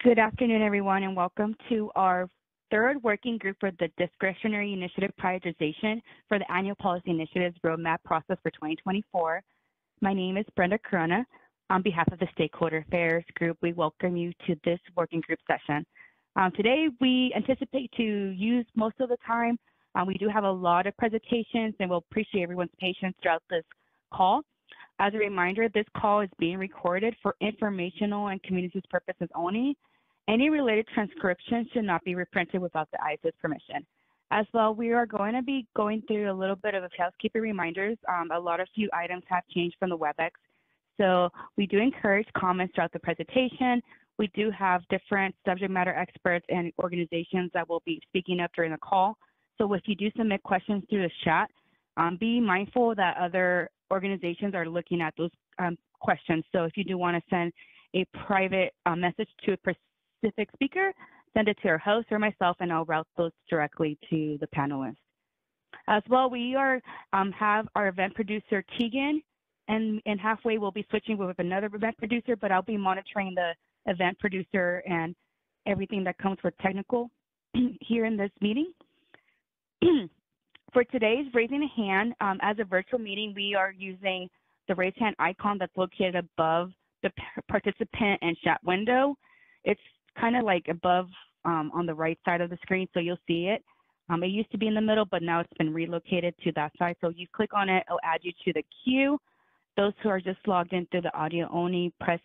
Good afternoon, everyone, and welcome to our third working group for the Discretionary Initiative Prioritization for the Annual Policy Initiatives Roadmap Process for 2024. My name is Brenda Corona. On behalf of the Stakeholder Affairs Group, we welcome you to this working group session. Today, we anticipate to use most of the time. We do have a lot of presentations, and we'll appreciate everyone's patience throughout this call. As a reminder, this call is being recorded for informational and community purposes only. Any related transcription should not be reprinted without the ISO's permission. As well, we are going to be going through a little bit of housekeeping reminders. A few items have changed from the WebEx. So we do encourage comments throughout the presentation. We do have different subject matter experts and organizations that will be speaking up during the call. So if you do submit questions through the chat, be mindful that other organizations are looking at those questions. So if you do want to send a private message to a specific speaker, send it to our host or myself, and I'll route those directly to the panelists. As well, we have our event producer, Tegan, and halfway we'll be switching with another event producer, but I'll be monitoring the event producer and everything that comes with technical here in this meeting. For today's raising a hand, as a virtual meeting, we are using the raise hand icon that's located above the participant and chat window. It's kind of like above on the right side of the screen, so you'll see it. It used to be in the middle, but now it's been relocated to that side. So you click on it, it'll add you to the queue. Those who are just logged in through the audio only, press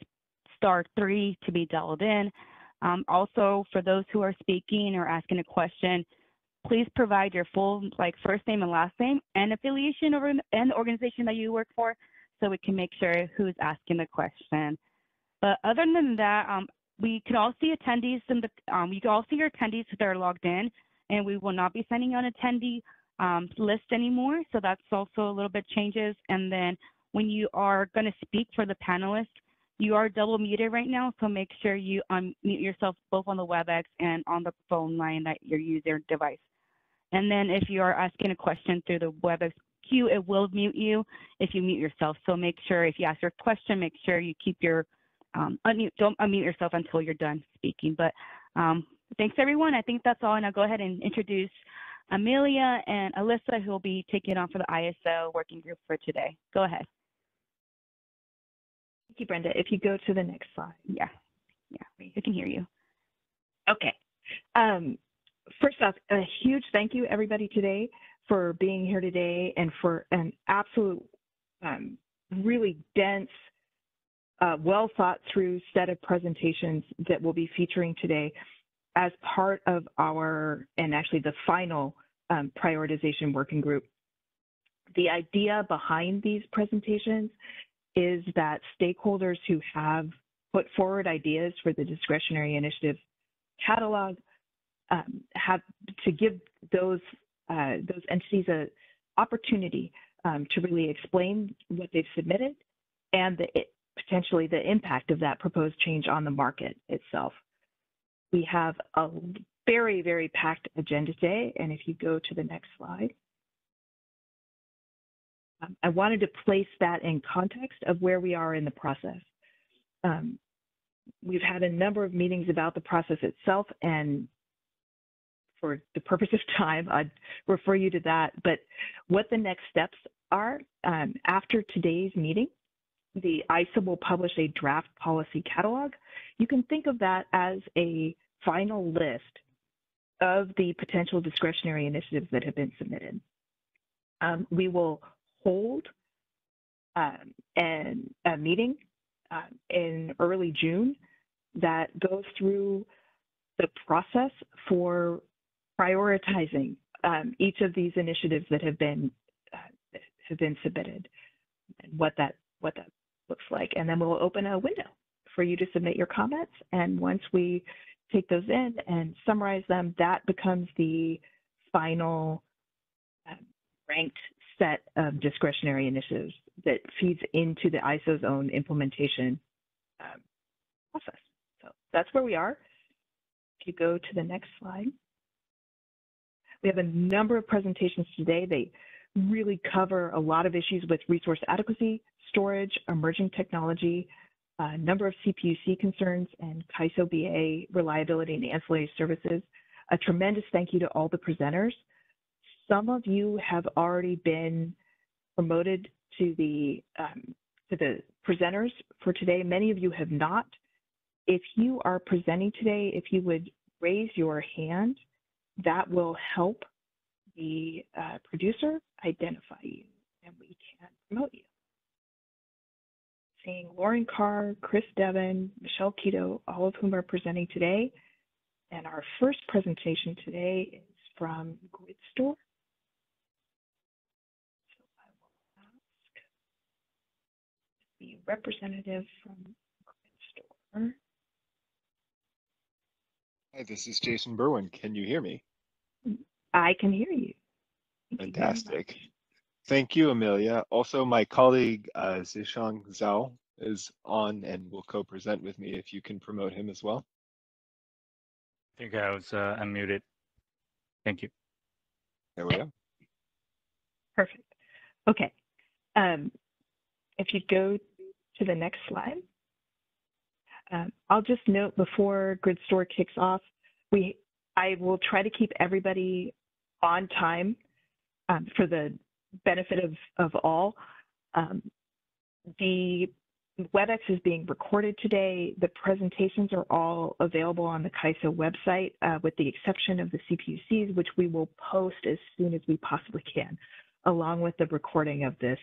*3 to be dialed in. Also, for those who are speaking or asking a question, please provide your full first name and last name and affiliation and the organization that you work for, so we can make sure who's asking the question. But other than that, we can all see attendees in the you can all see your attendees that are logged in, and we will not be sending out attendee list anymore. So that's also a little bit changes. And then when you are going to speak for the panelists, you are double muted right now, so make sure you unmute yourself both on the WebEx and on the phone line that you're using your device. And then if you are asking a question through the WebEx queue, it will mute you if you mute yourself. So make sure if you ask your question, make sure you keep your don't unmute yourself until you're done speaking. But thanks everyone. I think that's all, and I'll go ahead and introduce Amelia and Alyssa, who will be taking on for the ISO working group for today. Go ahead. Thank you, Brenda. If you go to the next slide. Yeah, we can hear you. Okay. First off, a huge thank you, everybody, today for being here today and for an absolute, really dense, well thought through set of presentations that we'll be featuring today as part of our, and actually the final prioritization working group. The idea behind these presentations is that stakeholders who have put forward ideas for the discretionary initiative catalog have to give those entities an opportunity to really explain what they've submitted and potentially the impact of that proposed change on the market itself. We have a very, very packed agenda today, and if you go to the next slide, I wanted to place that in context of where we are in the process. We've had a number of meetings about the process itself, and for the purpose of time, I'd refer you to that. But what the next steps are, after today's meeting, the ISO will publish a draft policy catalog. You can think of that as a final list of the potential discretionary initiatives that have been submitted. We will hold a meeting in early June that goes through the process for prioritizing each of these initiatives that have been submitted and what that looks like. And then we'll open a window for you to submit your comments. And once we take those in and summarize them, that becomes the final ranked set of discretionary initiatives that feeds into the ISO's own implementation process. So that's where we are. If you go to the next slide. We have a number of presentations today. They really cover a lot of issues with resource adequacy, storage, emerging technology, number of CPUC concerns, and CAISO BA reliability and ancillary services. A tremendous thank you to all the presenters. Some of you have already been promoted to the presenters for today. Many of you have not. If you are presenting today, if you would raise your hand, that will help the producer identify you and we can promote you. Seeing Lauren Carr, Chris Devon, Michelle Keto, all of whom are presenting today. And our first presentation today is from GridStore. So I will ask the representative from GridStore. Hi, this is Jason Berwin. Can you hear me? I can hear you. Fantastic. Thank you, Amelia. Also, my colleague Zishang Zhao is on and will co-present with me if you can promote him as well. I think I was unmuted. Thank you. There we go. Perfect. Okay. If you go to the next slide. I'll just note before GridStore kicks off, I will try to keep everybody on time for the benefit of all. The WebEx is being recorded today. The presentations are all available on the CAISO website with the exception of the CPUCs, which we will post as soon as we possibly can, along with the recording of this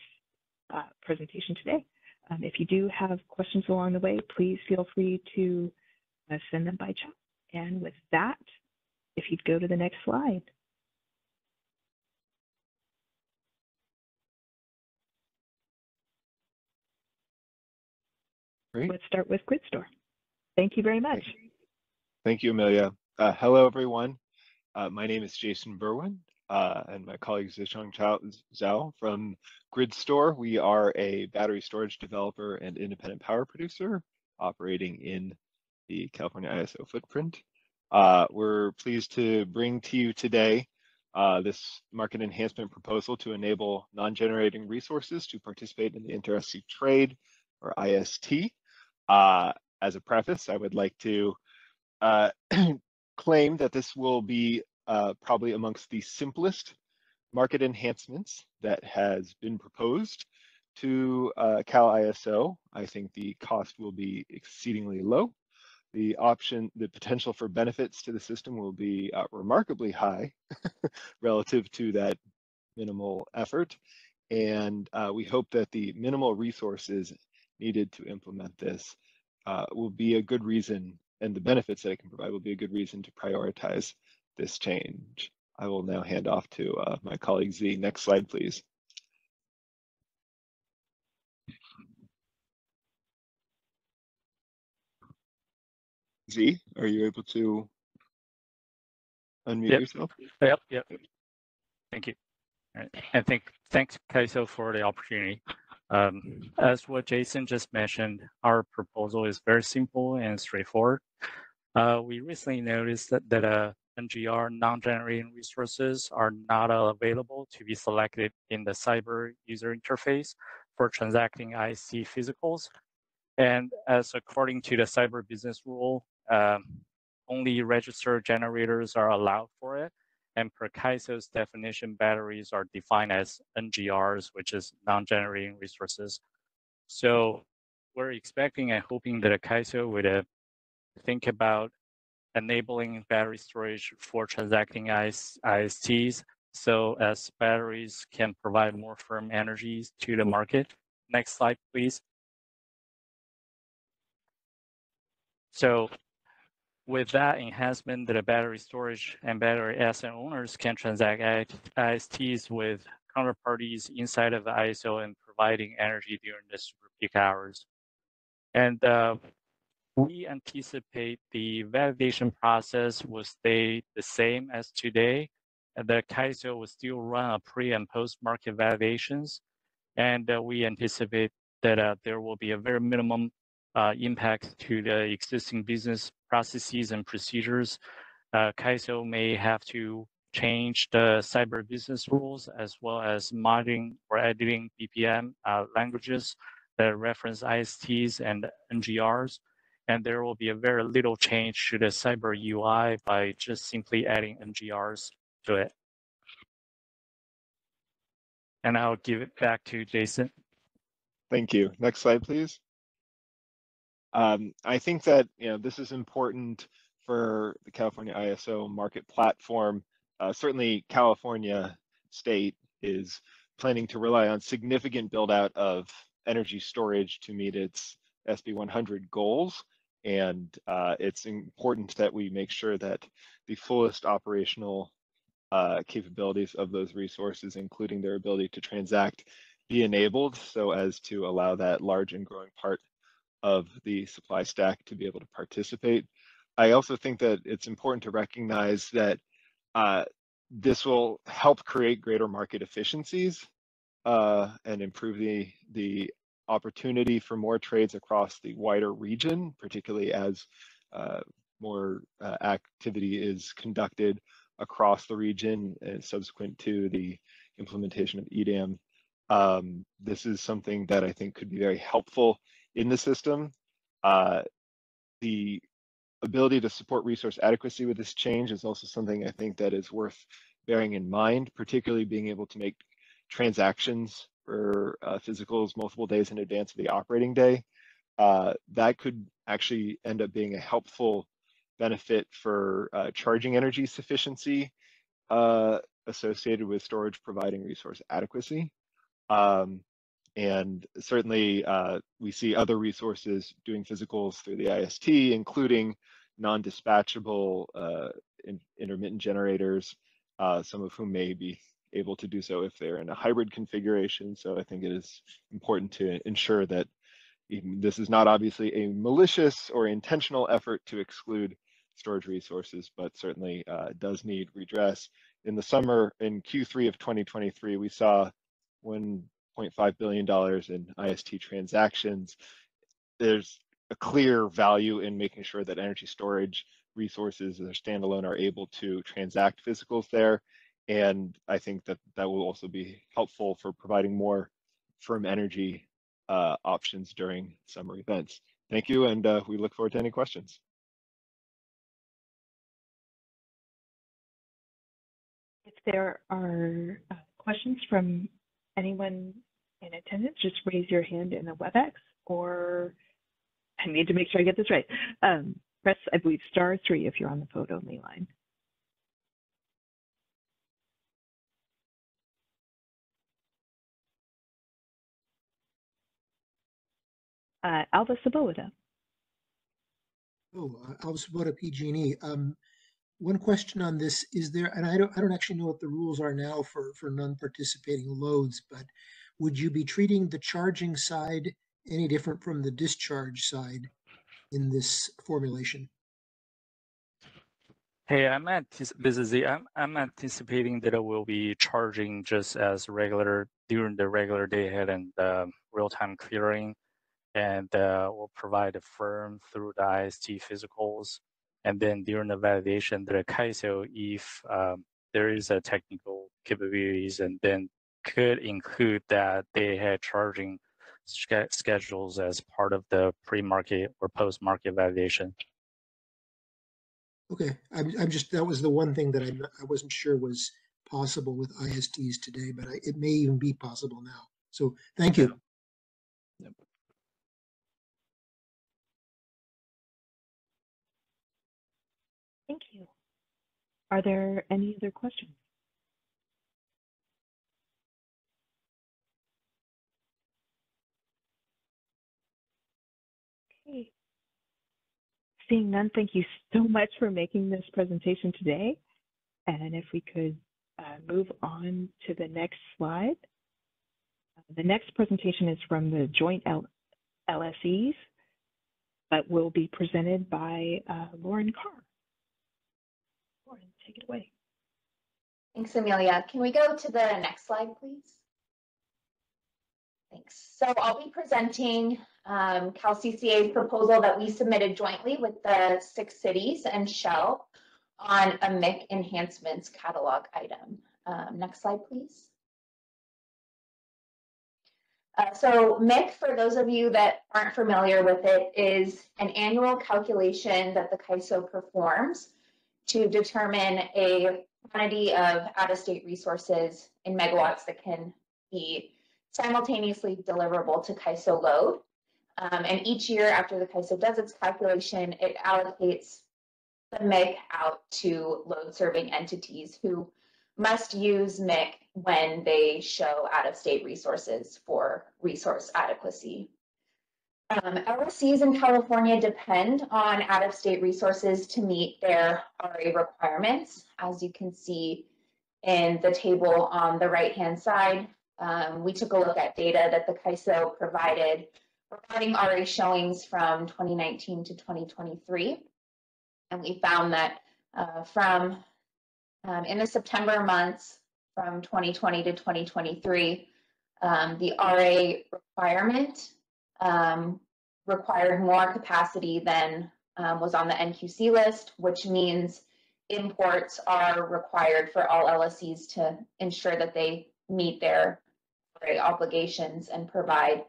presentation today. If you do have questions along the way, please feel free to send them by chat. And with that, if you'd go to the next slide. Great. Let's start with GridStore. Thank you very much. Thank you, Amelia. Hello, everyone. My name is Jason Berwin, and my colleague Zishang Zhao from GridStore. We are a battery storage developer and independent power producer operating in the California ISO footprint. We're pleased to bring to you today this market enhancement proposal to enable non-generating resources to participate in the interstate trade, or IST. As a preface, I would like to claim that this will be probably amongst the simplest market enhancements that has been proposed to Cal ISO. I think the cost will be exceedingly low. The potential for benefits to the system will be remarkably high relative to that minimal effort. And we hope that the minimal resources needed to implement this will be a good reason, and the benefits that it can provide will be a good reason to prioritize this change. I will now hand off to my colleague Z. Next slide, please. Z, are you able to unmute yourself? Yep. Thank you. All right. And thanks, CAISO, for the opportunity. As what Jason just mentioned, our proposal is very simple and straightforward. We recently noticed that NGR, non-generating resources, are not available to be selected in the cyber user interface for transacting IC physicals. And as according to the cyber business rule, only registered generators are allowed for it. And per CAISO's definition, batteries are defined as NGRs, which is non-generating resources. So we're expecting and hoping that CAISO would think about enabling battery storage for transacting ISTs, so as batteries can provide more firm energies to the market. Next slide, please. So with that enhancement, that the battery storage and battery asset owners can transact ISTs with counterparties inside of the ISO and providing energy during the super peak hours. And we anticipate the validation process will stay the same as today. And the CAISO will still run a pre and post market validations. And we anticipate that there will be a very minimum impact to the existing business processes and procedures. CAISO may have to change the cyber business rules as well as modding or editing BPM languages that reference ISTs and NGRs, and there will be a very little change to the Cyber UI by just simply adding NGRs to it. And I'll give it back to Jason. Thank you. Next slide, please. I think that this is important for the California ISO market platform. Certainly, California State is planning to rely on significant build out of energy storage to meet its SB 100 goals. And it's important that we make sure that the fullest operational capabilities of those resources, including their ability to transact, be enabled so as to allow that large and growing part of the supply stack to be able to participate. I also think that it's important to recognize that this will help create greater market efficiencies and improve the opportunity for more trades across the wider region, particularly as more activity is conducted across the region and subsequent to the implementation of EDAM. This is something that I think could be very helpful in the system. The ability to support resource adequacy with this change is also something I think that is worth bearing in mind, particularly being able to make transactions for physicals multiple days in advance of the operating day. That could actually end up being a helpful benefit for charging energy sufficiency associated with storage providing resource adequacy. And certainly we see other resources doing physicals through the IST, including non-dispatchable intermittent generators, some of whom may be able to do so if they're in a hybrid configuration. So I think it is important to ensure that this is not obviously a malicious or intentional effort to exclude storage resources, but certainly does need redress. In the summer, in Q3 of 2023, we saw $1.5 billion in IST transactions. There's a clear value in making sure that energy storage resources that are standalone are able to transact physicals there. And I think that that will also be helpful for providing more firm energy options during summer events. Thank you, and we look forward to any questions. If there are questions from anyone in attendance, just raise your hand in the WebEx, or I need to make sure I get this right. Press, I believe, *3 if you're on the phone only line. Alva Sabota. Oh, Alva Sabota, PG&E. One question on this: is there, and I don't actually know what the rules are now for non-participating loads, but would you be treating the charging side any different from the discharge side in this formulation? Hey, this is Z. I'm anticipating that it will be charging just as regular during the regular day ahead and real-time clearing, and will provide a firm through the IST physicals. And then during the validation, the CAISO, if there is a technical capabilities, and then could include that they had charging schedules as part of the pre-market or post-market validation. Okay, I'm just, that was the one thing that I wasn't sure was possible with ISTs today, but it may even be possible now. So thank you. Yep. Thank you. Are there any other questions? Okay. Seeing none, thank you so much for making this presentation today. And if we could move on to the next slide. The next presentation is from the joint LSEs, but will be presented by Lauren Carr. Lauren, take it away. Thanks, Amelia. Can we go to the next slide, please? Thanks. So I'll be presenting CalCCA's proposal that we submitted jointly with the 6 cities and Shell on a MIC enhancements catalog item. Next slide, please. So MIC, for those of you that aren't familiar with it, is an annual calculation that the CAISO performs to determine a quantity of out-of-state resources in megawatts that can be simultaneously deliverable to CAISO load. And each year after the CAISO does its calculation, it allocates the MIC out to load-serving entities who must use MIC when they show out-of-state resources for resource adequacy. LSCs in California depend on out-of-state resources to meet their RA requirements. As you can see in the table on the right-hand side, we took a look at data that the CAISO provided regarding RA showings from 2019 to 2023. And we found that in the September months from 2020 to 2023, the RA requirement required more capacity than was on the NQC list, which means imports are required for all LSCs to ensure that they meet their RA obligations and provide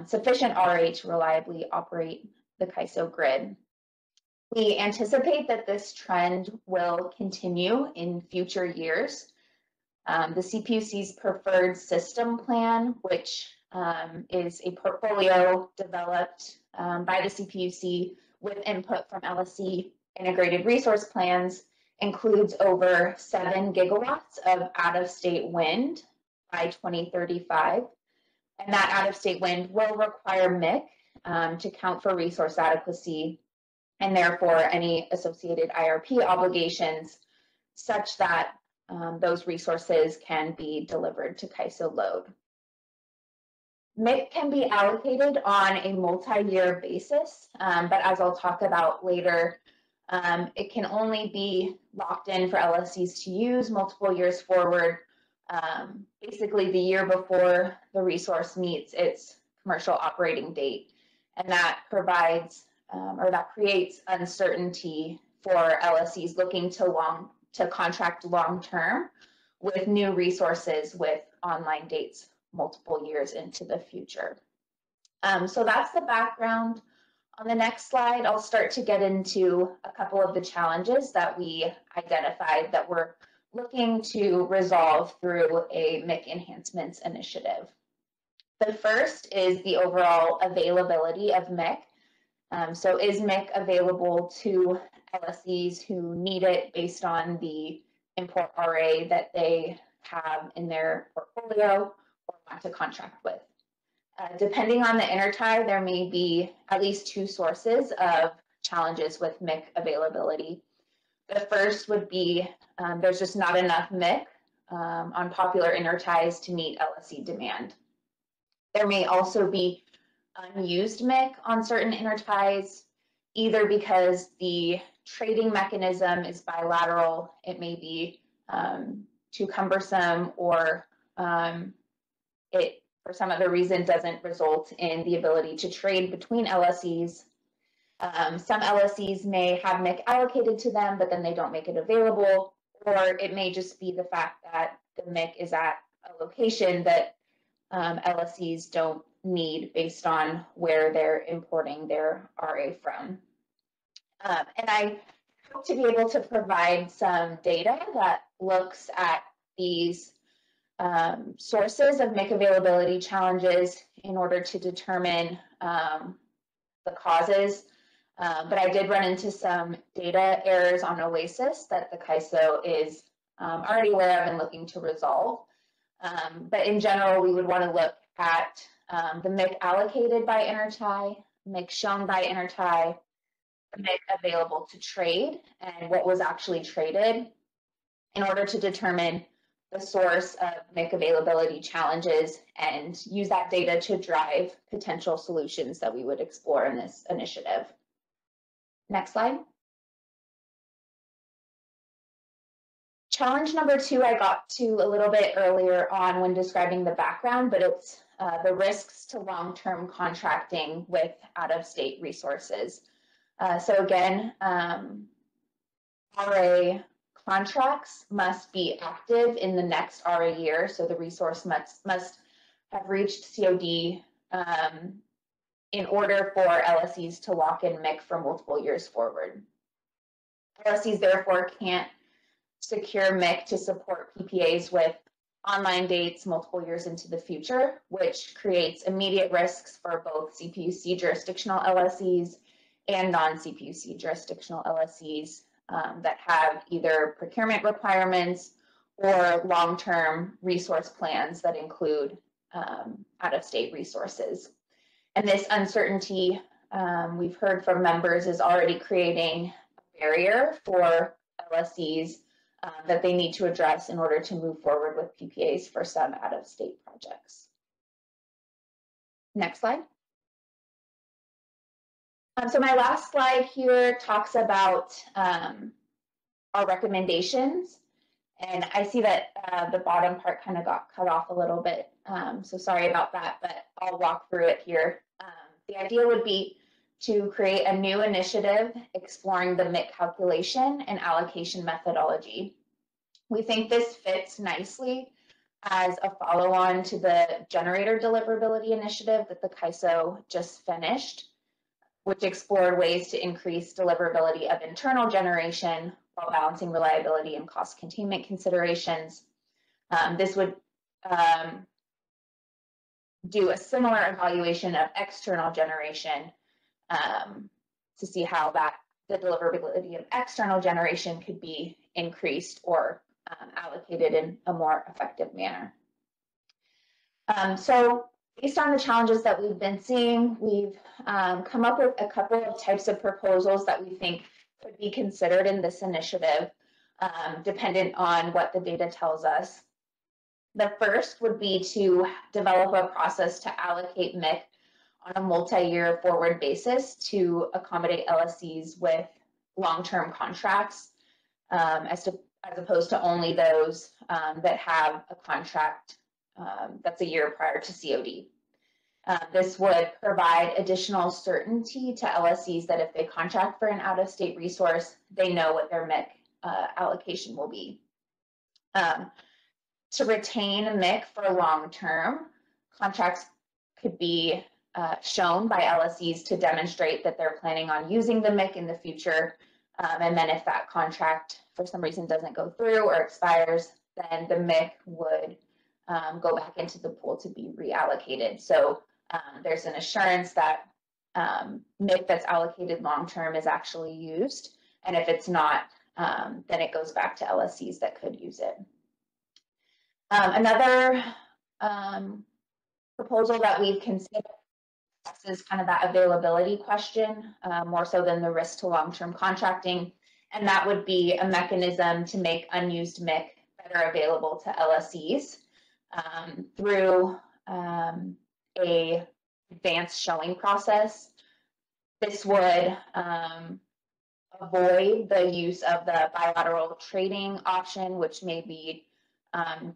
sufficient RA to reliably operate the CAISO grid. We anticipate that this trend will continue in future years. The CPUC's preferred system plan, which is a portfolio developed by the CPUC with input from LSC integrated resource plans, includes over 7 gigawatts of out-of-state wind by 2035. And that out-of-state wind will require MIC to count for resource adequacy and therefore any associated IRP obligations, such that those resources can be delivered to CAISO load. MIC can be allocated on a multi-year basis, but as I'll talk about later, it can only be locked in for LSCs to use multiple years forward, basically the year before the resource meets its commercial operating date. And that provides that creates uncertainty for LSCs looking to contract long-term with new resources with online dates multiple years into the future. So that's the background. On the next slide, I'll start to get into a couple of the challenges that we identified that we're looking to resolve through a MIC enhancements initiative. The first is the overall availability of MIC. So is MIC available to LSCs who need it based on the import RA that they have in their portfolio or want to contract with? Depending on the intertie, there may be at least 2 sources of challenges with MIC availability. The first would be there's just not enough MIC on popular interties to meet LSC demand. There may also be unused MIC on certain interties, either because the trading mechanism is bilateral, it may be too cumbersome, or it, for some other reason, doesn't result in the ability to trade between LSCs. Some LSCs may have MIC allocated to them, but then they don't make it available, or it may just be the fact that the MIC is at a location that LSCs don't need based on where they're importing their RA from. And I hope to be able to provide some data that looks at these sources of MIC availability challenges in order to determine the causes. But I did run into some data errors on OASIS that the CAISO is already aware of and looking to resolve. But in general, we would want to look at the MIC allocated by intertie, MIC shown by intertie, the MIC available to trade, and what was actually traded in order to determine the source of MIC availability challenges and use that data to drive potential solutions that we would explore in this initiative. Next slide. Challenge number 2 I got to a little bit earlier on when describing the background, but it's the risks to long-term contracting with out-of-state resources. So again, RA contracts must be active in the next RA year, so the resource must have reached COD in order for LSEs to lock in MIC for multiple years forward. LSEs therefore can't secure MIC to support PPAs with online dates multiple years into the future, which creates immediate risks for both CPUC jurisdictional LSEs and non-CPUC jurisdictional LSEs that have either procurement requirements or long-term resource plans that include out-of-state resources. And this uncertainty, we've heard from members, is already creating a barrier for LSEs that they need to address in order to move forward with PPAs for some out-of-state projects. Next slide. So my last slide here talks about our recommendations. And I see that the bottom part kind of got cut off a little bit. So sorry about that, but I'll walk through it here. The idea would be to create a new initiative exploring the MIC calculation and allocation methodology. We think this fits nicely as a follow-on to the generator deliverability initiative that the CAISO just finished, which explored ways to increase deliverability of internal generation while balancing reliability and cost containment considerations. This would do a similar evaluation of external generation to see how the deliverability of external generation could be increased or allocated in a more effective manner. So based on the challenges that we've been seeing, we've come up with a couple of types of proposals that we think could be considered in this initiative, dependent on what the data tells us. The first would be to develop a process to allocate MIC on a multi-year forward basis to accommodate LSEs with long-term contracts, as opposed to only those that have a contract that's a year prior to COD. This would provide additional certainty to LSEs that if they contract for an out-of-state resource, they know what their MIC allocation will be. To retain MIC for long-term, contracts could be shown by LSEs to demonstrate that they're planning on using the MIC in the future. And then if that contract for some reason doesn't go through or expires, then the MIC would go back into the pool to be reallocated. So there's an assurance that MIC that's allocated long-term is actually used. And if it's not, then it goes back to LSEs that could use it. Another proposal that we've considered is kind of that availability question, more so than the risk to long-term contracting. And that would be a mechanism to make unused MIC better available to LSEs through a advanced showing process. This would avoid the use of the bilateral trading option, which may be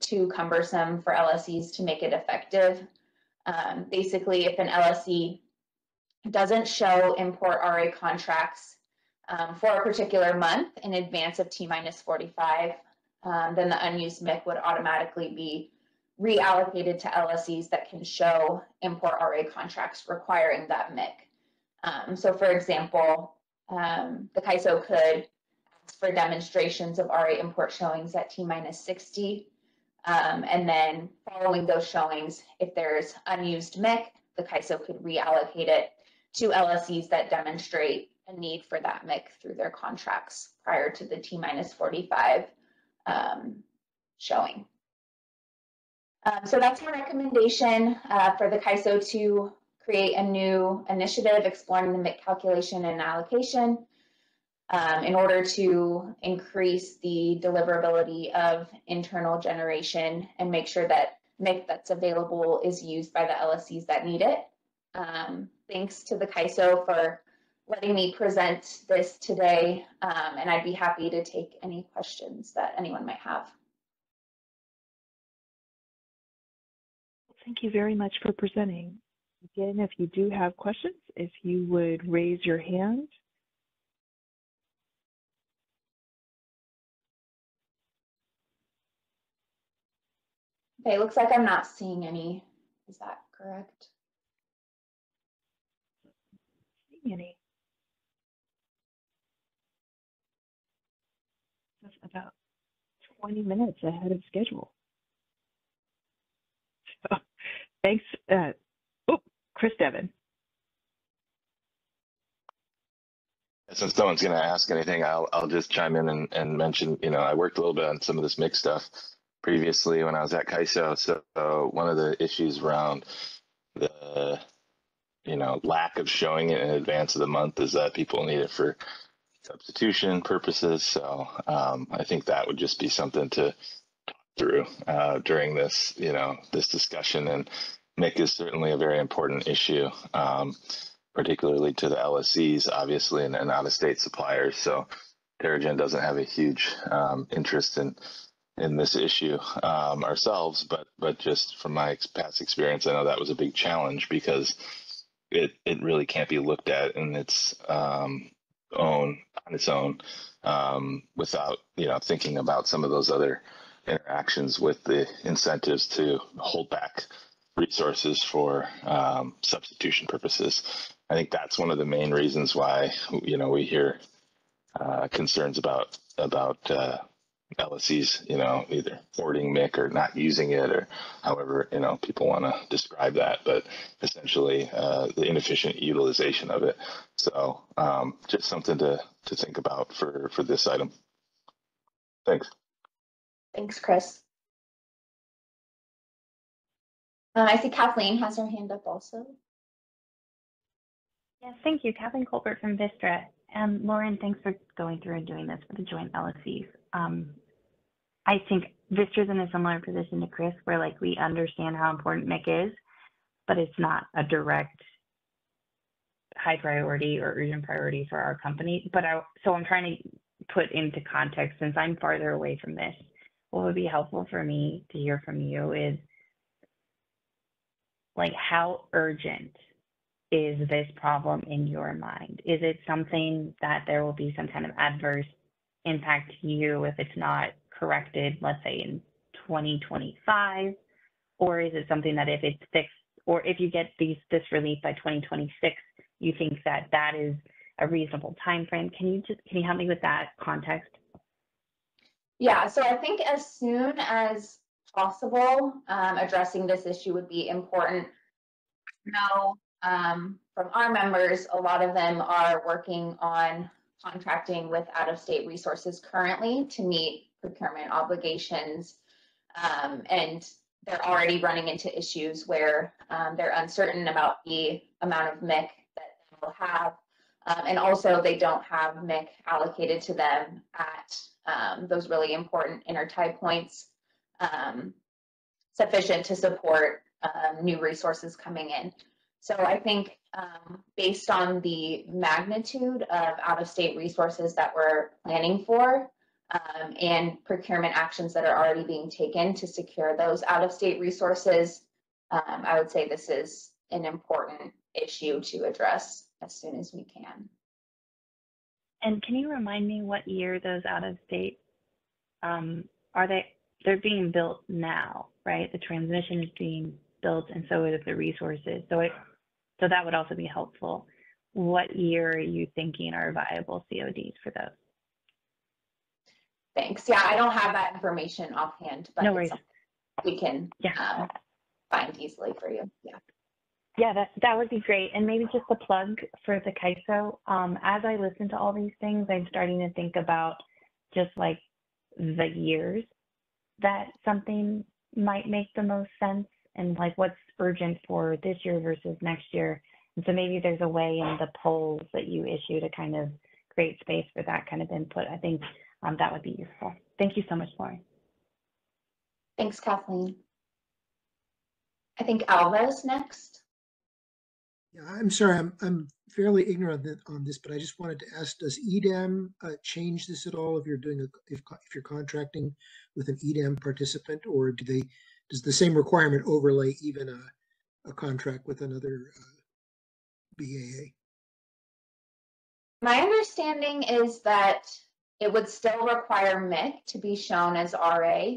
too cumbersome for LSEs to make it effective. Basically, if an LSE doesn't show import RA contracts for a particular month in advance of T-45, then the unused MIC would automatically be reallocated to LSEs that can show import RA contracts requiring that MIC. So for example, the CAISO could ask for demonstrations of RA import showings at T-60. And then following those showings, if there's unused MIC, the CAISO could reallocate it to LSEs that demonstrate a need for that MIC through their contracts prior to the T-45 showing. So that's my recommendation for the CAISO to create a new initiative exploring the MIC calculation and allocation in order to increase the deliverability of internal generation and make sure that MIC that's available is used by the LSEs that need it. Thanks to the CAISO for letting me present this today, and I'd be happy to take any questions that anyone might have. Thank you very much for presenting. Again, if you do have questions, if you would raise your hand. Okay, looks like I'm not seeing any Is that correct? Any? That's about 20 minutes ahead of schedule. So, thanks. Chris Devon. Since no one's going to ask anything, I'll just chime in and mention, I worked a little bit on some of this mix stuff previously when I was at CAISO. So one of the issues around the, lack of showing it in advance of the month is that people need it for substitution purposes. So I think that would just be something to talk through during this, this discussion. And MIC is certainly a very important issue. Particularly to the LSCs, obviously, and out-of-state suppliers. So Terrigen doesn't have a huge interest in this issue ourselves, but just from my past experience, I know that was a big challenge because it really can't be looked at in its own without thinking about some of those other interactions with the incentives to hold back resources for substitution purposes. I think that's one of the main reasons why we hear concerns about LSCs, either hoarding MIC or not using it, or however people want to describe that. But essentially, the inefficient utilization of it. So just something to think about for this item. Thanks. Thanks, Chris. I see Kathleen has her hand up also. Yes, thank you. Kathleen Colbert from Vistra. And Lauren, thanks for going through and doing this for the joint LSCs. I think Vistra's in a similar position to Chris, where we understand how important MIC is, but it's not a direct high priority or urgent priority for our company. So I'm trying to put into context, since I'm farther away from this, what would be helpful for me to hear from you is how urgent is this problem in your mind? Is it something that there will be some kind of adverse impact to you if it's not corrected, let's say in 2025? Or is it something that if it's fixed, or if you get this relief by 2026, you think that is a reasonable time frame? Can you help me with that context? Yeah, so I think as soon as possible, addressing this issue would be important. No, from our members, a lot of them are working on contracting with out-of-state resources currently to meet procurement obligations, and they're already running into issues where they're uncertain about the amount of MIC that they'll have, and also they don't have MIC allocated to them at those really important intertie points sufficient to support new resources coming in. So I think based on the magnitude of out-of-state resources that we're planning for and procurement actions that are already being taken to secure those out-of-state resources, I would say this is an important issue to address as soon as we can. And can you remind me what year those out-of-state are they? They're being built now, right? The transmission is being built, and so is the resources. So that would also be helpful. What year are you thinking are viable CODs for those? Thanks. Yeah, I don't have that information offhand, but no worries. We can find easily for you. Yeah, that would be great. And maybe just a plug for the CAISO. As I listen to all these things, I'm starting to think about just the years that something might make the most sense, and what's urgent for this year versus next year. And so maybe there's a way in the polls that you issue to kind of create space for that kind of input. I think that would be useful. Thank you so much, Lauren. Thanks, Kathleen. I think Alva is next. Yeah, I'm sorry, I'm fairly ignorant on this, but I just wanted to ask: does EDAM change this at all if you're doing if you're contracting with an EDAM participant, or does the same requirement overlay even a contract with another BAA? My understanding is that it would still require MIC to be shown as RA.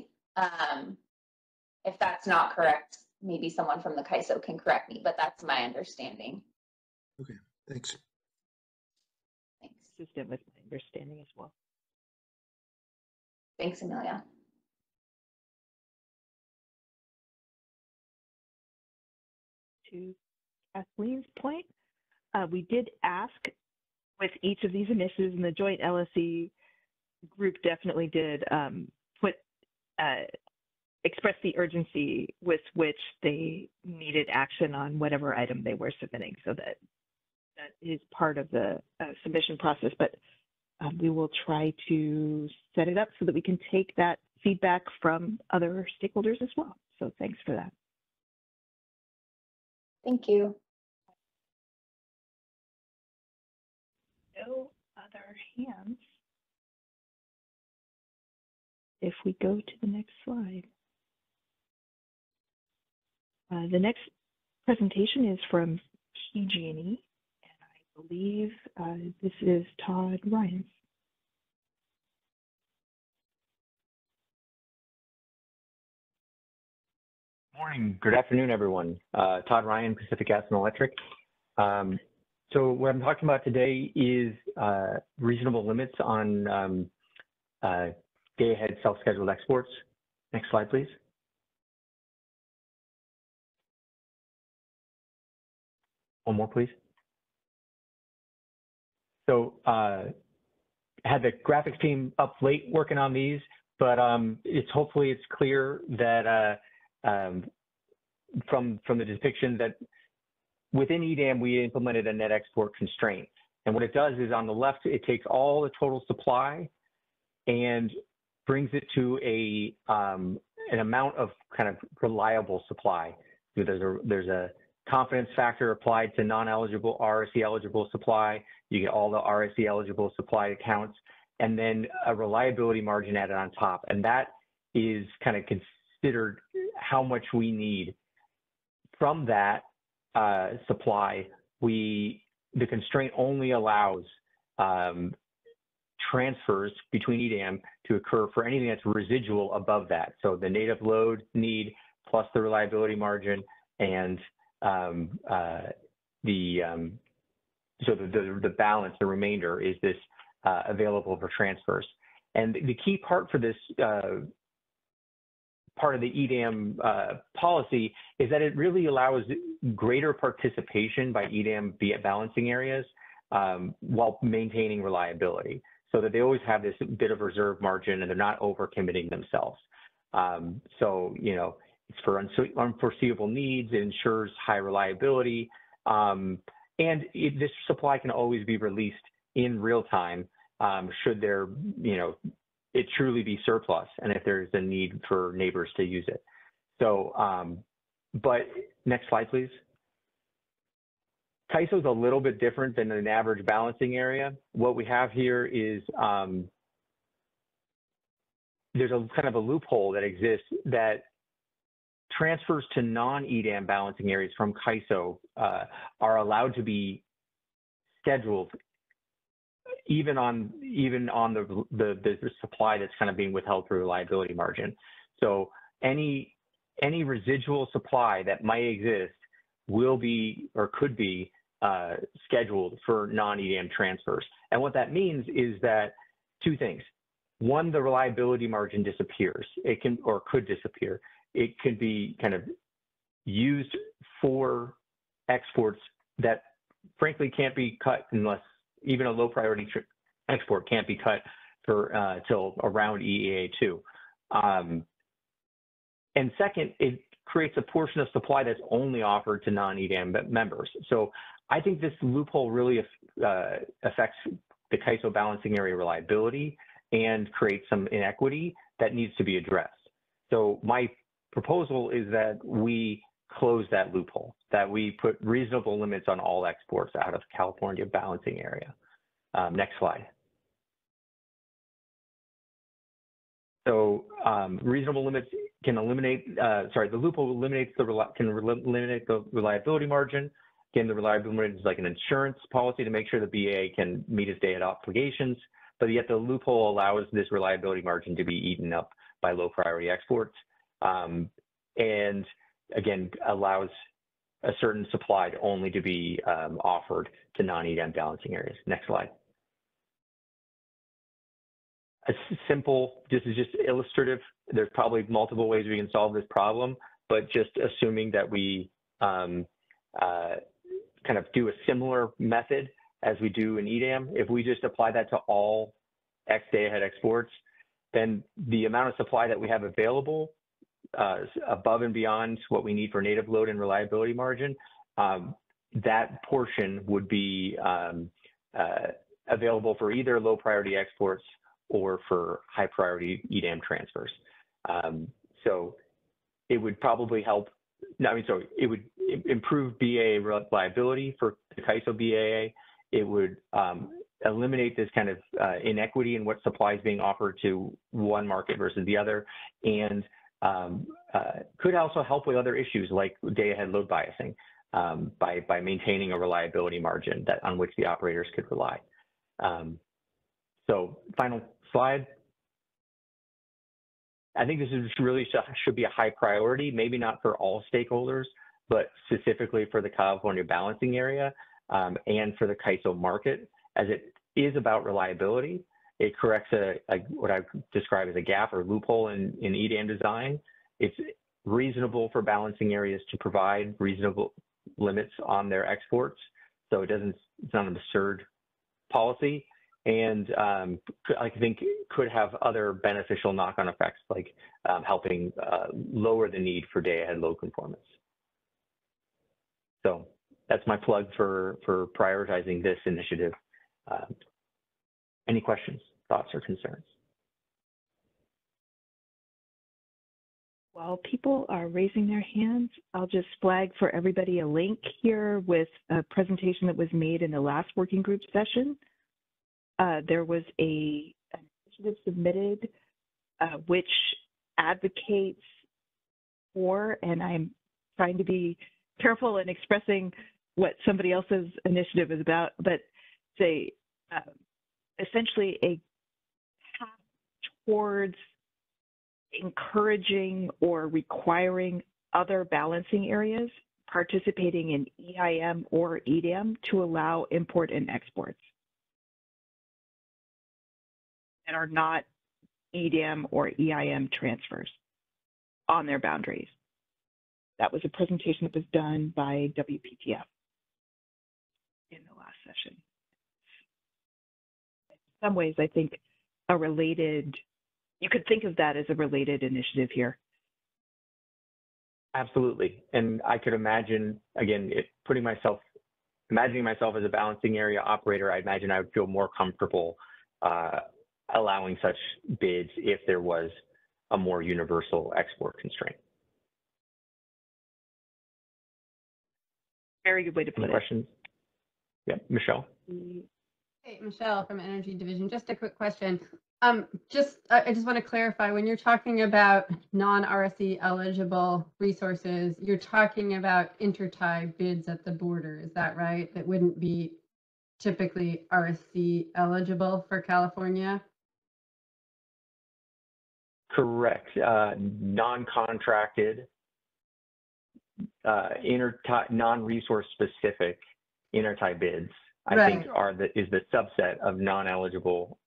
If that's not correct, maybe someone from the CAISO can correct me, but that's my understanding. Okay, thanks. Thanks. Consistent with my understanding as well. Thanks, Amelia. To Kathleen's point, we did ask with each of these initiatives, and the joint LSE group definitely did express the urgency with which they needed action on whatever item they were submitting. So that is part of the submission process, but we will try to set it up so that we can take that feedback from other stakeholders as well. So thanks for that. Thank you. No other hands. If we go to the next slide. The next presentation is from PG&E, and I believe this is Todd Ryan. Morning. Good afternoon, everyone. Todd Ryan, Pacific Gas and Electric. So what I'm talking about today is reasonable limits on day-ahead self-scheduled exports. Next slide, please. One more, please. So had the graphics team up late working on these, but hopefully it's clear that from the depiction that within EDAM, we implemented a net export constraint. And what it does is on the left, it takes all the total supply and brings it to an amount of kind of reliable supply. So there's a confidence factor applied to non-eligible RSE eligible supply. You get all the RSE eligible supply accounts, and then a reliability margin added on top. And that is kind of considered how much we need. From that supply, the constraint only allows transfers between EDAM to occur for anything that's residual above that. So the native load need plus the reliability margin and the balance, the remainder is this available for transfers. And the key part for this part of the EDAM policy is that it really allows greater participation by EDAM balancing areas while maintaining reliability, so that they always have this bit of reserve margin and they're not overcommitting themselves. So, you know, it's for unforeseeable needs, it ensures high reliability, and this supply can always be released in real time should there, you know, it truly be surplus and if there's a need for neighbors to use it. So, but next slide, please. CAISO is a little bit different than an average balancing area. What we have here is there's a kind of a loophole that exists that transfers to non-EDAM balancing areas from CAISO are allowed to be scheduled even on the supply that's kind of being withheld through reliability margin. So any residual supply that might exist will be or could be scheduled for non-EDAM transfers. And what that means is that two things. One, the reliability margin disappears. It can or could disappear. It could be kind of used for exports that frankly can't be cut unless even a low priority export can't be cut for till around EEA2. And second, it creates a portion of supply that's only offered to non-EDAM members. So I think this loophole really affects the CAISO balancing area reliability and creates some inequity that needs to be addressed. So my proposal is that we close that loophole, that we put reasonable limits on all exports out of California balancing area. Next slide. So reasonable limits can eliminate, the loophole eliminates can eliminate the reliability margin. Again, the reliability margin is like an insurance policy to make sure the BAA can meet its day-ahead obligations, but yet the loophole allows this reliability margin to be eaten up by low priority exports. And again, allows a certain supply to only to be offered to non-EDAM balancing areas. Next slide. A simple, this is just illustrative. There's probably multiple ways we can solve this problem, but just assuming that we kind of do a similar method as we do in EDAM, if we just apply that to all X day-ahead exports, then the amount of supply that we have available above and beyond what we need for native load and reliability margin, that portion would be available for either low priority exports or for high priority EDAM transfers. So it would probably help, it would improve BAA reliability for the CAISO BAA. It would eliminate this kind of inequity in what supply is being offered to one market versus the other, and could also help with other issues like day-ahead load biasing by maintaining a reliability margin on which the operators could rely. So final slide. I think this is really should be a high priority, maybe not for all stakeholders, but specifically for the California balancing area and for the CAISO market, as it is about reliability. It corrects what I describe as a gap or loophole in EDAM design. It's reasonable for balancing areas to provide reasonable limits on their exports, so it's not an absurd policy, and I think could have other beneficial knock-on effects, like helping lower the need for day-ahead load conformance. So that's my plug for prioritizing this initiative. Any questions, thoughts, or concerns? While people are raising their hands, I'll just flag for everybody a link here with a presentation that was made in the last working group session. There was an initiative submitted which advocates for, and I'm trying to be careful in expressing what somebody else's initiative is about, but say essentially a path towards encouraging or requiring other balancing areas participating in EIM or EDAM to allow import and exports that are not EDAM or EIM transfers on their boundaries. That was a presentation that was done by WPTF in the last session. In some ways, I think you could think of that as a related initiative here. Absolutely. And I could imagine, again, imagining myself as a balancing area operator, I imagine I would feel more comfortable allowing such bids if there was a more universal export constraint. Very good way to put it. Questions? Yeah, Michelle. Hey, Michelle from Energy Division. Just a quick question. I just want to clarify, when you're talking about non-RSE eligible resources, you're talking about intertie bids at the border. Is that right? That wouldn't be typically RSE eligible for California? Correct. Non-contracted, non-resource specific intertie bids, I think is the subset of non-eligible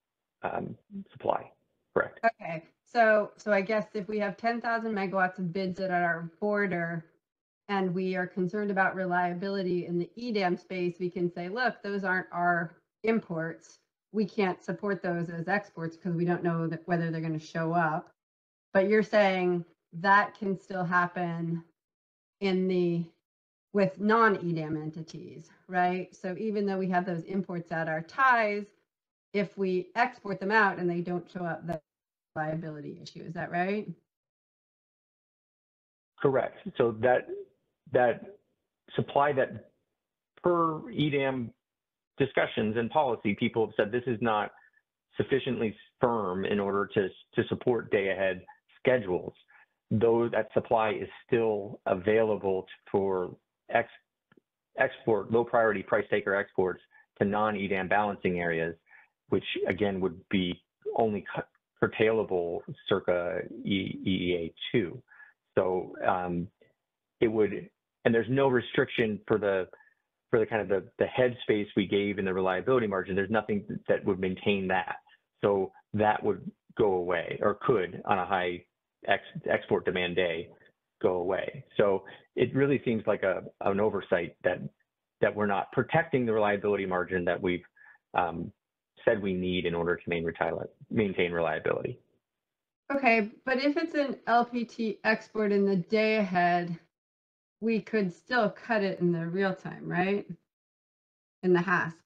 supply. Correct. Okay. So I guess if we have 10,000 megawatts of bids at our border and we are concerned about reliability in the EDAM space, we can say, look, those aren't our imports. We can't support those as exports because we don't know whether they're going to show up. But you're saying that can still happen with non-EDAM entities, right? So even though we have those imports at our ties, if we export them out and they don't show up, that's a liability issue. Is that right? Correct. So that supply, that per EDAM discussions and policy, people have said this is not sufficiently firm in order to support day-ahead schedules. Though that supply is still available for export, low priority price taker exports to non-EDAM balancing areas, which again would be only curtailable circa EEA2. So it would, and there's no restriction for the kind of the headspace we gave in the reliability margin. There's nothing that would maintain that. So that would go away, or could on a high export demand day go away. So it really seems like an oversight that we're not protecting the reliability margin that we've said we need in order to maintain reliability. Okay, but if it's an LPT export in the day ahead, we could still cut it in the real time, right? In the HASP.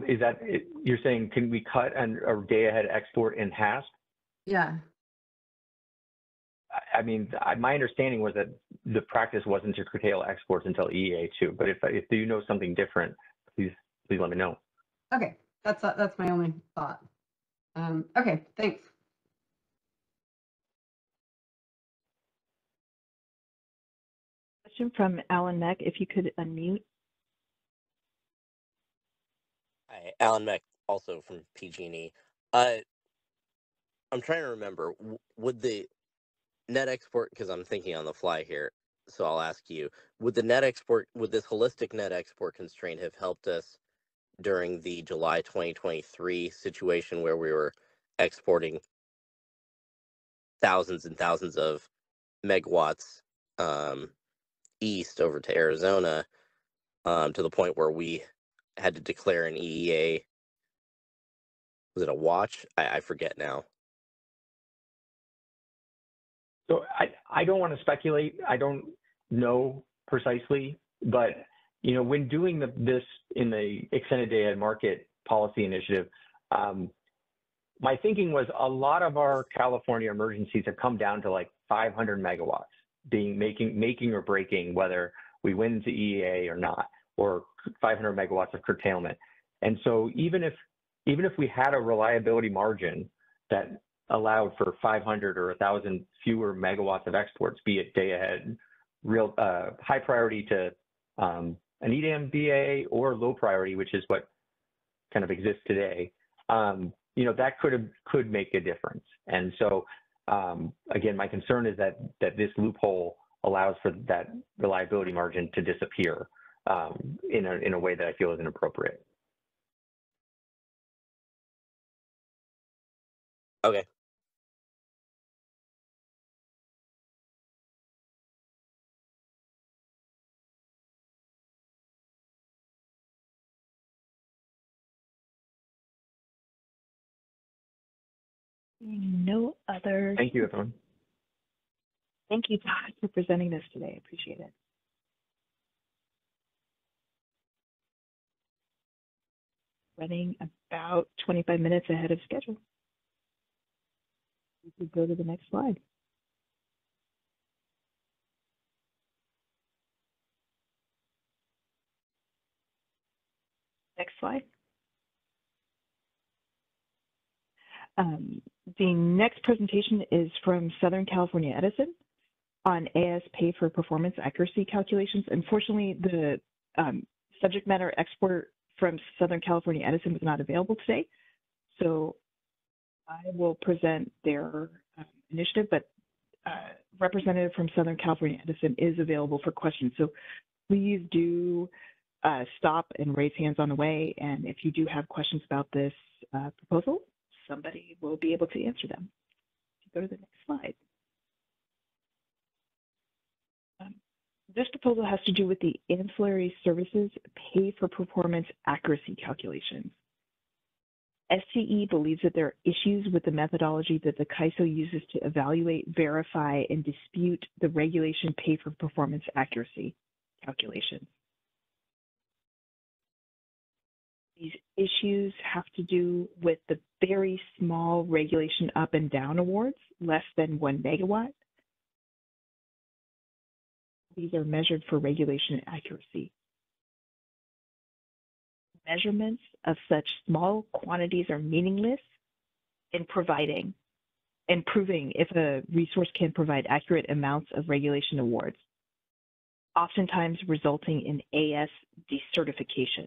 Is that, you're saying, can we cut a day ahead export in HASP? Yeah. I mean, my understanding was that the practice wasn't to curtail exports until EEA2, but if you know something different, please let me know. Okay, that's my only thought. Okay, thanks. Question from Alan Meck, if you could unmute. Hi, Alan Meck, also from PG&E. I'm trying to remember, would the net export, because I'm thinking on the fly here, so I'll ask you, would this holistic net export constraint have helped us during the July 2023 situation where we were exporting thousands and thousands of megawatts east over to Arizona, to the point where we had to declare an EEA? Was it a watch? I forget now. So I don't want to speculate. I don't know precisely, but when doing this in the extended day ahead market policy initiative, my thinking was a lot of our California emergencies have come down to like 500 megawatts making or breaking whether we win to EEA or not, or 500 megawatts of curtailment. And so even if we had a reliability margin that allowed for 500 or 1,000 fewer megawatts of exports, be it day ahead, real high priority to an EDAM BA, or low priority, which is what kind of exists today, that could make a difference. And so again, my concern is that this loophole allows for that reliability margin to disappear in a way that I feel is inappropriate. Okay. No other. Thank you, everyone. Thank you, Todd, for presenting this today. I appreciate it. Running about 25 minutes ahead of schedule. We could go to the next slide. Next slide. The next presentation is from Southern California Edison on AS pay for performance accuracy calculations. Unfortunately, the subject matter expert from Southern California Edison was not available today, so I will present their initiative, but representative from Southern California Edison is available for questions. So please do stop and raise hands on the way, and if you do have questions about this proposal, somebody will be able to answer them. Go to the next slide. This proposal has to do with the ancillary services pay for performance accuracy calculations. SCE believes that there are issues with the methodology that the CAISO uses to evaluate, verify, and dispute the regulation pay for performance accuracy calculations. These issues have to do with the very small regulation up and down awards, less than 1 megawatt. These are measured for regulation accuracy. Measurements of such small quantities are meaningless in proving if a resource can provide accurate amounts of regulation awards, oftentimes resulting in AS decertification.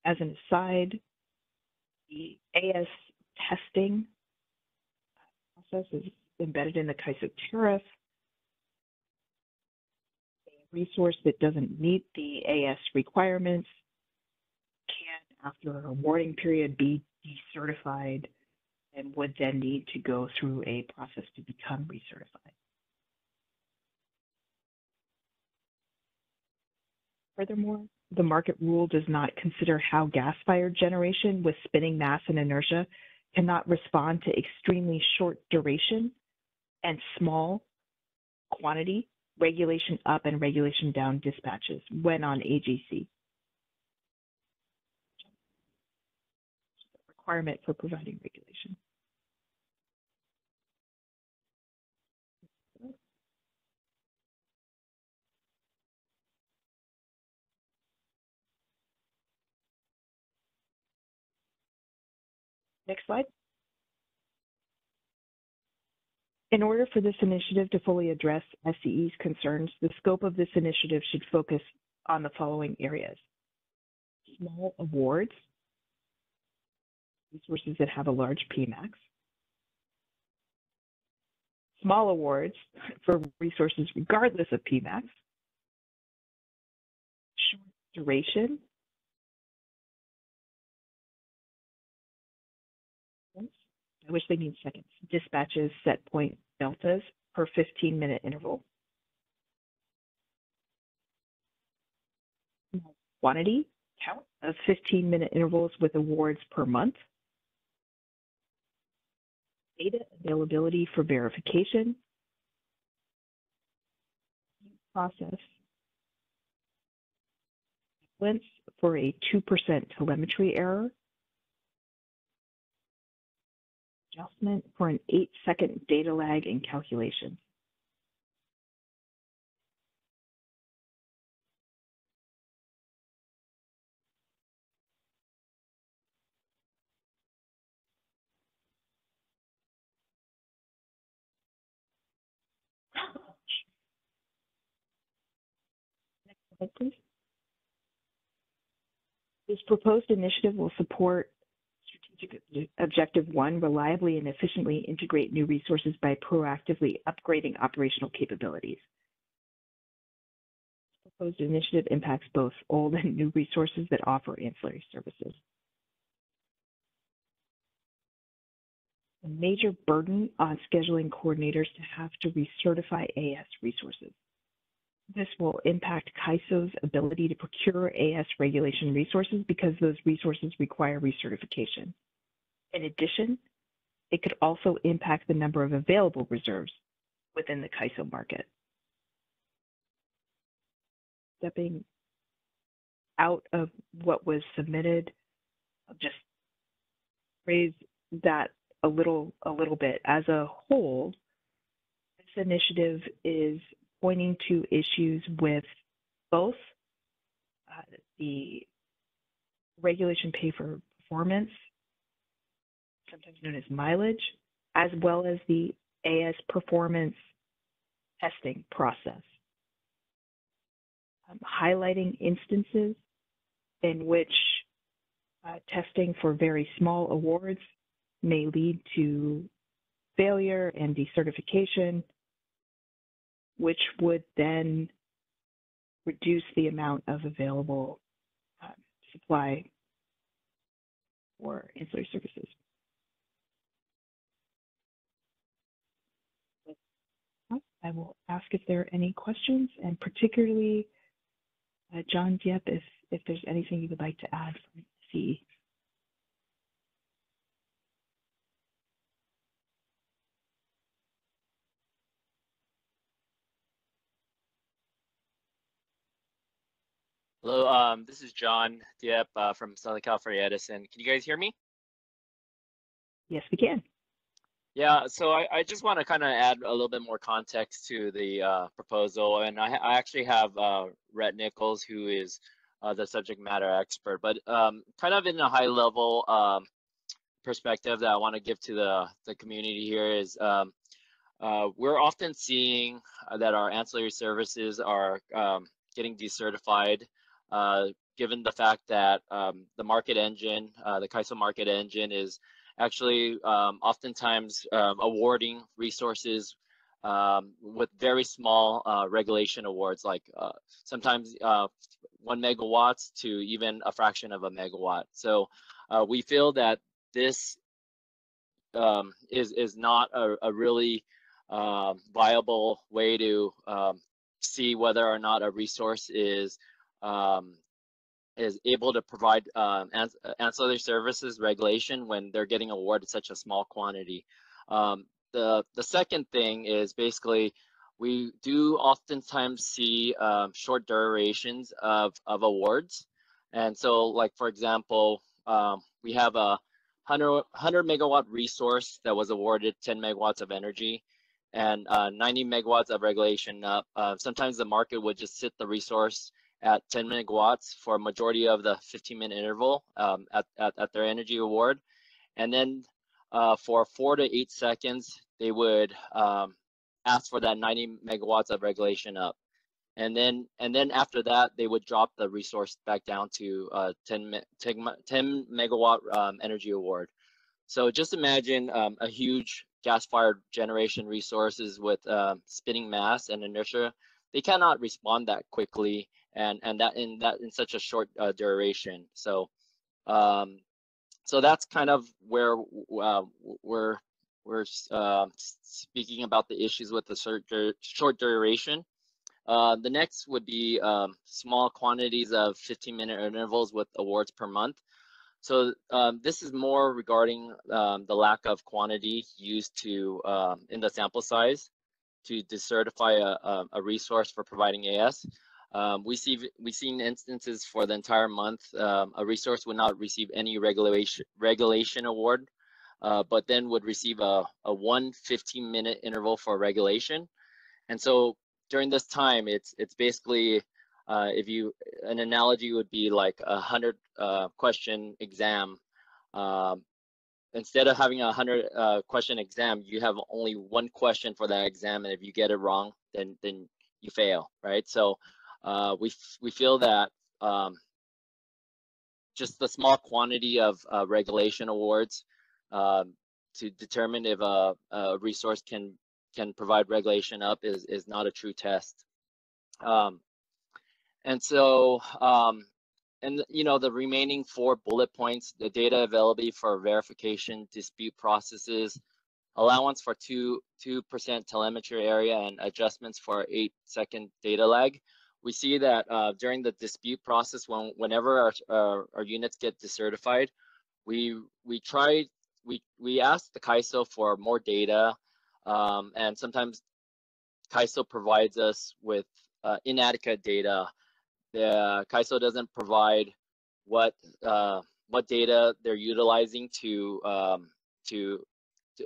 As an aside, The AS testing process is embedded in the CAISO tariff. A resource that doesn't meet the AS requirements can, after an awarding period, be decertified and would then need to go through a process to become recertified. Furthermore, the market rule does not consider how gas-fired generation with spinning mass and inertia cannot respond to extremely short duration and small quantity regulation up and regulation down dispatches when on AGC. Requirement for providing regulation. Next slide. In order for this initiative to fully address SCE's concerns, the scope of this initiative should focus on the following areas. Small awards, resources that have a large PMAX. Small awards for resources regardless of PMAX. Short duration. I wish they mean seconds. Dispatches, set point deltas per 15-minute interval. Quantity count of 15-minute intervals with awards per month. Data availability for verification. Process. For a 2% telemetry error. Adjustment for an 8-second data lag in calculation. Next slide, please. This proposed initiative will support Strategic Objective 1, reliably and efficiently integrate new resources by proactively upgrading operational capabilities. This proposed initiative impacts both old and new resources that offer ancillary services. A major burden on scheduling coordinators to have to recertify AS resources. This will impact CAISO's ability to procure AS regulation resources because those resources require recertification. In addition, it could also impact the number of available reserves within the CAISO market. Stepping out of what was submitted, I'll just raise that a little bit. As a whole, this initiative is pointing to issues with both the regulation pay for performance, sometimes known as mileage, as well as the AS performance testing process. Highlighting instances in which testing for very small awards may lead to failure and decertification, which would then reduce the amount of available supply for ancillary services. I will ask if there are any questions, and particularly John Dieppe, if there's anything you would like to add from CE. Hello, this is John Dieppe from Southern California Edison. Can you guys hear me? Yes, we can. Yeah, so I just want to kind of add a little bit more context to the proposal, and I actually have Rhett Nichols, who is the subject matter expert, but kind of in a high level perspective that I want to give to the community here is we're often seeing that our ancillary services are getting decertified given the fact that the market engine, the CAISO market engine, is actually oftentimes awarding resources with very small regulation awards, like sometimes 1 megawatts to even a fraction of a megawatt. So we feel that this is not a really viable way to see whether or not a resource is able to provide ancillary services regulation when they're getting awarded such a small quantity. The second thing is basically we do oftentimes see short durations of awards. And so, like, for example, we have a 100 megawatt resource that was awarded 10 megawatts of energy and 90 megawatts of regulation. Sometimes the market would just sit the resource at 10 megawatts for a majority of the 15-minute interval at their energy award. And then for 4 to 8 seconds, they would ask for that 90 megawatts of regulation up. And then after that, they would drop the resource back down to 10 megawatt energy award. So just imagine a huge gas-fired generation resources with spinning mass and inertia. They cannot respond that quickly, and that in such a short duration. So so that's kind of where we're speaking about the issues with the short duration. The next would be small quantities of 15-minute intervals with awards per month. So this is more regarding the lack of quantity used to in the sample size to decertify a resource for providing AS. We've seen instances for the entire month a resource would not receive any regulation award, but then would receive a 1 15-minute interval for regulation. And so during this time, it's basically an analogy would be like a 100 question exam. Instead of having a 100 question exam, you have only one question for that exam, and if you get it wrong, then you fail, right? So we feel that just the small quantity of regulation awards to determine if a resource can provide regulation up is not a true test. And so, and you know, the remaining 4 bullet points: the data availability for verification, dispute processes, allowance for 2% telemetry area, and adjustments for 8-second data lag. We see that during the dispute process, whenever our units get decertified, we ask the CAISO for more data, and sometimes CAISO provides us with inadequate data. The CAISO doesn't provide what data they're utilizing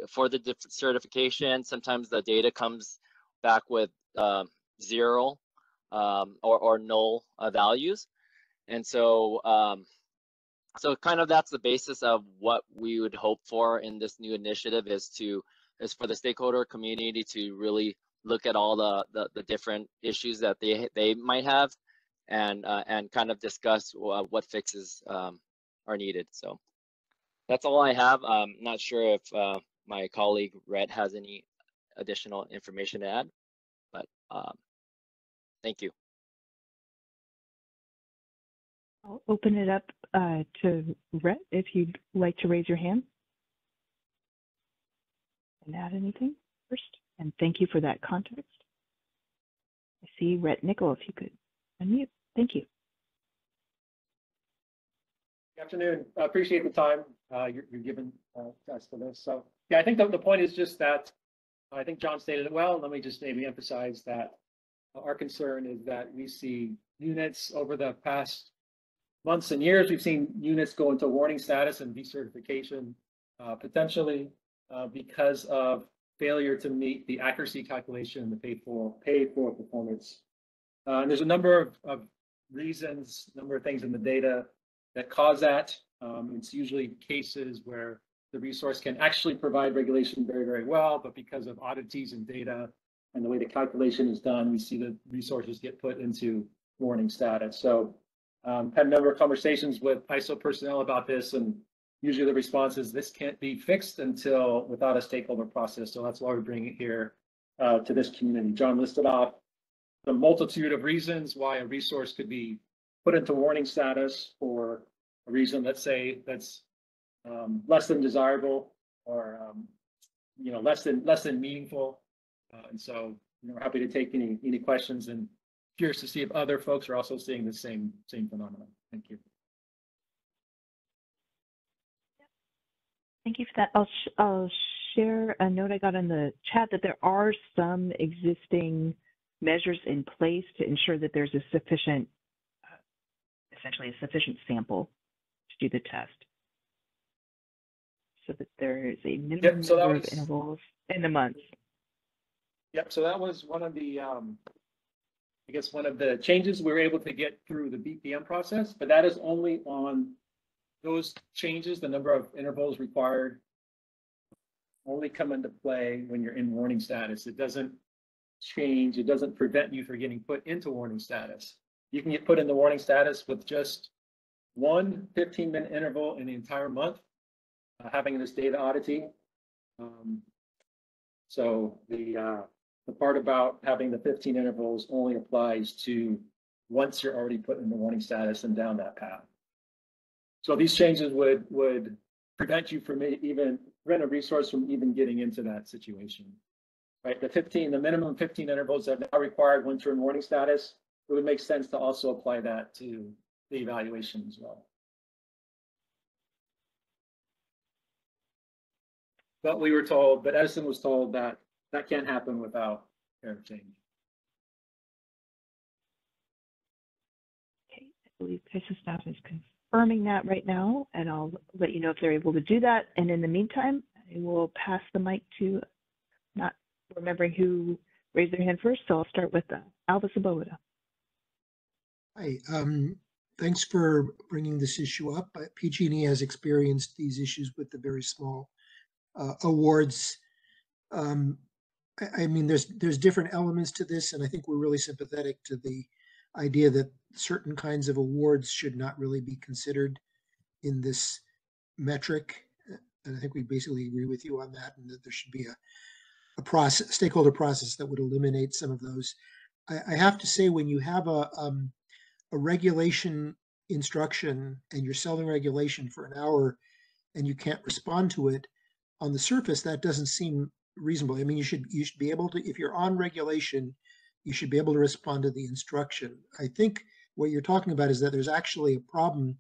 for the certification. Sometimes the data comes back with 0 or null values, and so so kind of that's the basis of what we would hope for in this new initiative is for the stakeholder community to really look at all the different issues that they might have, and kind of discuss what fixes are needed. So that's all I have. I'm not sure if my colleague Rhett has any additional information to add, but thank you. I'll open it up to Rhett if you'd like to raise your hand and add anything first. And thank you for that context. I see Rhett Nickel, if you could unmute. Thank you. Good afternoon. I appreciate the time you're giving us for this. So yeah, I think the point is just that I think John stated it well. Let me just maybe emphasize that our concern is that we see units over the past months and years, we've seen units go into warning status and decertification potentially because of failure to meet the accuracy calculation and the paid for performance. And there's a number of reasons, number of things in the data that cause that. It's usually cases where the resource can actually provide regulation very, very well, but because of oddities in data and the way the calculation is done, we see the resources get put into warning status. So Had a number of conversations with ISO personnel about this, and usually the response is this can't be fixed until without a stakeholder process. So that's why we bring it here to this community. John listed off the multitude of reasons why a resource could be put into warning status for a reason, let's say, that's less than desirable or less than meaningful. And so we're happy to take any questions, and curious to see if other folks are also seeing the same phenomenon. Thank you. Thank you for that. I'll share a note I got in the chat that there are some existing measures in place to ensure that there's a sufficient, essentially a sufficient sample to do the test, so that there is a minimum number of intervals in the months. Yep. So that was one of the, I guess, one of the changes we were able to get through the BPM process, but that is only on those changes. The number of intervals required only come into play when you're in warning status. It doesn't change. It doesn't prevent you from getting put into warning status. You can get put into warning status with just one 15-minute interval in the entire month, having this data oddity. So the part about having the 15 intervals only applies to once you're already put into warning status and down that path. So these changes would prevent you from prevent a resource from even getting into that situation, right? The minimum 15 intervals that are now required once you're in warning status, it would make sense to also apply that to the evaluation as well. But we were told, but Edison was told that that can't happen without error change. Okay, I believe CAISO staff is confirming that right now, and I'll let you know if they're able to do that. And in the meantime, I will pass the mic to, not remembering who raised their hand first, so I'll start with Alva Saboda. Hi, thanks for bringing this issue up. PG&E has experienced these issues with the very small awards. I mean, there's different elements to this, and I think we're really sympathetic to the idea that certain kinds of awards should not really be considered in this metric. And I think we basically agree with you on that, and that there should be a process, stakeholder process that would eliminate some of those. I have to say, when you have a regulation instruction and you're selling regulation for an hour and you can't respond to it, on the surface, that doesn't seem reasonable. I mean, you should be able to, if you're on regulation, you should be able to respond to the instruction. I think what you're talking about is that there's actually a problem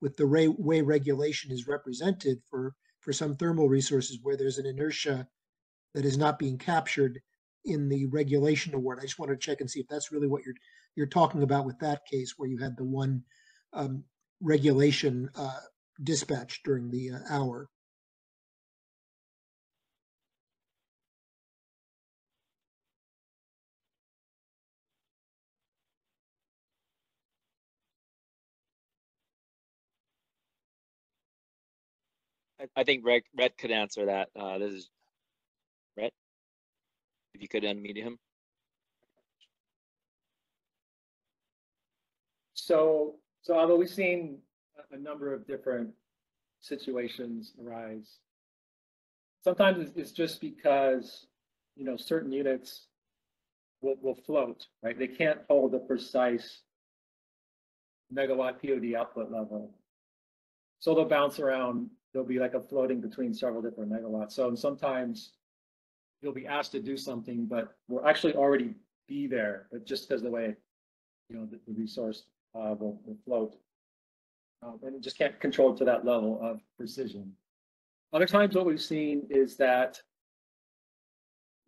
with the way regulation is represented for some thermal resources, where there's an inertia that is not being captured in the regulation award. I just want to check and see if that's really what you're talking about with that case, where you had the one regulation dispatch during the hour. I think Red could answer that. This is Red. If you could unmute him. So although we've seen a number of different situations arise, sometimes it's just because, certain units will float, right? They can't hold a precise megawatt POD output level. So they'll bounce around. There'll be like a floating between several different megawatts. So sometimes you'll be asked to do something, but we'll actually already be there, but just because the way, the resource will float. And it just can't control to that level of precision. Other times what we've seen is that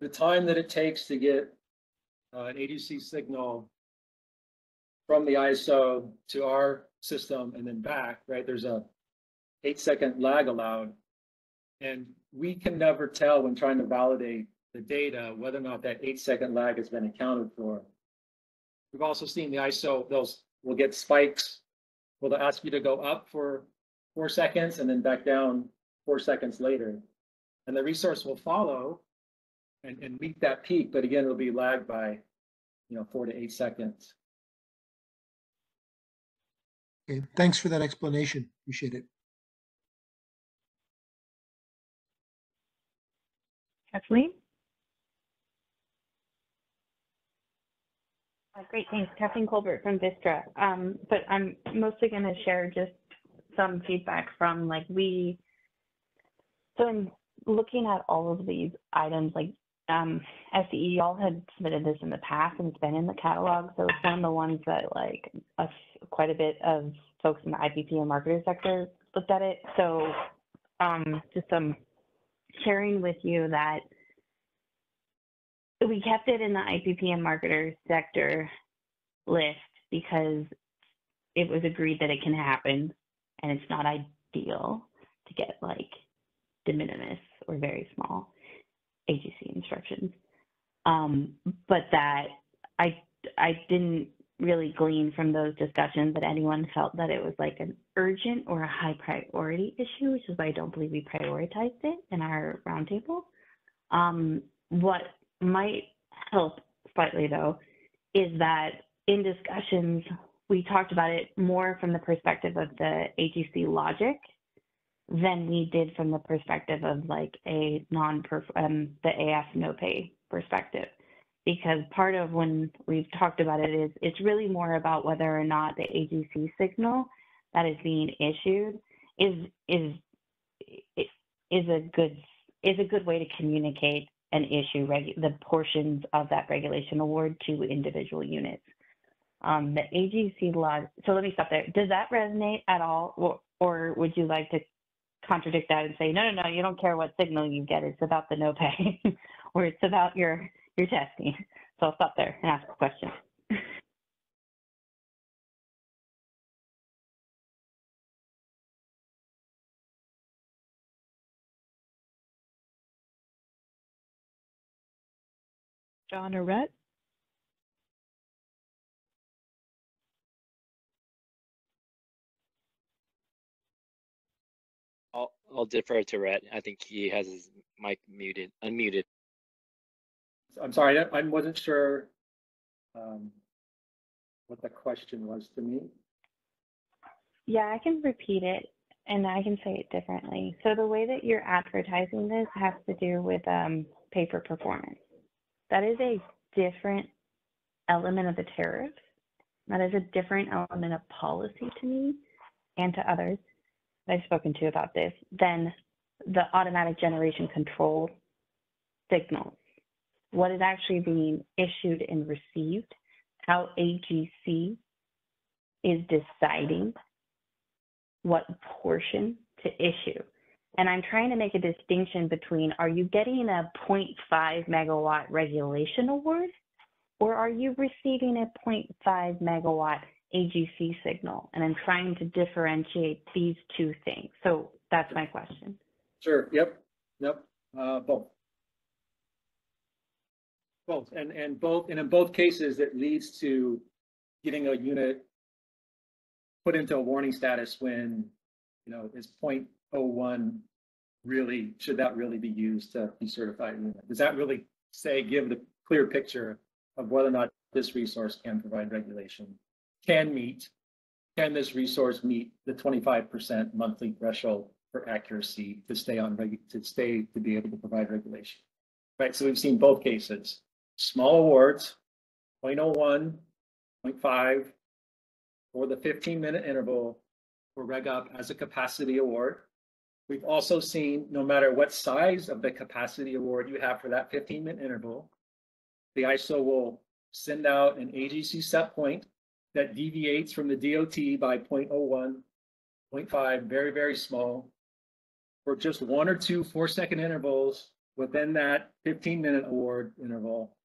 the time that it takes to get an ADC signal from the ISO to our system and then back, right? There's a 8-second lag allowed. And we can never tell when trying to validate the data whether or not that 8-second lag has been accounted for. We've also seen the ISO, will get spikes. Well, they'll ask you to go up for 4 seconds and then back down 4 seconds later. And the resource will follow and meet that peak, but again, it'll be lagged by 4 to 8 seconds. Okay, thanks for that explanation. Appreciate it. Kathleen? Great, thanks. Kathleen Colbert from Vistra. But I'm mostly going to share just some feedback from so in looking at all of these items, like SCE, y'all had submitted this in the past and it's been in the catalog. So it's one of the ones that quite a bit of folks in the IPP and marketer sector looked at it. So just some sharing with you that we kept it in the IPP and marketer sector list because it was agreed that it can happen and it's not ideal to get de minimis or very small AGC instructions. But that I didn't really glean from those discussions that anyone felt that it was an urgent or a high priority issue, which is why I don't believe we prioritized it in our roundtable. What might help slightly though is that in discussions we talked about it more from the perspective of the AGC logic than we did from the perspective of a the AF no pay perspective, because part of when we've talked about it is it's really more about whether or not the AGC signal that is being issued is a good way to communicate an issue, the portions of that regulation award to individual units. The AGC law, so let me stop there. Does that resonate at all? Or would you like to contradict that and say, no, you don't care what signal you get, it's about the no pay, or it's about your testing? So I'll stop there and ask a question. John or Rhett? I'll defer to Rhett. I think he has his mic unmuted. I'm sorry, I wasn't sure what the question was to me. Yeah, I can repeat it and I can say it differently. So the way that you're advertising this has to do with pay for performance. That is a different element of the tariff. That is a different element of policy to me and to others I've spoken to about this than the automatic generation control signals. What is actually being issued and received, how AGC is deciding what portion to issue. And I'm trying to make a distinction between, are you getting a 0.5 megawatt regulation award, or are you receiving a 0.5 megawatt AGC signal? And I'm trying to differentiate these two things. So that's my question. Sure. Yep. Both. And in both cases, it leads to getting a unit put into a warning status when it's 0.01. Really, should that really be used to be certified unit? Does that really give the clear picture of whether or not this resource can provide regulation? Can this resource meet the 25% monthly threshold for accuracy to be able to provide regulation? Right. So we've seen both cases. Small awards, 0.01, 0.5, or the 15-minute interval for reg up as a capacity award. We've also seen, no matter what size of the capacity award you have for that 15-minute interval, the ISO will send out an AGC set point that deviates from the DOT by 0.01, 0.5, very, very small, for just 1 or 2 4-second intervals within that 15-minute award interval.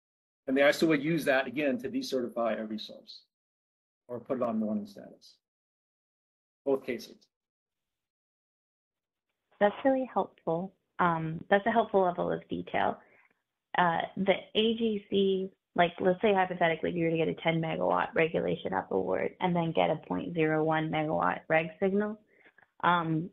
And the ISO will use that again to decertify a resource or put it on warning status. Both cases. That's really helpful. That's a helpful level of detail. The AGC, let's say hypothetically you were to get a 10 megawatt regulation up award and then get a 0.01 megawatt reg signal. I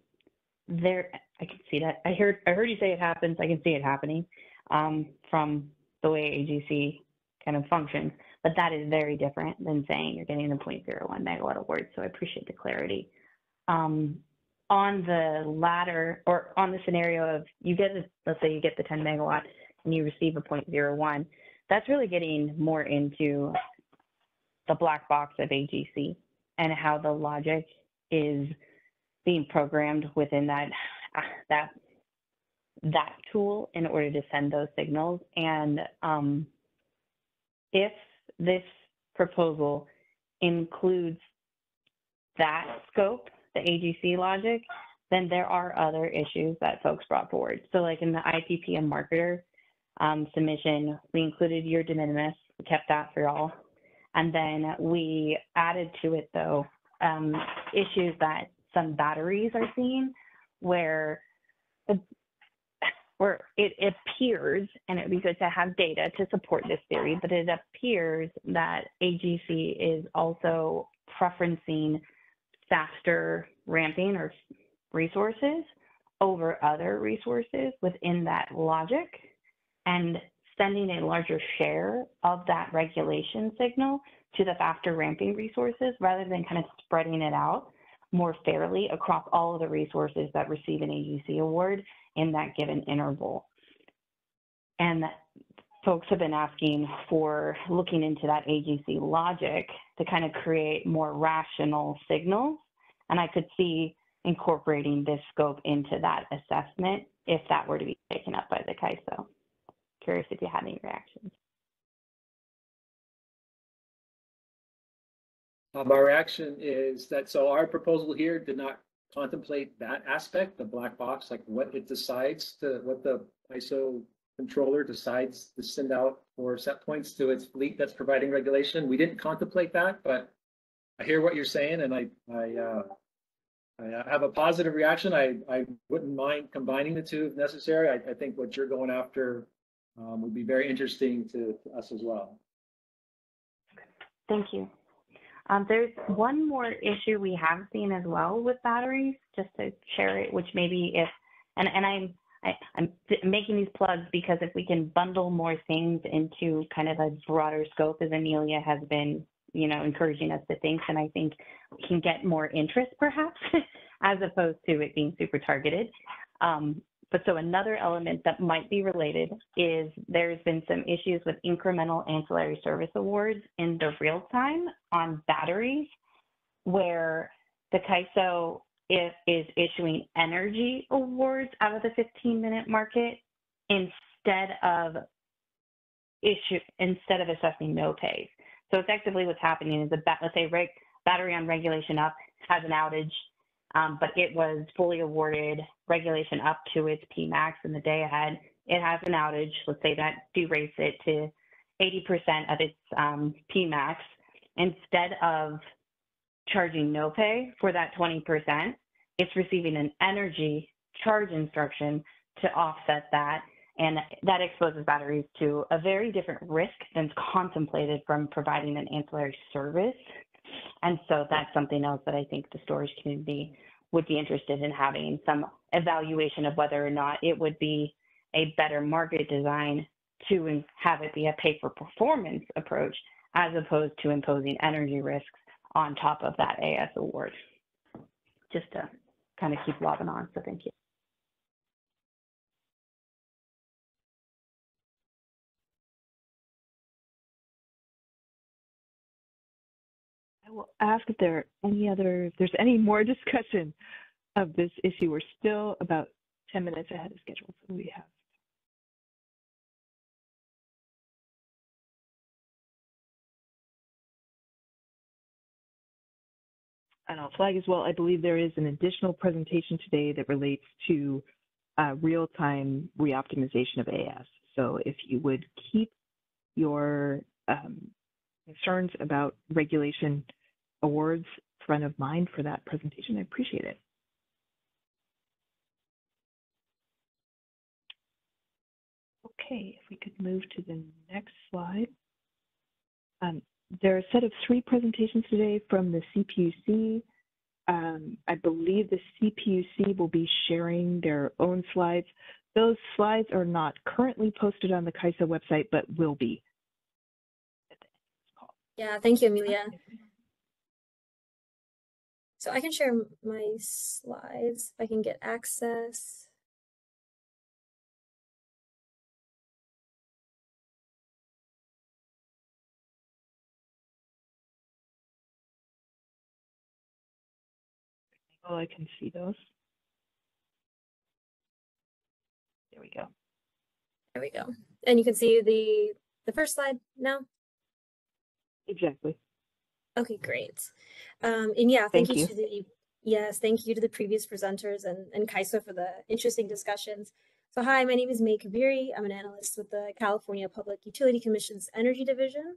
can see that. I heard you say it happens. I can see it happening from the way AGC kind of functions. but that is very different than saying you're getting a 0.01 megawatt award. So I appreciate the clarity. On the latter, or on the scenario of you get, let's say you get the 10 megawatt and you receive a 0.01, that's really getting more into the black box of AGC and how the logic is being programmed within that tool in order to send those signals. And if this proposal includes that scope, the AGC logic, then there are other issues that folks brought forward. So like in the IPP and marketer submission, we included your de minimis, we kept that for y'all. And then we added to it though, issues that some batteries are seeing where it appears, and it would be good to have data to support this theory, but it appears that AGC is also preferencing faster ramping or resources over other resources within that logic and sending a larger share of that regulation signal to the faster ramping resources rather than kind of spreading it out more fairly across all of the resources that receive an AGC award in that given interval. And folks have been asking for looking into that AGC logic to kind of create more rational signals. And I could see incorporating this scope into that assessment if that were to be taken up by the CAISO. Curious if you had any reactions. My reaction is that, so our proposal here did not contemplate that aspect, the black box, like what it decides to, what the ISO controller decides to send out for set points to its fleet that's providing regulation. We didn't contemplate that, but I hear what you're saying, and I have a positive reaction. I wouldn't mind combining the two if necessary. I think what you're going after would be very interesting to us as well. Thank you. There's one more issue we have seen as well with batteries, just to share it, which maybe if, and I'm making these plugs because if we can bundle more things into kind of a broader scope, as Amelia has been, encouraging us to think, and I think we can get more interest perhaps, as opposed to it being super targeted. But so another element that might be related is there's been some issues with incremental ancillary service awards in the real time on batteries, where the CAISO is issuing energy awards out of the 15-minute market instead of assessing no pays. So effectively what's happening is let's say battery on regulation up has an outage, but it was fully awarded regulation up to its Pmax in the day ahead. It has an outage. Let's say that derates it to 80% of its Pmax. Instead of charging no pay for that 20%, it's receiving an energy charge instruction to offset that. And that exposes batteries to a very different risk than contemplated from providing an ancillary service. And so that's something else that I think the storage community would be interested in having some evaluation of whether or not it would be a better market design to have it be a pay for performance approach as opposed to imposing energy risks on top of that AS award. Just to kind of keep lobbing on, so thank you. I will ask if there's any more discussion of this issue. We're still about 10 minutes ahead of schedule, so we have. And I'll flag as well, I believe there is an additional presentation today that relates to real-time reoptimization of AS. So if you would keep your concerns about regulation awards front of mind for that presentation, I appreciate it. Okay, if we could move to the next slide. There are a set of 3 presentations today from the CPUC. I believe the CPUC will be sharing their own slides. Those slides are not currently posted on the CAISO website, but will be. Yeah, thank you, Amelia. So I can share my slides if I can get access. Oh, I can see those. There we go. There we go. And you can see the first slide now? Exactly. Okay, great. And yeah, Thank you you. to the, yes, thank you to the previous presenters and Kaiso for the interesting discussions. So hi, my name is May Kabiri. I'm an analyst with the California Public Utility Commission's Energy Division.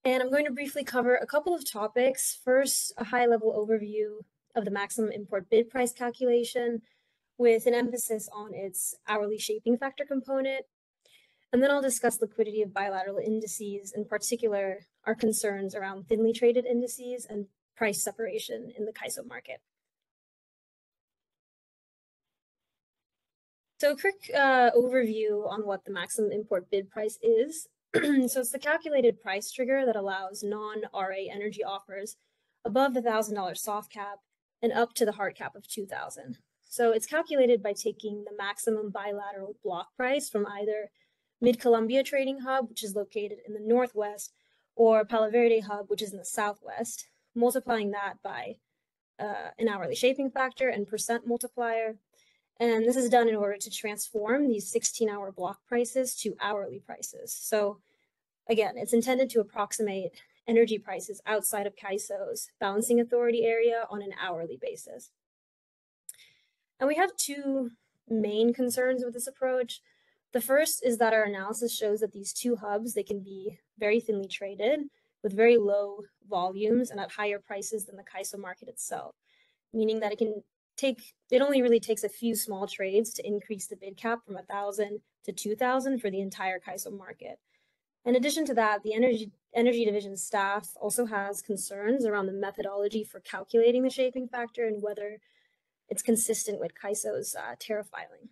And I'm going to briefly cover a couple of topics. First, a high-level overview of the maximum import bid price calculation with an emphasis on its hourly shaping factor component. And then I'll discuss liquidity of bilateral indices, in particular, our concerns around thinly traded indices and price separation in the Kaiso market. So a quick overview on what the maximum import bid price is. So it's the calculated price trigger that allows non-RA energy offers above the $1,000 soft cap and up to the hard cap of $2,000. So it's calculated by taking the maximum bilateral block price from either Mid-Columbia Trading Hub, which is located in the Northwest, or Palo Verde Hub, which is in the Southwest, multiplying that by an hourly shaping factor and percent multiplier. And this is done in order to transform these 16-hour block prices to hourly prices. So again, it's intended to approximate energy prices outside of Kaiso's balancing authority area on an hourly basis. And we have two main concerns with this approach. The first is that our analysis shows that these two hubs, they can be very thinly traded with very low volumes and at higher prices than the Kaiso market itself, meaning that it only really takes a few small trades to increase the bid cap from 1,000 to 2,000 for the entire Kaiso market. In addition to that, the energy division staff also has concerns around the methodology for calculating the shaping factor and whether it's consistent with Kaiso's tariff filing.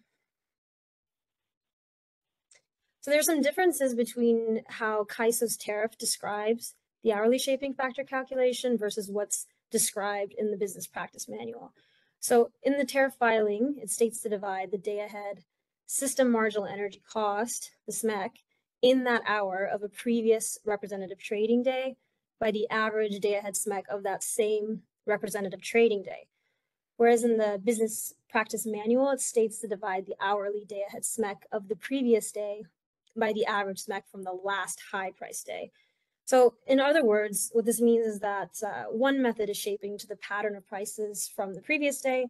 So there's some differences between how Kaiso's tariff describes the hourly shaping factor calculation versus what's described in the business practice manual. So in the tariff filing, it states to divide the day-ahead system marginal energy cost, the SMEC, in that hour of a previous representative trading day by the average day-ahead SMEC of that same representative trading day. Whereas in the business practice manual, it states to divide the hourly day-ahead SMEC of the previous day by the average SMEC from the last high price day. So in other words, what this means is that one method is shaping to the pattern of prices from the previous day,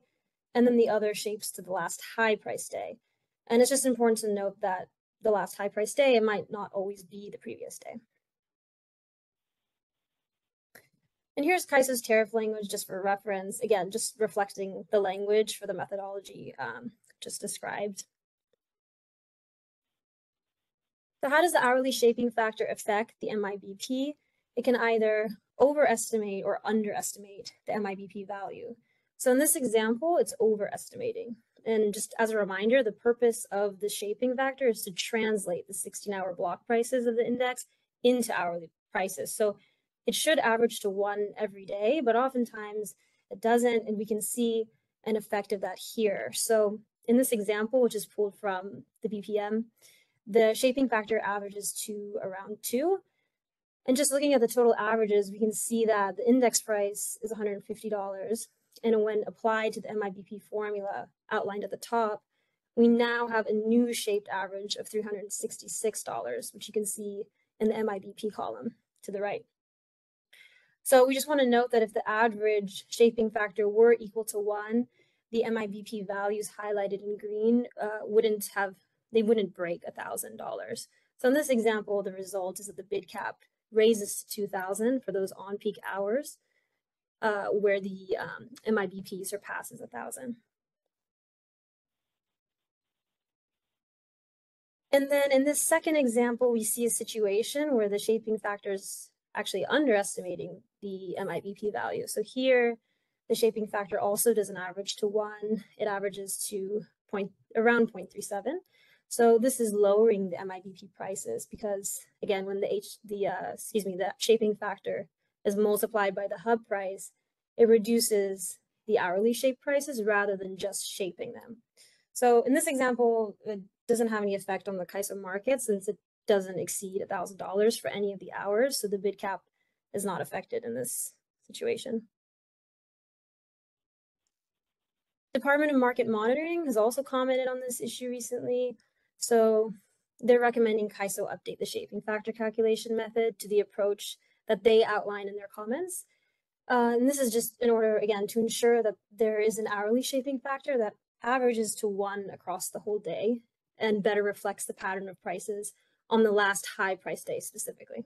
and then the other shapes to the last high price day. And it's just important to note that the last high price day, it might not always be the previous day. And here's Kaiso's tariff language just for reference, again, just reflecting the language for the methodology just described. So how does the hourly shaping factor affect the MIBP? It can either overestimate or underestimate the MIBP value. So in this example, it's overestimating. And just as a reminder, the purpose of the shaping factor is to translate the 16-hour block prices of the index into hourly prices. So it should average to 1 every day, but oftentimes it doesn't, and we can see an effect of that here. So in this example, which is pulled from the BPM, the shaping factor averages to around 2. And just looking at the total averages, we can see that the index price is $150. And when applied to the MIBP formula outlined at the top, we now have a new shaped average of $366, which you can see in the MIBP column to the right. So we just want to note that if the average shaping factor were equal to 1, the MIBP values highlighted in green wouldn't break $1,000. So in this example, the result is that the bid cap raises to 2,000 for those on-peak hours where the MIBP surpasses 1,000. And then in this second example, we see a situation where the shaping factor is actually underestimating the MIBP value. So here, the shaping factor also doesn't average to 1. It averages to around 0.37. So this is lowering the MIBP prices because, again, when the shaping factor is multiplied by the hub price, it reduces the hourly shape prices rather than just shaping them. So in this example, it doesn't have any effect on the CAISO market since it doesn't exceed $1,000 for any of the hours. So the bid cap is not affected in this situation. Department of Market Monitoring has also commented on this issue recently. So they're recommending CAISO update the shaping factor calculation method to the approach that they outline in their comments. And this is just in order, again, to ensure that there is an hourly shaping factor that averages to 1 across the whole day and better reflects the pattern of prices on the last high price day specifically.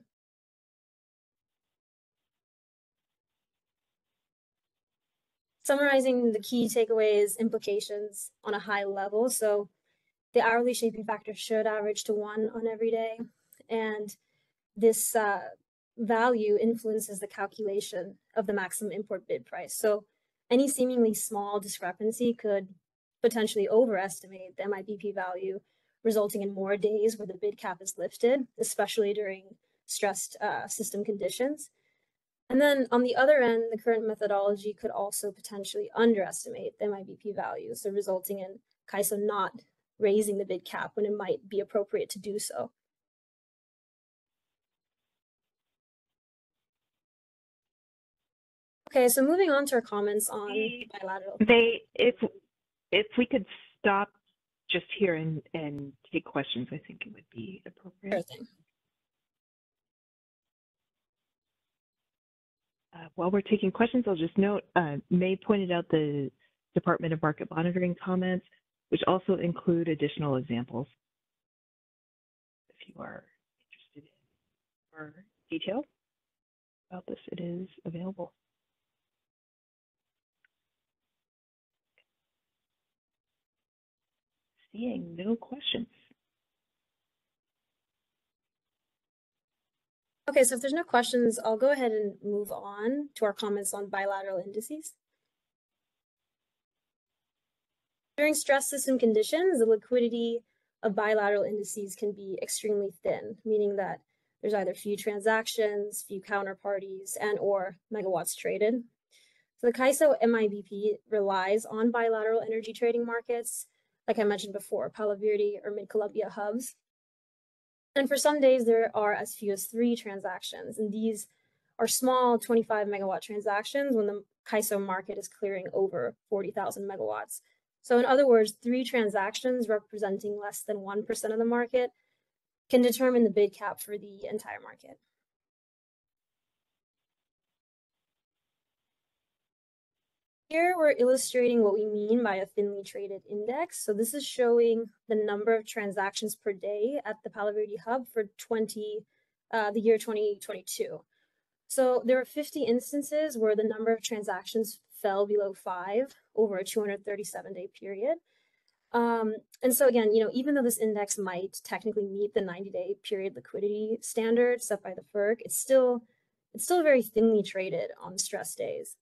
Summarizing the key takeaways, implications on a high level. So the hourly shaping factor should average to 1 on every day. And this value influences the calculation of the maximum import bid price. So any seemingly small discrepancy could potentially overestimate the MIBP value, resulting in more days where the bid cap is lifted, especially during stressed system conditions. And then on the other end, the current methodology could also potentially underestimate the MIBP value, so resulting in CAISO not raising the bid cap when it might be appropriate to do so. Okay, so moving on to our comments on bilateral. If we could stop just here and take questions, I think it would be appropriate. Sure thing. While we're taking questions, I'll just note, May pointed out the Department of Market Monitoring comments, which also include additional examples. If you are interested in more detail about this, it is available. Seeing no questions. Okay, so if there's no questions, I'll go ahead and move on to our comments on bilateral indices. During stress system conditions, the liquidity of bilateral indices can be extremely thin, meaning that there's either few transactions, few counterparties, and or megawatts traded. So the CAISO MIBP relies on bilateral energy trading markets, like I mentioned before, Palo Verde or Mid-Columbia hubs. And for some days, there are as few as 3 transactions, and these are small 25 megawatt transactions when the CAISO market is clearing over 40,000 megawatts. So in other words, 3 transactions representing less than 1% of the market can determine the bid cap for the entire market. Here we're illustrating what we mean by a thinly traded index. So this is showing the number of transactions per day at the Palo Verde hub for the year 2022. So there are 50 instances where the number of transactions fell below 5 over a 237-day period. And so again, even though this index might technically meet the 90-day period liquidity standard set by the FERC, it's still very thinly traded on stress days.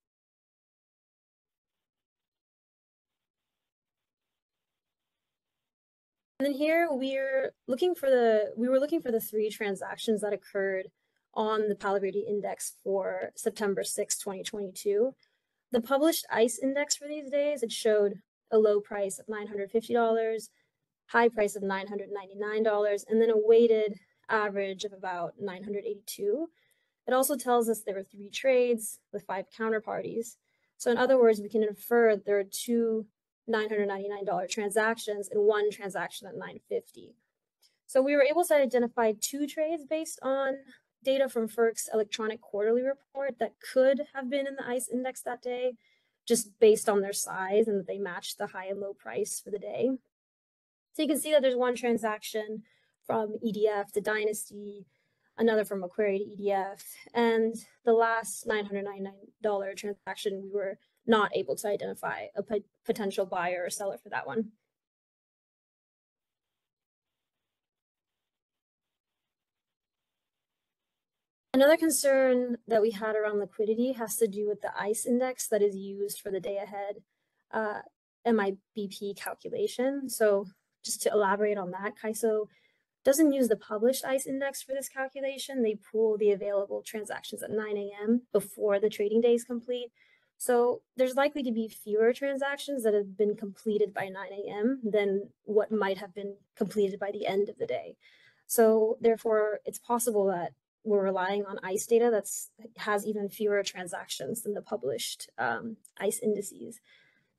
And then here we were looking for the 3 transactions that occurred on the Palo Verde index for September 6, 2022. The published ICE index for these days, it showed a low price of $950, high price of $999, and then a weighted average of about $982. It also tells us there were 3 trades with 5 counterparties. So in other words, we can infer there are 2 $999 transactions and 1 transaction at $950. So we were able to identify 2 trades based on data from FERC's electronic quarterly report that could have been in the ICE index that day, just based on their size and that they matched the high and low price for the day. So you can see that there's 1 transaction from EDF to Dynasty, another from Macquarie to EDF, and the last $999 transaction, we were not able to identify a potential buyer or seller for that one. Another concern that we had around liquidity has to do with the ICE index that is used for the day ahead MIBP calculation. So just to elaborate on that, CAISO doesn't use the published ICE index for this calculation. They pool the available transactions at 9 a.m. before the trading day is complete. So there's likely to be fewer transactions that have been completed by 9 a.m. than what might have been completed by the end of the day. So therefore, it's possible that we're relying on ICE data that has even fewer transactions than the published ICE indices.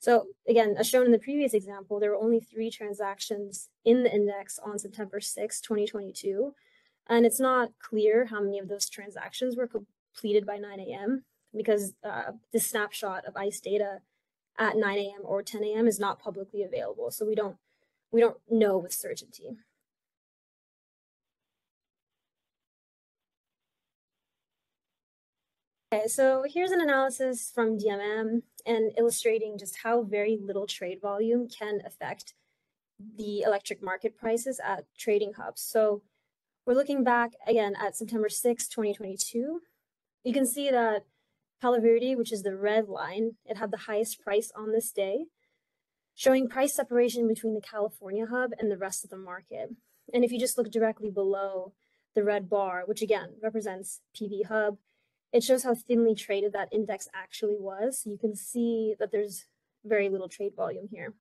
So again, as shown in the previous example, there were only 3 transactions in the index on September 6, 2022. And it's not clear how many of those transactions were completed by 9 a.m. because this snapshot of ICE data at 9 a.m. or 10 a.m. is not publicly available. So we don't know with certainty. Okay, so here's an analysis from DMM and illustrating just how very little trade volume can affect the electric market prices at trading hubs. So we're looking back again at September 6, 2022. You can see that Palo Verde, which is the red line, it had the highest price on this day, showing price separation between the California hub and the rest of the market. And if you just look directly below the red bar, which again represents PV hub, it shows how thinly traded that index actually was. You can see that there's very little trade volume here.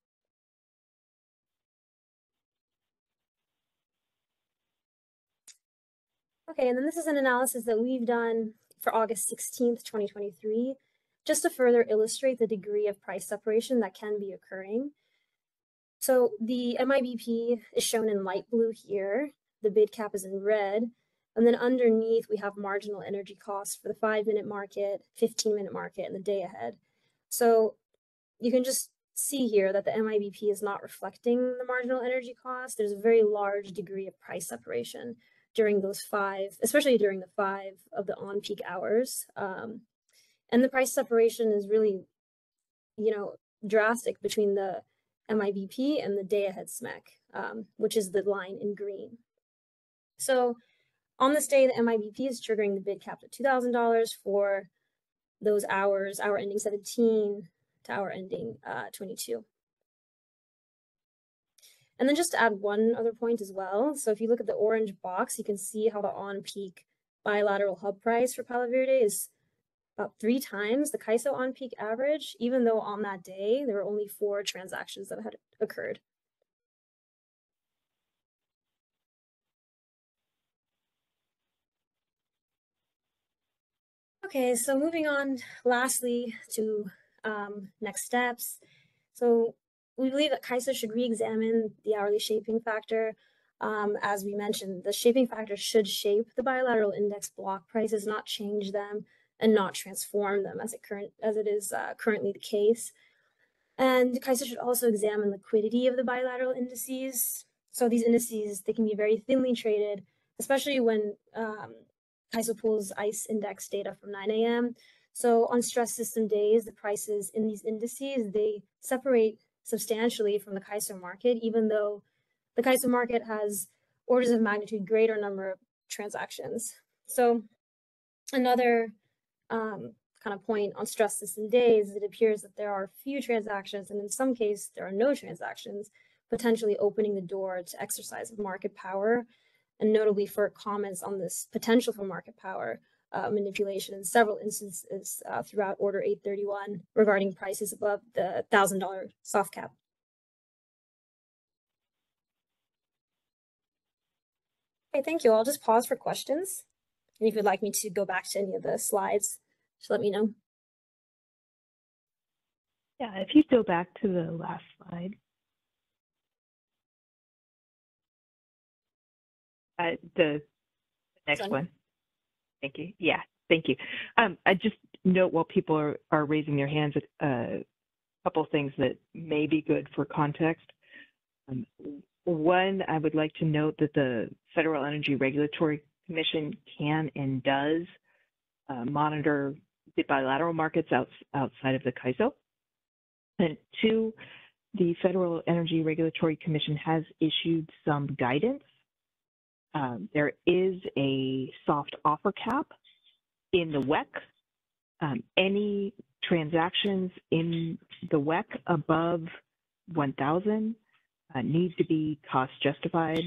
Okay, and then this is an analysis that we've done for August 16th, 2023, just to further illustrate the degree of price separation that can be occurring. So the MIBP is shown in light blue here. The bid cap is in red. And then underneath, we have marginal energy costs for the 5-minute market, 15-minute market, and the day ahead. So you can just see here that the MIBP is not reflecting the marginal energy cost. There's a very large degree of price separation during those 5, especially during the 5 of the on-peak hours. And the price separation is really, drastic between the MIBP and the day-ahead SMEC, which is the line in green. So on this day, the MIBP is triggering the bid cap at $2,000 for those hours, hour ending 17 to hour ending 22. And then just to add one other point as well. So if you look at the orange box, you can see how the on-peak bilateral hub price for Palo Verde is about 3 times the CAISO on-peak average, even though on that day, there were only 4 transactions that had occurred. Okay, so moving on lastly to next steps. So we believe that CAISO should re-examine the hourly shaping factor. As we mentioned, the shaping factor should shape the bilateral index block prices, not change them and not transform them as it is currently the case. And CAISO should also examine liquidity of the bilateral indices. So these indices, they can be very thinly traded, especially when CAISO pulls ICE index data from 9 a.m. So on stress system days, the prices in these indices, they separate substantially from the CAISO market, even though the CAISO market has orders of magnitude greater number of transactions. So another kind of point on stress system days, it appears that there are few transactions, and in some cases, there are no transactions, potentially opening the door to exercise of market power. And notably for comments on this potential for market power manipulation in several instances throughout Order 831 regarding prices above the $1,000 soft cap. Okay, thank you. I'll just pause for questions. And if you'd like me to go back to any of the slides, just let me know. Yeah, if you go back to the last slide. The next one. Thank you. Yeah, thank you. I just note while people are raising their hands, a couple things that may be good for context. One, I would like to note that the Federal Energy Regulatory Commission can and does monitor the bilateral markets outside of the CAISO. And 2, the Federal Energy Regulatory Commission has issued some guidance. There is a soft offer cap in the WEC. Any transactions in the WEC above 1,000 need to be cost justified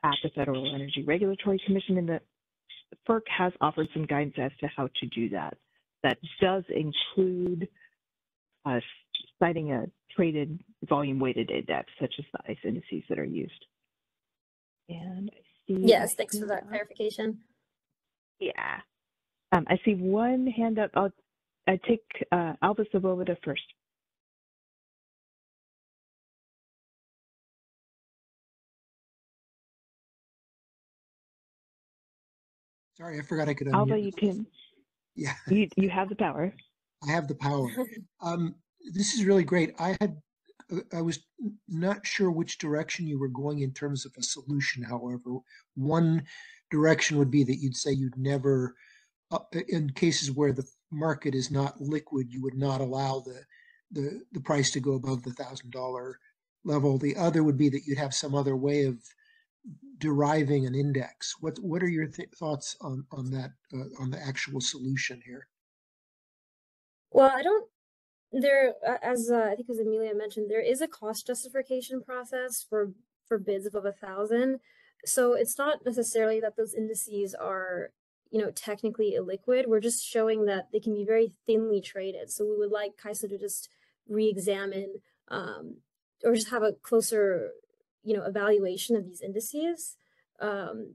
at the Federal Energy Regulatory Commission, and the FERC has offered some guidance as to how to do that. That does include citing a traded volume weighted index, such as the ICE indices that are used. And I see. Yes, thanks for that clarification. Yeah. I see one hand up. I take Alba Sabovita first. Sorry, I forgot I could unmute. Alba, you can. Yeah. You have the power. I have the power. This is really great. I was not sure which direction you were going in terms of a solution. However, one direction would be that you'd say you'd never, in cases where the market is not liquid, you would not allow the price to go above the $1,000 level. The other would be that you'd have some other way of deriving an index. What are your thoughts on that, on the actual solution here? Well, as I think as Amelia mentioned, there is a cost justification process for bids above 1,000. So it's not necessarily that those indices are, technically illiquid. We're just showing that they can be very thinly traded. So we would like CAISO to just re-examine or just have a closer, evaluation of these indices,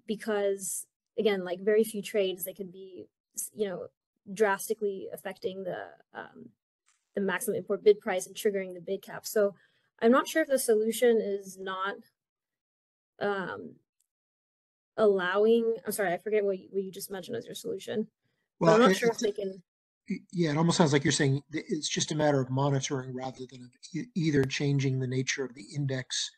because again, like very few trades, they could be, drastically affecting the maximum import bid price and triggering the bid cap. So I'm not sure if the solution is not allowing, I'm sorry, I forget what you just mentioned as your solution. Well, but I'm not sure if they can. Yeah, it almost sounds like you're saying it's just a matter of monitoring rather than either changing the nature of the index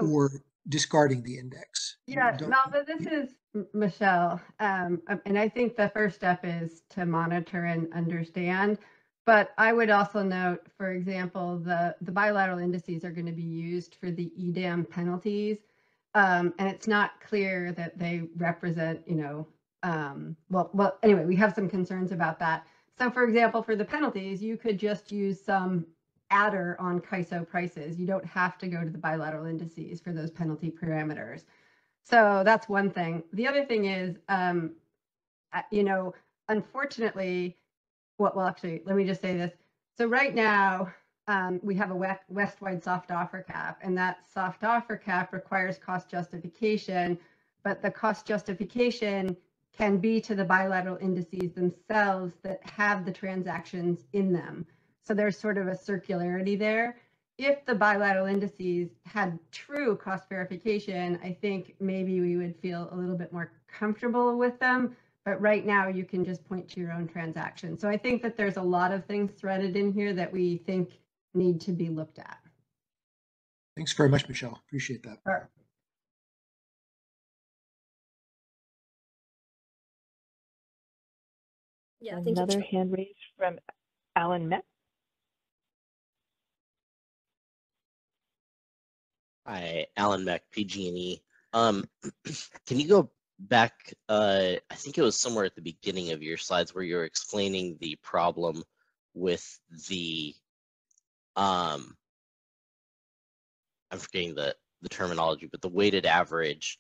or discarding the index. Yeah, Malva, this is Michelle. And I think the first step is to monitor and understand. But I would also note, for example, the bilateral indices are going to be used for the EDAM penalties. And it's not clear that they represent, well, anyway, we have some concerns about that. So for example, for the penalties, you could just use some adder on CAISO prices. You don't have to go to the bilateral indices for those penalty parameters. So that's one thing. The other thing is, unfortunately, well, actually, let me just say this. So right now, we have a West-wide soft offer cap, and that soft offer cap requires cost justification, but the cost justification can be to the bilateral indices themselves that have the transactions in them. So there's sort of a circularity there. If the bilateral indices had true cost verification, I think maybe we would feel a little bit more comfortable with them. But right now you can just point to your own transaction. So I think that there's a lot of things threaded in here that we think need to be looked at. Thanks very much, Michelle. Appreciate that. Sure. Yeah, another hand raised from Alan Metz. Hi, Alan Meck, PG&E. Can you go back? I think it was somewhere at the beginning of your slides where you were explaining the problem with the I'm forgetting the terminology, but the weighted average.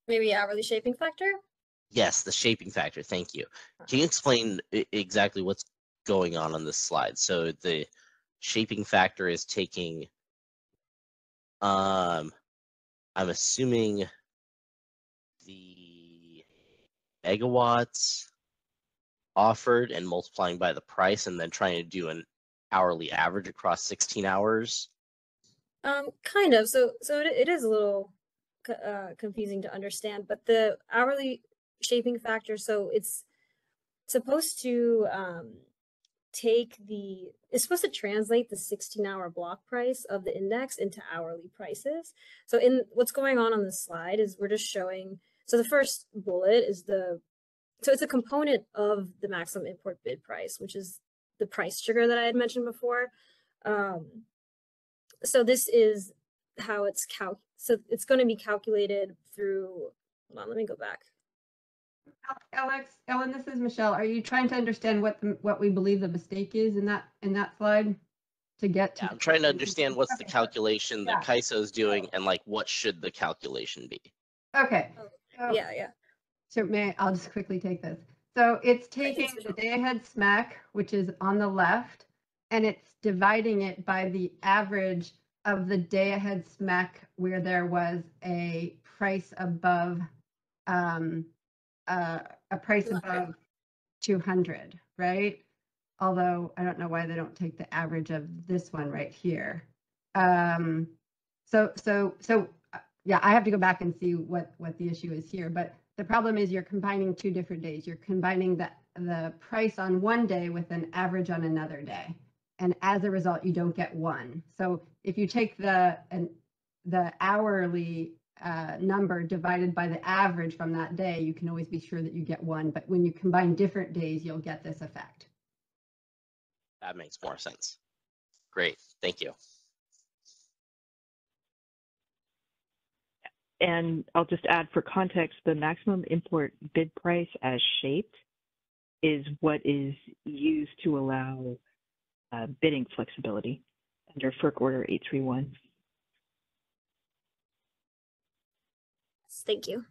Maybe hourly shaping factor? Yes, the shaping factor. Thank you. Can you explain exactly what's going on this slide? So the shaping factor is taking, I'm assuming the megawatts offered and multiplying by the price and then trying to do an hourly average across 16 hours. Kind of. So it is a little confusing to understand, but the hourly shaping factor, so it's supposed to it's supposed to translate the 16-hour block price of the index into hourly prices. So in what's going on this slide is we're just showing, so the first bullet is so it's a component of the maximum import bid price, which is the price trigger that I had mentioned before. So this is how it's so it's going to be calculated through, hold on, let me go back. Ellen, this is Michelle. Are you trying to understand what we believe the mistake is in that slide? to get to. Yeah, I'm trying to understand what's the Okay. calculation that Yeah. CAISO is doing, and like what should the calculation be? Okay. Oh, So, yeah. so I'll just quickly take this. So it's taking Thanks, the day-ahead SMEC, which is on the left, and it's dividing it by the average of the day-ahead SMEC where there was a price above a price above 200, right? Although I don't know why they don't take the average of this one right here. Yeah, I have to go back and see what the issue is here. But the problem is you're combining two different days. You're combining the price on one day with an average on another day. And as a result, you don't get one. So if you take the hourly number divided by the average from that day, you can always be sure that you get one. But when you combine different days, you'll get this effect. That makes more sense. Great, thank you. And I'll just add for context, the maximum import bid price as shaped is what is used to allow bidding flexibility under FERC Order 831. Thank you.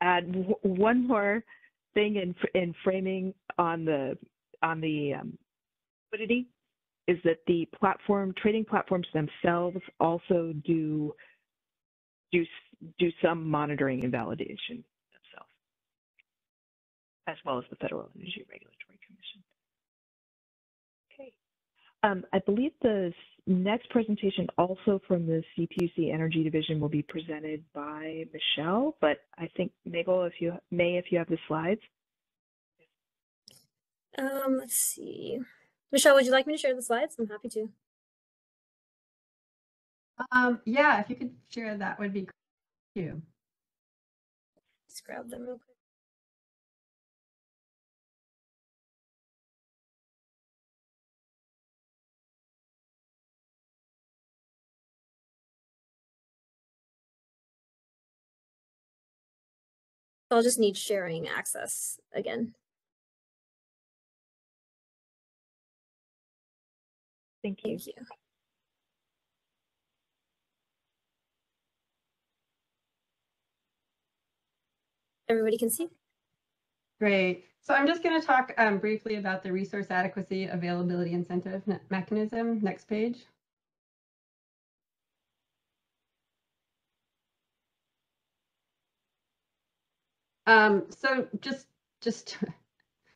Add one more thing in framing on the liquidity is that the trading platforms themselves also do some monitoring and validation themselves, as well as the Federal Energy Regulatory Commission. Okay. I believe the next presentation also from the CPUC Energy Division will be presented by Michelle, but I think Mabel, if you have the slides. Let's see. Michelle, would you like me to share the slides? I'm happy to. Yeah, if you could share that would be great too. Just grab them real quick. I'll just need sharing access again. Thank you. Thank you. Everybody can see? Great. So I'm just going to talk briefly about the resource adequacy availability incentive mechanism. Next page. So just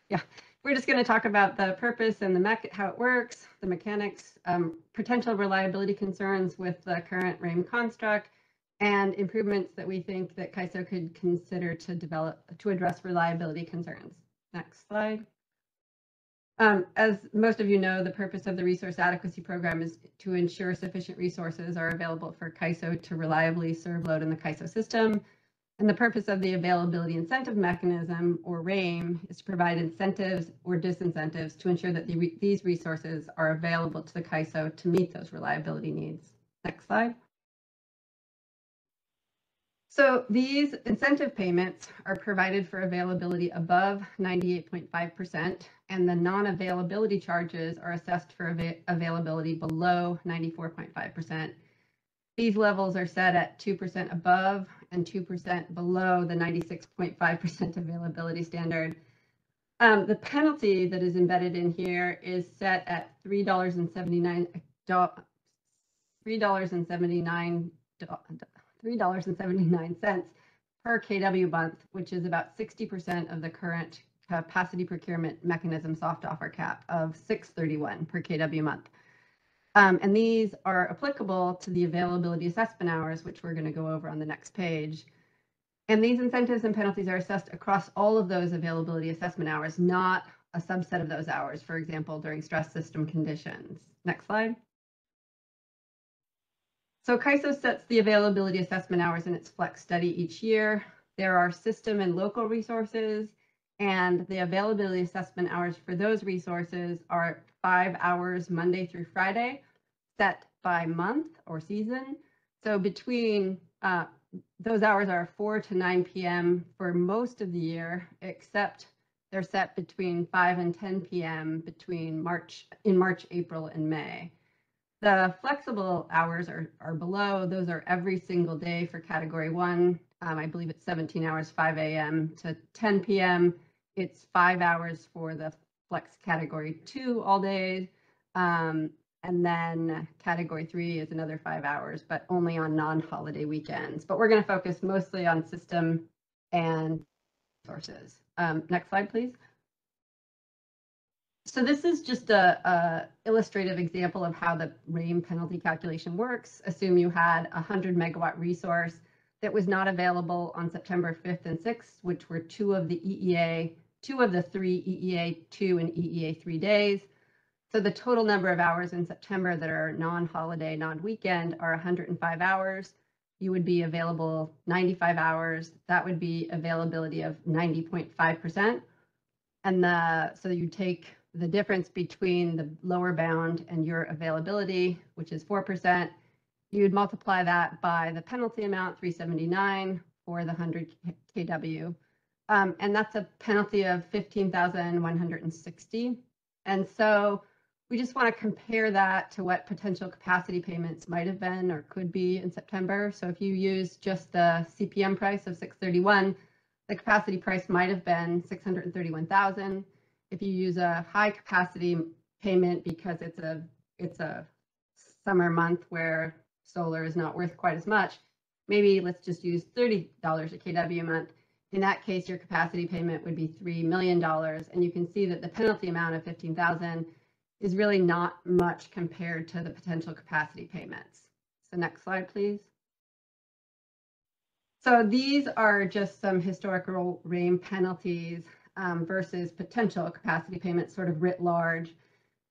yeah, we're just going to talk about the purpose and how it works, the mechanics, potential reliability concerns with the current RAIM construct, and improvements that we think that CAISO could consider to address reliability concerns. Next slide. As most of you know, the purpose of the Resource Adequacy Program is to ensure sufficient resources are available for CAISO to reliably serve load in the CAISO system. And the purpose of the Availability Incentive Mechanism, or RAIM, is to provide incentives or disincentives to ensure that these resources are available to the CAISO to meet those reliability needs. Next slide. So these incentive payments are provided for availability above 98.5%, and the non-availability charges are assessed for availability below 94.5%. These levels are set at 2% above and 2% below the 96.5% availability standard. The penalty that is embedded in here is set at $3.79 per kW month, which is about 60% of the current capacity procurement mechanism soft offer cap of $6.31 per kW month. And these are applicable to the availability assessment hours, which we're going to go over on the next page. And these incentives and penalties are assessed across all of those availability assessment hours, not a subset of those hours, for example, during stress system conditions. Next slide. So CAISO sets the availability assessment hours in its flex study each year. There are system and local resources, and the availability assessment hours for those resources are 5 hours Monday through Friday, set by month or season. So between those hours are 4 to 9 p.m. for most of the year, except they're set between 5 and 10 p.m. between March, April, and May. The flexible hours are below. Those are every single day for category 1. I believe it's 17 hours, 5 a.m. to 10 p.m. It's 5 hours for the flex category 2 all day. And then category 3 is another 5 hours, but only on non-holiday weekends. But we're going to focus mostly on system and resources. Next slide, please. So this is just a illustrative example of how the RAIN penalty calculation works. Assume you had a 100 megawatt resource that was not available on September 5th and 6th, which were two of the 3 EEA2 and EEA3 days. So the total number of hours in September that are non-holiday, non-weekend are 105 hours. You would be available 95 hours. That would be availability of 90.5%. And so you take the difference between the lower bound and your availability, which is 4%. You'd multiply that by the penalty amount, 379 for the 100 kW. And that's a penalty of 15,160. And so we just want to compare that to what potential capacity payments might have been or could be in September. So if you use just the CPM price of 631, the capacity price might have been 631,000. If you use a high capacity payment because it's a summer month where solar is not worth quite as much, maybe let's just use $30 a kW a month. In that case, your capacity payment would be $3 million. And you can see that the penalty amount of 15,000 is really not much compared to the potential capacity payments. So next slide, please. So these are just some historical RAIN penalties versus potential capacity payments sort of writ large.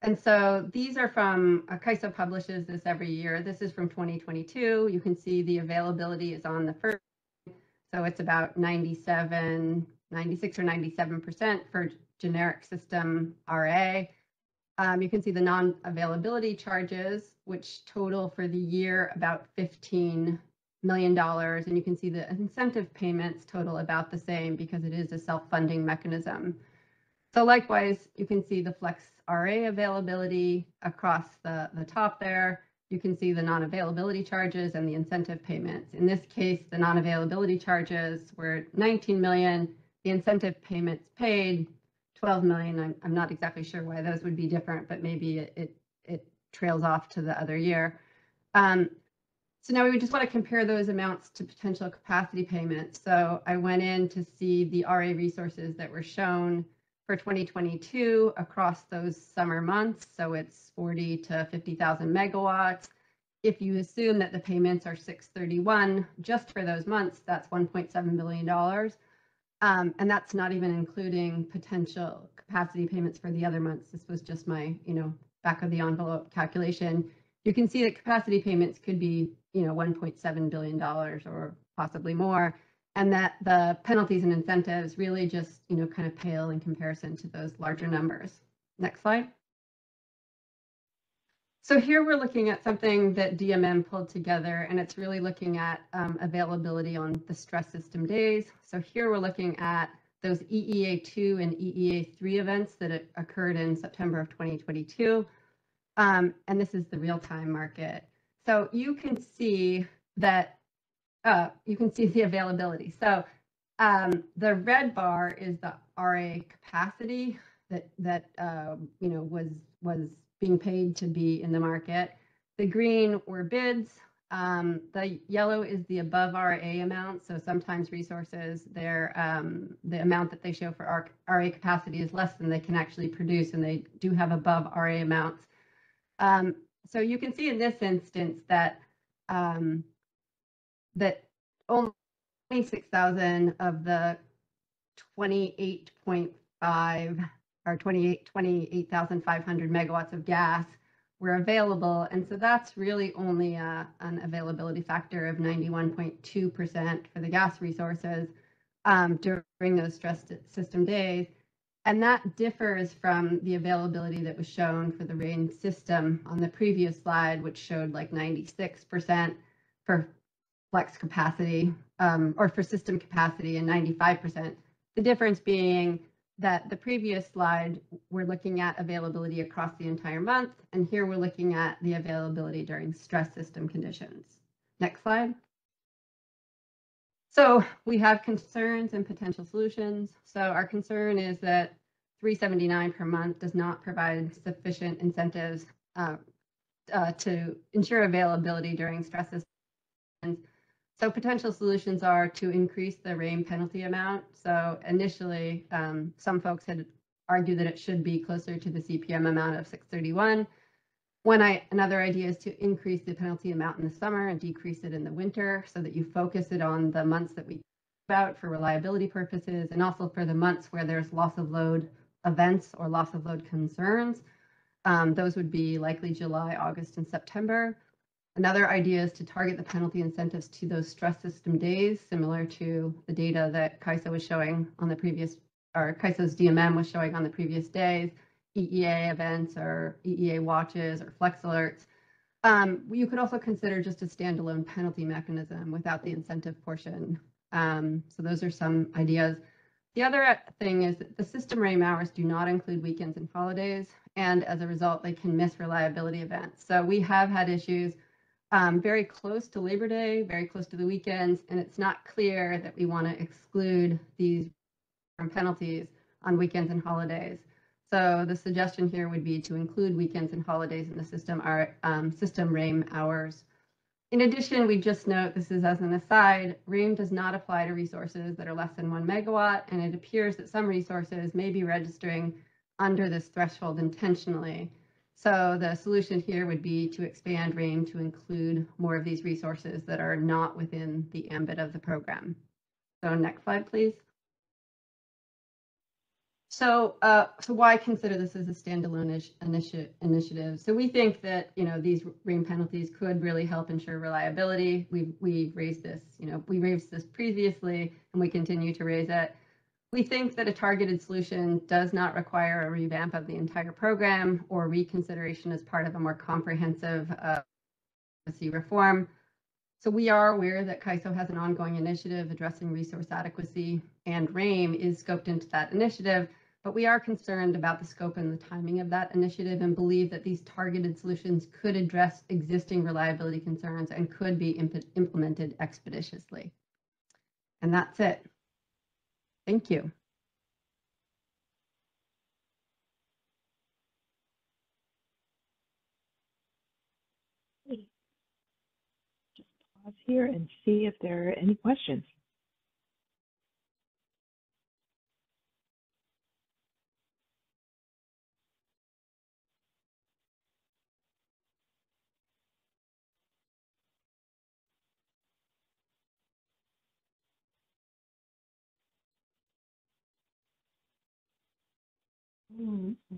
And so these are from, CAISO publishes this every year. This is from 2022. You can see the availability is on the first. So it's about 96 or 97% for generic system RA. You can see the non-availability charges, which total for the year about $15 million. And you can see the incentive payments total about the same because it is a self-funding mechanism. So likewise, you can see the Flex RA availability across the top there. You can see the non-availability charges and the incentive payments. In this case, the non-availability charges were 19 million. The incentive payments paid 12 million. I'm not exactly sure why those would be different, but maybe it trails off to the other year. So now we just want to compare those amounts to potential capacity payments. So I went in to see the RA resources that were shown for 2022 across those summer months. So it's 40 to 50,000 megawatts. If you assume that the payments are 631 just for those months, that's $1.7 billion. And that's not even including potential capacity payments for the other months. This was just my, back of the envelope calculation. You can see that capacity payments could be, $1.7 billion or possibly more, and that the penalties and incentives really just, kind of pale in comparison to those larger numbers. Next slide. So here we're looking at something that DMM pulled together, and it's really looking at availability on the stress system days. So here we're looking at those EEA2 and EEA3 events that occurred in September of 2022. And this is the real-time market. So you can see that, you can see the availability. So the red bar is the RA capacity that was being paid to be in the market. The green were bids. The yellow is the above RA amount. So sometimes resources, the amount that they show for RA capacity is less than they can actually produce, and they do have above RA amounts. So you can see in this instance that that only 26,000 of the 28.5 or 28,500 megawatts of gas were available. And so that's really only an availability factor of 91.2% for the gas resources. during those stress system days. And that differs from the availability that was shown for the RAIN system on the previous slide, which showed like 96% for flex capacity or for system capacity and 95%. The difference being that the previous slide, we're looking at availability across the entire month, and here we're looking at the availability during stress system conditions. Next slide. So we have concerns and potential solutions. So our concern is that $379 per month does not provide sufficient incentives to ensure availability during stress systems. So potential solutions are to increase the RAIN penalty amount. So initially, some folks had argued that it should be closer to the CPM amount of $631. Another idea is to increase the penalty amount in the summer and decrease it in the winter so that you focus it on the months that we about for reliability purposes, and also for the months where there's loss of load events or loss of load concerns. Those would be likely July, August, and September. Another idea is to target the penalty incentives to those stress system days, similar to the data that CAISO was showing on the previous, or CAISO's DMM was showing on the previous days, EEA events or EEA watches or flex alerts. You could also consider just a standalone penalty mechanism without the incentive portion. So those are some ideas. The other thing is that the system RAIN hours do not include weekends and holidays, and as a result, they can miss reliability events. So we have had issues very close to Labor Day, very close to the weekends, and it's not clear that we want to exclude these from penalties on weekends and holidays. So the suggestion here would be to include weekends and holidays in the system RAIN hours. In addition, we just note, this is as an aside, RAIN does not apply to resources that are less than 1 megawatt, and it appears that some resources may be registering under this threshold intentionally. So the solution here would be to expand RAIN to include more of these resources that are not within the ambit of the program. So next slide, please. So why consider this as a standalone initiative? So we think that these RAIN penalties could really help ensure reliability. We raised this, we raised this previously, and we continue to raise it. We think that a targeted solution does not require a revamp of the entire program or reconsideration as part of a more comprehensive policy reform. So we are aware that CAISO has an ongoing initiative addressing resource adequacy, and RAIN is scoped into that initiative, but we are concerned about the scope and the timing of that initiative and believe that these targeted solutions could address existing reliability concerns and could be implemented expeditiously. And that's it. Thank you. Just pause here and see if there are any questions.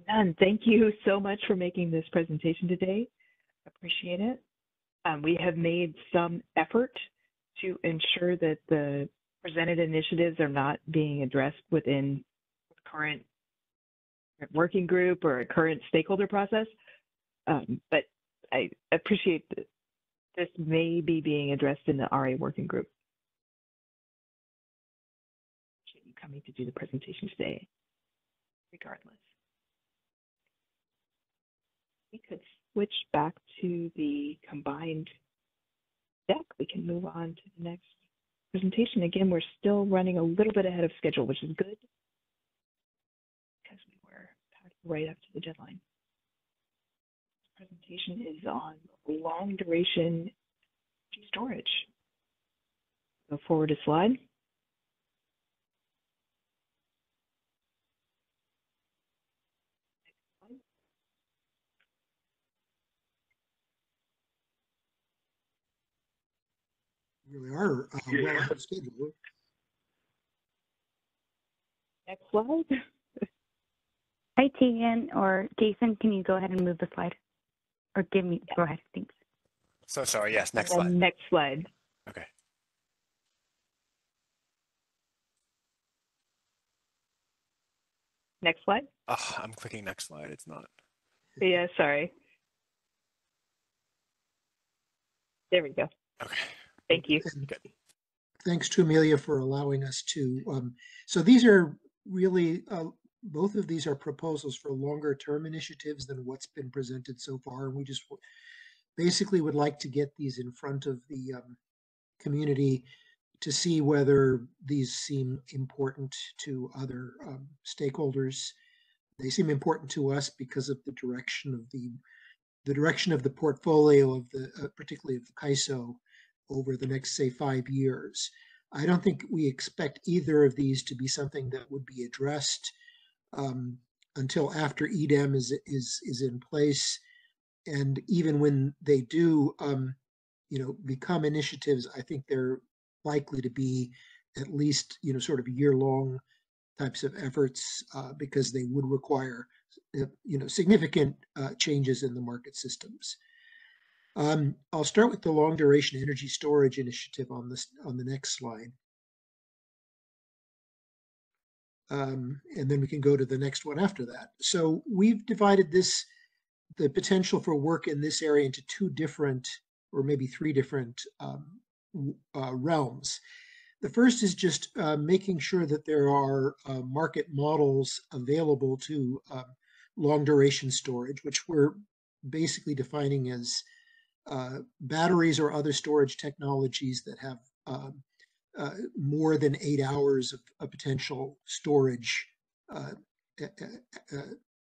None. Thank you so much for making this presentation today. Appreciate it. We have made some effort to ensure that the presented initiatives are not being addressed within current working group or a current stakeholder process. But I appreciate that this may be being addressed in the RA working group. Appreciate you coming to do the presentation today, regardless. We could switch back to the combined deck. We can move on to the next presentation. Again, we're still running a little bit ahead of schedule, which is good because we were packed right up to the deadline. This presentation is on long duration storage. Go forward a slide. Really are well ahead of schedule. Next slide. Hi, Tegan or Jason, can you go ahead and move the slide? Or go ahead, thanks. So sorry, yes, next slide. Next slide. Okay. Next slide. Oh, I'm clicking next slide. It's not. Yeah, sorry. There we go. Okay. Thank you. Good. Thanks to Amelia for allowing us to. So these are really, both of these are proposals for longer term initiatives than what's been presented so far. And we just basically would like to get these in front of the community to see whether these seem important to other stakeholders. They seem important to us because of the direction of the portfolio of the particularly of the CAISO over the next, say, 5 years. I don't think we expect either of these to be something that would be addressed until after EDEM is in place, and even when they do, become initiatives, I think they're likely to be at least sort of year-long types of efforts because they would require significant changes in the market systems. I'll start with the long duration energy storage initiative on the next slide. And then we can go to the next one after that. So we've divided the potential for work in this area into 2 different, or maybe 3 different realms. The first is just making sure that there are market models available to long duration storage, which we're basically defining as batteries or other storage technologies that have more than 8 hours of potential storage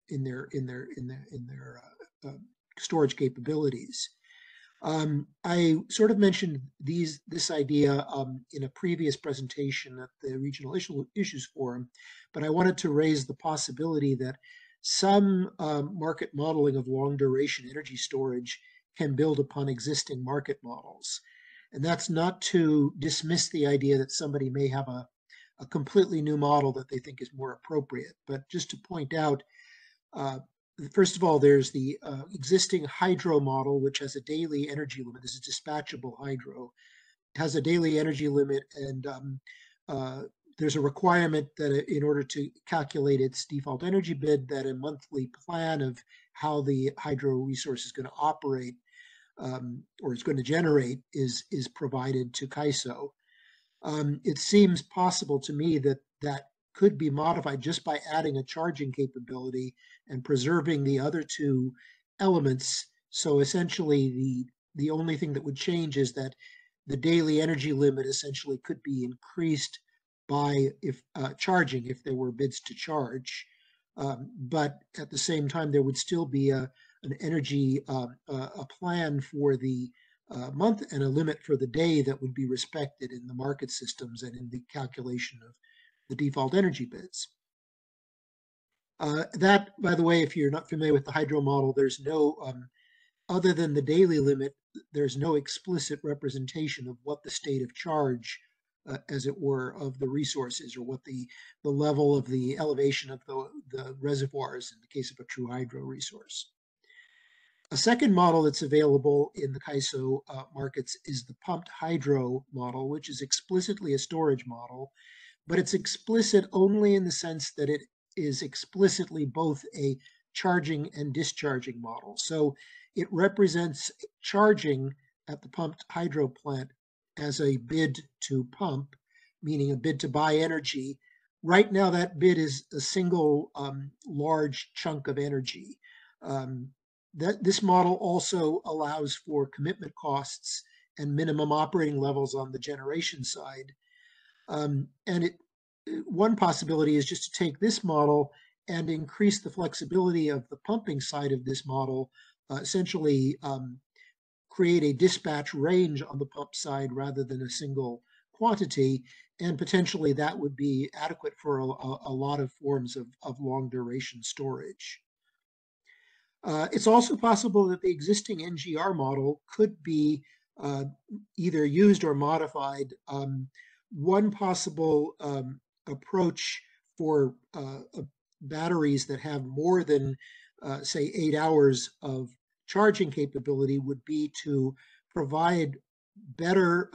in their storage capabilities. I sort of mentioned this idea in a previous presentation at the Regional Issues Forum, but I wanted to raise the possibility that some market modeling of long duration energy storage can build upon existing market models. And that's not to dismiss the idea that somebody may have a completely new model that they think is more appropriate, but just to point out, first of all, there's the existing hydro model, which has a daily energy limit. This is dispatchable hydro. It has a daily energy limit, and there's a requirement that in order to calculate its default energy bid, that a monthly plan of how the hydro resource is going to operate or is going to generate is provided to CAISO. It seems possible to me that could be modified just by adding a charging capability and preserving the other 2 elements. So essentially the only thing that would change is that the daily energy limit essentially could be increased by charging if there were bids to charge. But at the same time, there would still be an energy a plan for the month and a limit for the day that would be respected in the market systems and in the calculation of the default energy bids. That, by the way, if you're not familiar with the hydro model, there's no, other than the daily limit, there's no explicit representation of what the state of charge, as it were, of the resources, or what the level of the elevation of the reservoirs in the case of a true hydro resource. A second model that's available in the CAISO markets is the pumped hydro model, which is explicitly a storage model, but it's explicit only in the sense that it is explicitly both a charging and discharging model. So it represents charging at the pumped hydro plant as a bid to pump, meaning a bid to buy energy. Right now, that bid is a single large chunk of energy. This model also allows for commitment costs and minimum operating levels on the generation side. One possibility is just to take this model and increase the flexibility of the pumping side of this model, essentially create a dispatch range on the pump side rather than a single quantity, and potentially that would be adequate for a lot of forms of long duration storage. It's also possible that the existing NGR model could be either used or modified. One possible approach for batteries that have more than, say, 8 hours of charging capability would be to provide better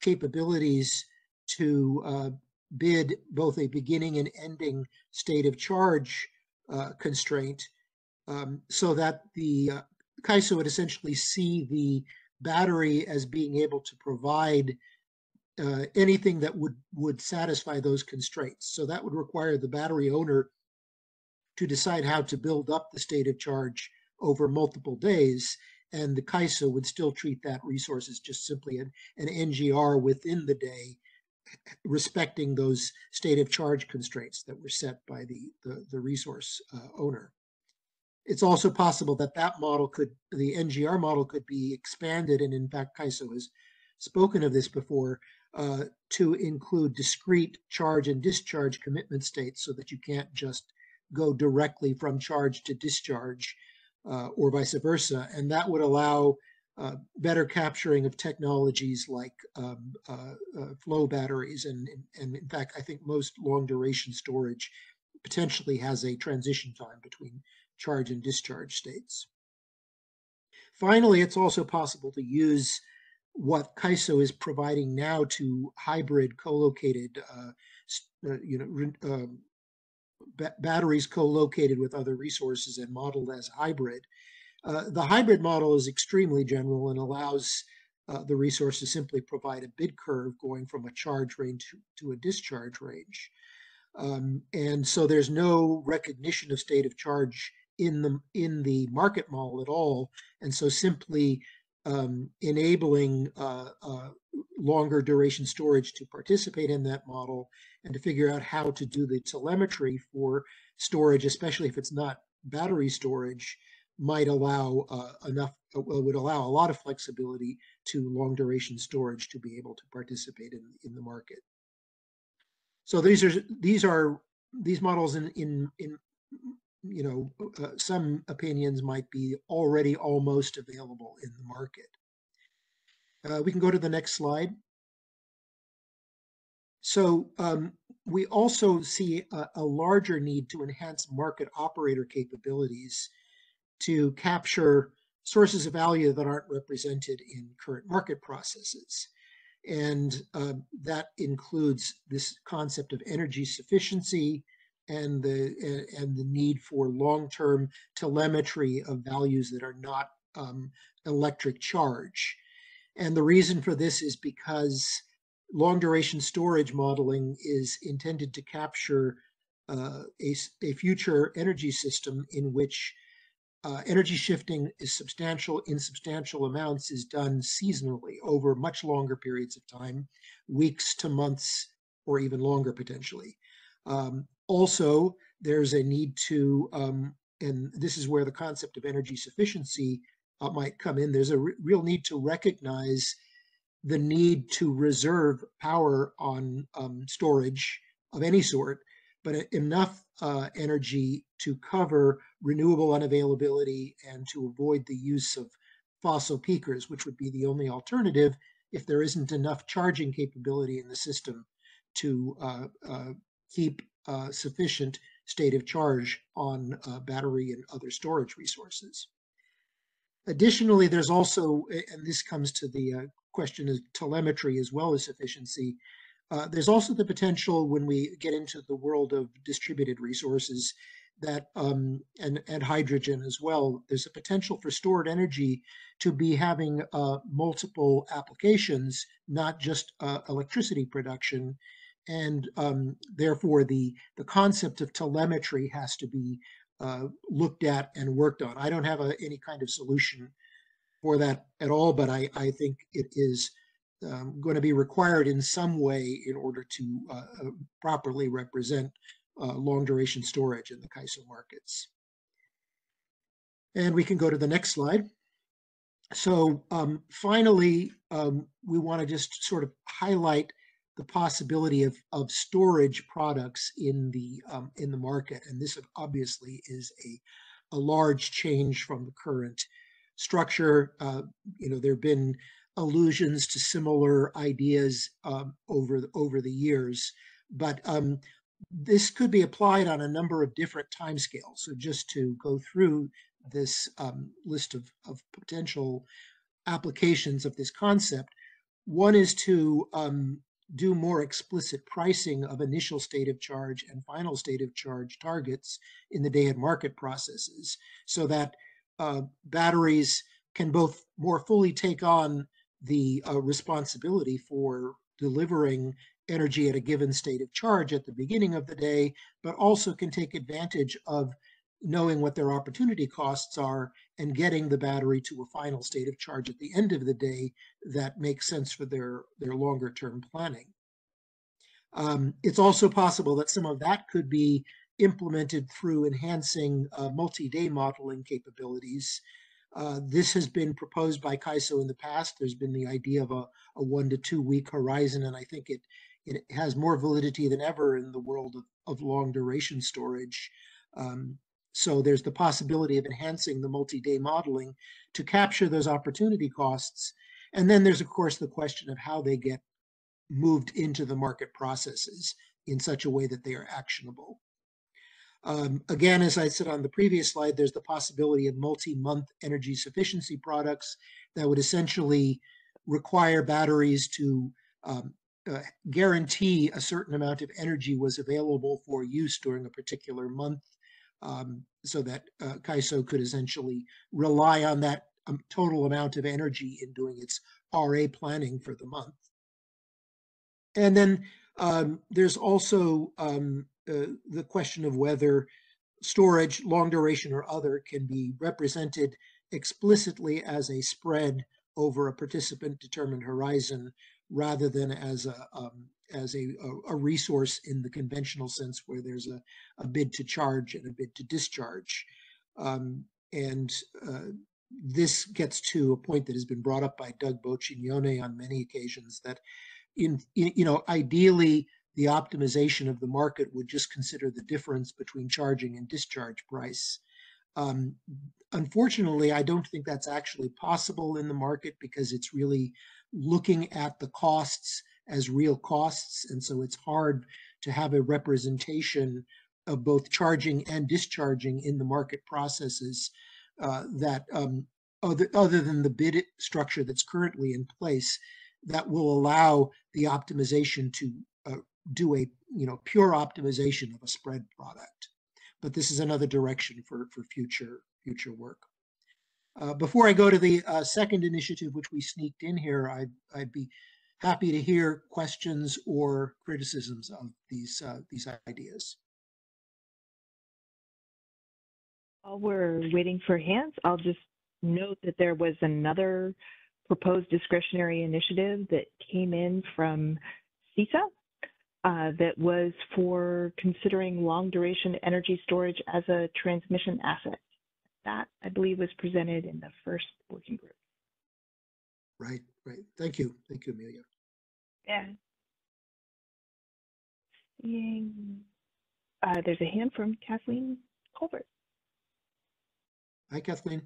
capabilities to bid both a beginning and ending state of charge constraint, so that the CAISO would essentially see the battery as being able to provide anything that would satisfy those constraints. So that would require the battery owner to decide how to build up the state of charge over multiple days, and the CAISO would still treat that resource as just simply an NGR within the day, respecting those state of charge constraints that were set by the resource owner. It's also possible that the NGR model could be expanded, and in fact, CAISO has spoken of this before, to include discrete charge and discharge commitment states, so that you can't just go directly from charge to discharge or vice versa. And that would allow better capturing of technologies like flow batteries. And in fact, I think most long duration storage potentially has a transition time between charge and discharge states. Finally, it's also possible to use what CAISO is providing now to hybrid co-located, batteries co-located with other resources and modeled as hybrid. The hybrid model is extremely general and allows the resource to simply provide a bid curve going from a charge range to a discharge range. And so there's no recognition of state of charge in the market model at all. And so simply enabling longer duration storage to participate in that model and to figure out how to do the telemetry for storage, especially if it's not battery storage, might allow would allow a lot of flexibility to long duration storage to be able to participate in the market. So these models in some opinions might be already almost available in the market. We can go to the next slide. So we also see a larger need to enhance market operator capabilities to capture sources of value that aren't represented in current market processes. And that includes this concept of energy sufficiency and the need for long-term telemetry of values that are not electric charge. And the reason for this is because long-duration storage modeling is intended to capture a future energy system in which energy shifting is substantial amounts is done seasonally over much longer periods of time, weeks to months, or even longer potentially. Also, there's a need to, and this is where the concept of energy sufficiency might come in. There's a real need to recognize the need to reserve power on storage of any sort, but enough energy to cover renewable unavailability and to avoid the use of fossil peakers, which would be the only alternative if there isn't enough charging capability in the system to keep sufficient state of charge on battery and other storage resources. Additionally, there's also, and this comes to the question of telemetry as well as efficiency, there's also the potential when we get into the world of distributed resources that, and hydrogen as well, there's a potential for stored energy to be having multiple applications, not just electricity production. And therefore, the concept of telemetry has to be looked at and worked on. I don't have any kind of solution for that at all, but I think it is going to be required in some way in order to properly represent long duration storage in the CAISO markets. And we can go to the next slide. So finally, we want to just sort of highlight the possibility of storage products in the market, and this obviously is a large change from the current structure. There have been allusions to similar ideas over the years, but this could be applied on a number of different timescales. So just to go through this list of potential applications of this concept, one is to do more explicit pricing of initial state of charge and final state of charge targets in the day-ahead market processes, so that batteries can both more fully take on the responsibility for delivering energy at a given state of charge at the beginning of the day, but also can take advantage of knowing what their opportunity costs are and getting the battery to a final state of charge at the end of the day that makes sense for their longer term planning. It's also possible that some of that could be implemented through enhancing multi-day modeling capabilities. This has been proposed by CAISO in the past. There's been the idea of a 1 to 2 week horizon, and I think it has more validity than ever in the world of long duration storage. So there's the possibility of enhancing the multi-day modeling to capture those opportunity costs. And then there's, of course, the question of how they get moved into the market processes in such a way that they are actionable. Again, as I said on the previous slide, there's the possibility of multi-month energy sufficiency products that would essentially require batteries to guarantee a certain amount of energy was available for use during a particular month, so that CAISO could essentially rely on that total amount of energy in doing its RA planning for the month. And then there's also the question of whether storage, long duration or other, can be represented explicitly as a spread over a participant-determined horizon rather than as a resource in the conventional sense where there's a bid to charge and a bid to discharge. This gets to a point that has been brought up by Doug Boccignone on many occasions, that ideally the optimization of the market would just consider the difference between charging and discharge price. Unfortunately, I don't think that's actually possible in the market, because it's really looking at the costs as real costs. And so it's hard to have a representation of both charging and discharging in the market processes that other than the bid structure that's currently in place, that will allow the optimization to do a pure optimization of a spread product. But this is another direction for future work. Before I go to the second initiative, which we sneaked in here, I'd be happy to hear questions or criticisms of these ideas. While we're waiting for hands, I'll just note that there was another proposed discretionary initiative that came in from CISA that was for considering long duration energy storage as a transmission asset. That, I believe, was presented in the first working group. Right. Thank you, Amelia. Yeah. There's a hand from Kathleen Colbert. Hi, Kathleen.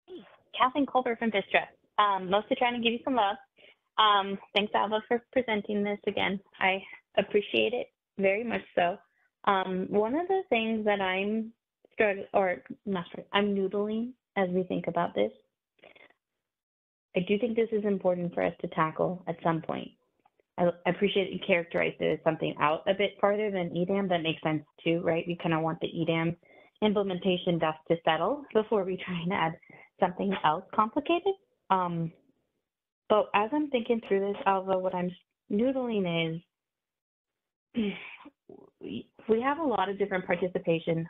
Hey, Kathleen Colbert from Vistra. Mostly trying to give you some love. Thanks, Alva, for presenting this again. I appreciate it very much so. One of the things that I'm noodling as we think about this, I do think this is important for us to tackle at some point. I appreciate that you characterized it as something out a bit farther than EDAM. That makes sense too, right? We kind of want the EDAM implementation dust to settle before we try and add something else complicated. But as I'm thinking through this, Alva, what I'm noodling is we have a lot of different participation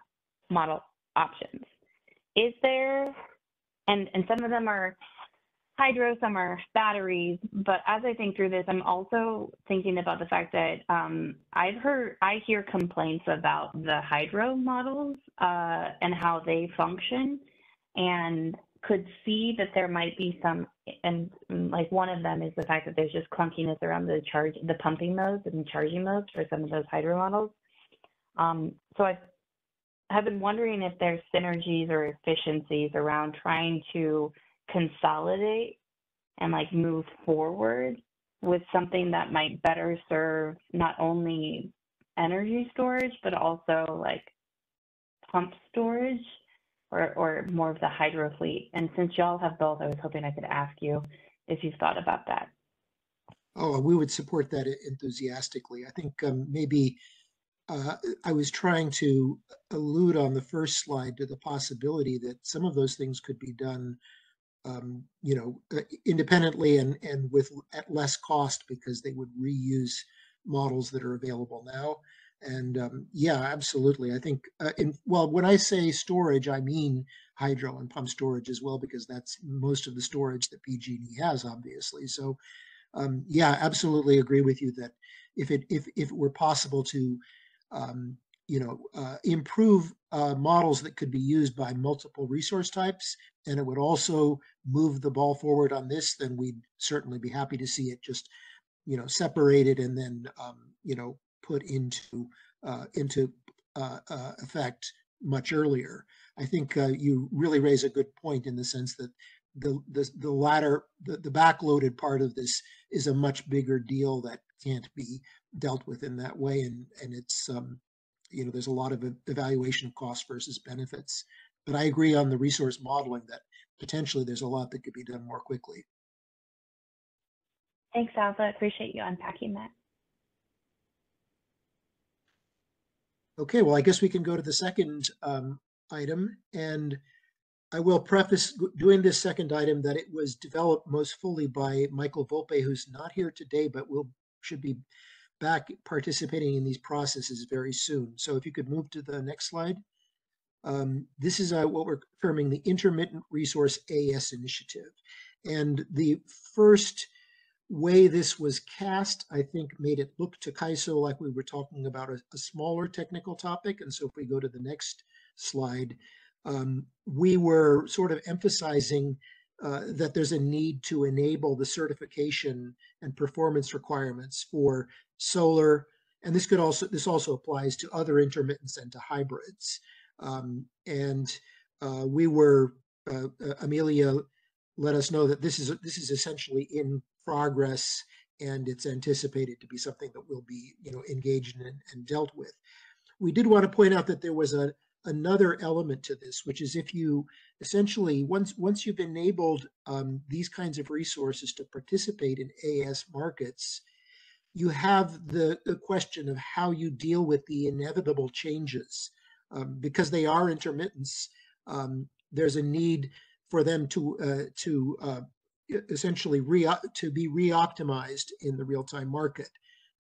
model options. Is there, and some of them are hydro, some are batteries, but as I think through this, I'm also thinking about the fact that I hear complaints about the hydro models and how they function, and could see that there might be some, and like one of them is the fact that there's just clunkiness around the pumping modes and charging modes for some of those hydro models. So I have been wondering if there's synergies or efficiencies around trying to consolidate and like move forward with something that might better serve not only energy storage, but also like pump storage or more of the hydro fleet. And since y'all have both, I was hoping I could ask you if you've thought about that. Oh, we would support that enthusiastically. I think maybe I was trying to allude on the first slide to the possibility that some of those things could be done, independently and at less cost because they would reuse models that are available now. And yeah, absolutely. I think, when I say storage, I mean hydro and pump storage as well, because that's most of the storage that PG&E has, obviously. So yeah, absolutely agree with you that if it were possible to improve models that could be used by multiple resource types, and it would also move the ball forward on this, then we'd certainly be happy to see it just, separated and then, put into effect much earlier. I think you really raise a good point in the sense that the latter, the backloaded part of this is a much bigger deal that can't be dealt with in that way, and it's there's a lot of evaluation of cost versus benefits. But I agree on the resource modeling that potentially there's a lot that could be done more quickly. Thanks, Alva. Appreciate you unpacking that. Okay, well, I guess we can go to the second item, and I will preface doing this second item that it was developed most fully by Michael Volpe, who's not here today, but should be back participating in these processes very soon. So if you could move to the next slide. This is what we're terming the Intermittent Resource AES Initiative. And the first way this was cast, I think, made it look to CAISO like we were talking about a smaller technical topic. And so if we go to the next slide, we were sort of emphasizing that there's a need to enable the certification and performance requirements for solar, and this also applies to other intermittents and to hybrids. We were Amelia let us know that this is essentially in progress, and it's anticipated to be something that will be engaged in and dealt with. We did want to point out that there was another element to this, which is if you essentially, once you've enabled these kinds of resources to participate in AES markets, you have the question of how you deal with the inevitable changes. Because they are intermittents, there's a need for them to essentially to be re-optimized in the real-time market.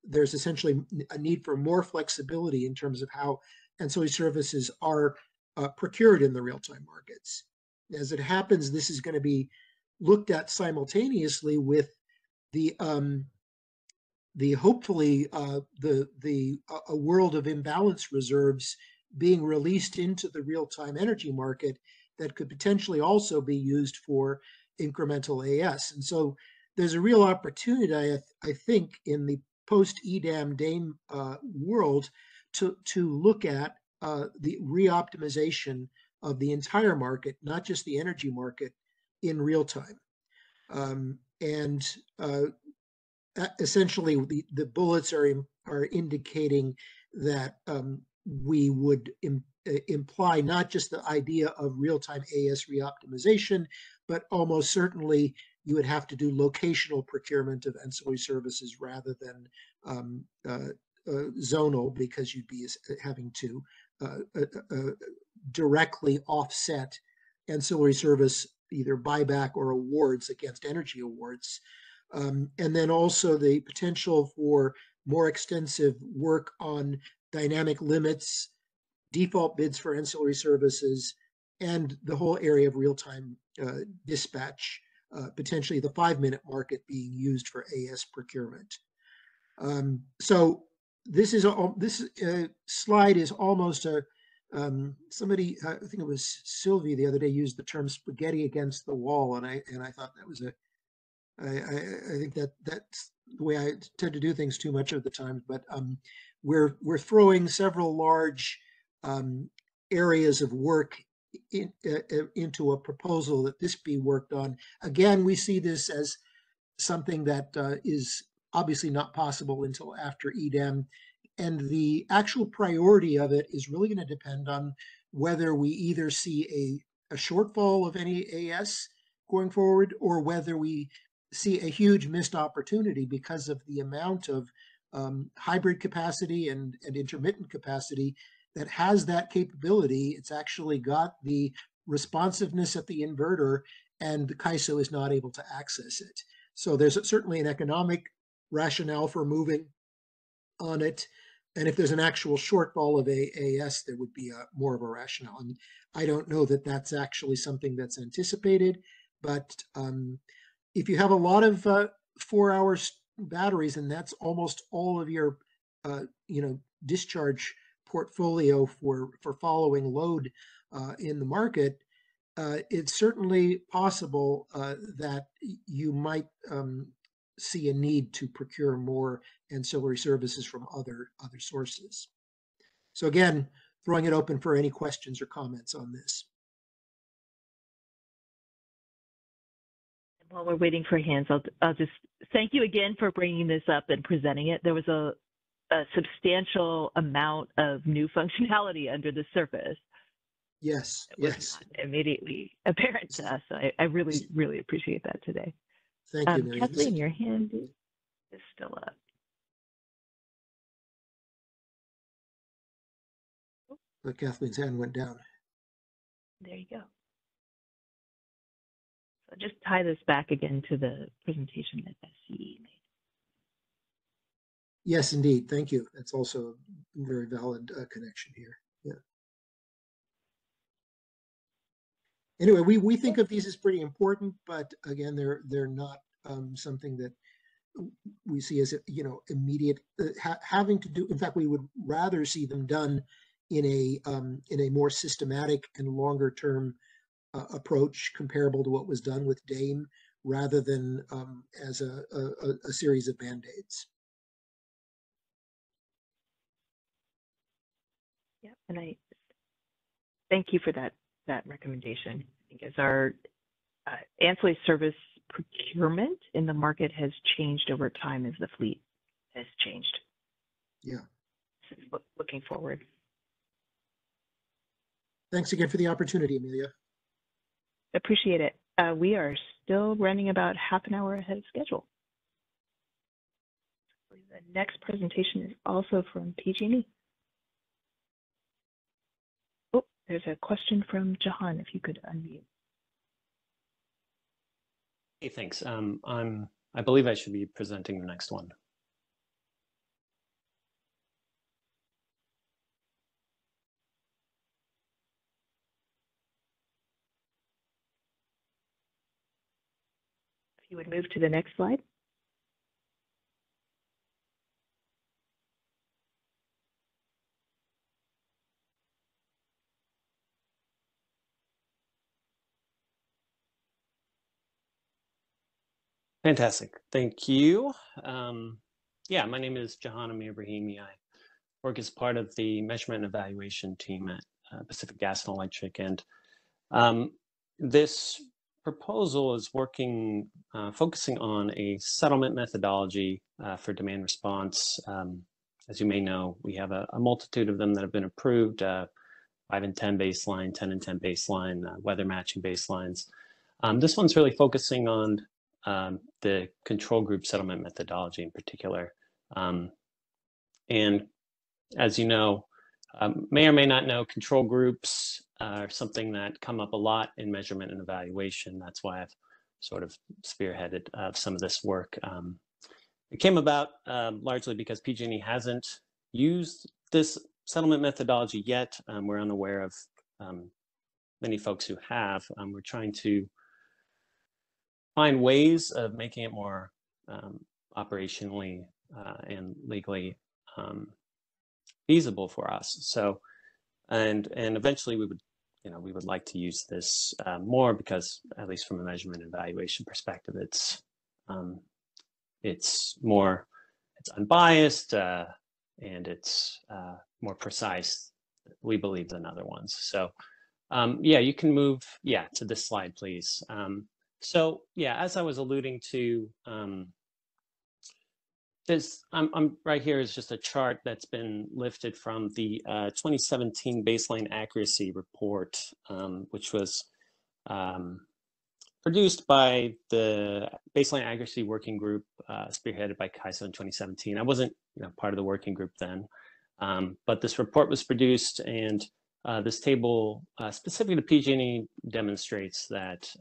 There's essentially a need for more flexibility in terms of how ancillary services are procured in the real-time markets. As it happens, this is going to be looked at simultaneously with the hopefully a world of imbalance reserves being released into the real-time energy market that could potentially also be used for incremental AES. And so there's a real opportunity, I think, in the post-EDAM-DAME world to look at the re-optimization of the entire market, not just the energy market, in real time. Essentially, the bullets are indicating that we would imply not just the idea of real-time AES re-optimization, but almost certainly you would have to do locational procurement of ancillary services rather than zonal, because you'd be having to directly offset ancillary service either buyback or awards against energy awards. And then also the potential for more extensive work on dynamic limits, default bids for ancillary services, and the whole area of real-time dispatch, potentially the 5-minute market being used for AES procurement. So this slide is almost somebody, I think it was Sylvie the other day, used the term spaghetti against the wall, and I thought that was I think that's the way I tend to do things too much of the time. But we're throwing several large areas of work into a proposal that this be worked on. Again, we see this as something that is obviously not possible until after EDAM, and the actual priority of it is really going to depend on whether we either see a shortfall of any AES going forward, or whether we see a huge missed opportunity because of the amount of hybrid capacity and intermittent capacity that has that capability. It's actually got the responsiveness at the inverter, and the CAISO is not able to access it. So there's certainly an economic rationale for moving on it. And if there's an actual shortfall of AAS, there would be more of a rationale. And I don't know that that's actually something that's anticipated, but if you have a lot of 4-hour batteries, and that's almost all of your discharge portfolio for following load in the market, it's certainly possible that you might see a need to procure more ancillary services from other sources. So again, throwing it open for any questions or comments on this. While we're waiting for hands, I'll just thank you again for bringing this up and presenting it. There was a substantial amount of new functionality under the surface. Yes, it was not immediately apparent to us. I really, really appreciate that today. Thank you, Mary. Kathleen, your hand is still up. But Kathleen's hand went down. There you go. So just tie this back again to the presentation that SCE made. Yes, indeed. Thank you. That's also a very valid connection here. Yeah. Anyway, we think of these as pretty important, but again, they're not something that we see as immediate having to do. In fact, we would rather see them done in a more systematic and longer term approach comparable to what was done with DAME, rather than as a series of band-aids. Yeah, and I thank you for that recommendation. I think as our ancillary service procurement in the market has changed over time as the fleet has changed. Yeah. So looking forward. Thanks again for the opportunity, Amelia. Appreciate it. We are still running about half an hour ahead of schedule. The next presentation is also from PG&E. Oh, there's a question from Jahan, if you could unmute. Hey, thanks. I believe I should be presenting the next one. If you would move to the next slide. Fantastic. Thank you. Yeah, my name is Jahan Amir Brahimi. I work as part of the measurement and evaluation team at Pacific Gas and Electric. And this proposal is focusing on a settlement methodology for demand response. As you may know, we have a multitude of them that have been approved, 5 and 10 baseline, 10 and 10 baseline, weather matching baselines. This one's really focusing on the control group settlement methodology in particular. And as you know, may or may not know, control groups are something that come up a lot in measurement and evaluation. That's why I've sort of spearheaded some of this work. It came about largely because PG&E hasn't used this settlement methodology yet. We're unaware of many folks who have. We're trying to find ways of making it more operationally and legally feasible for us. So, and eventually we would like to use this more, because at least from a measurement and evaluation perspective, it's unbiased and it's more precise, we believe, than other ones. So yeah, you can move to this slide, please. So yeah, as I was alluding to, I'm right here is just a chart that's been lifted from the 2017 Baseline Accuracy Report, which was produced by the Baseline Accuracy Working Group, spearheaded by CAISO in 2017. I wasn't part of the working group then, but this report was produced, and this table, specific to PG&E, demonstrates that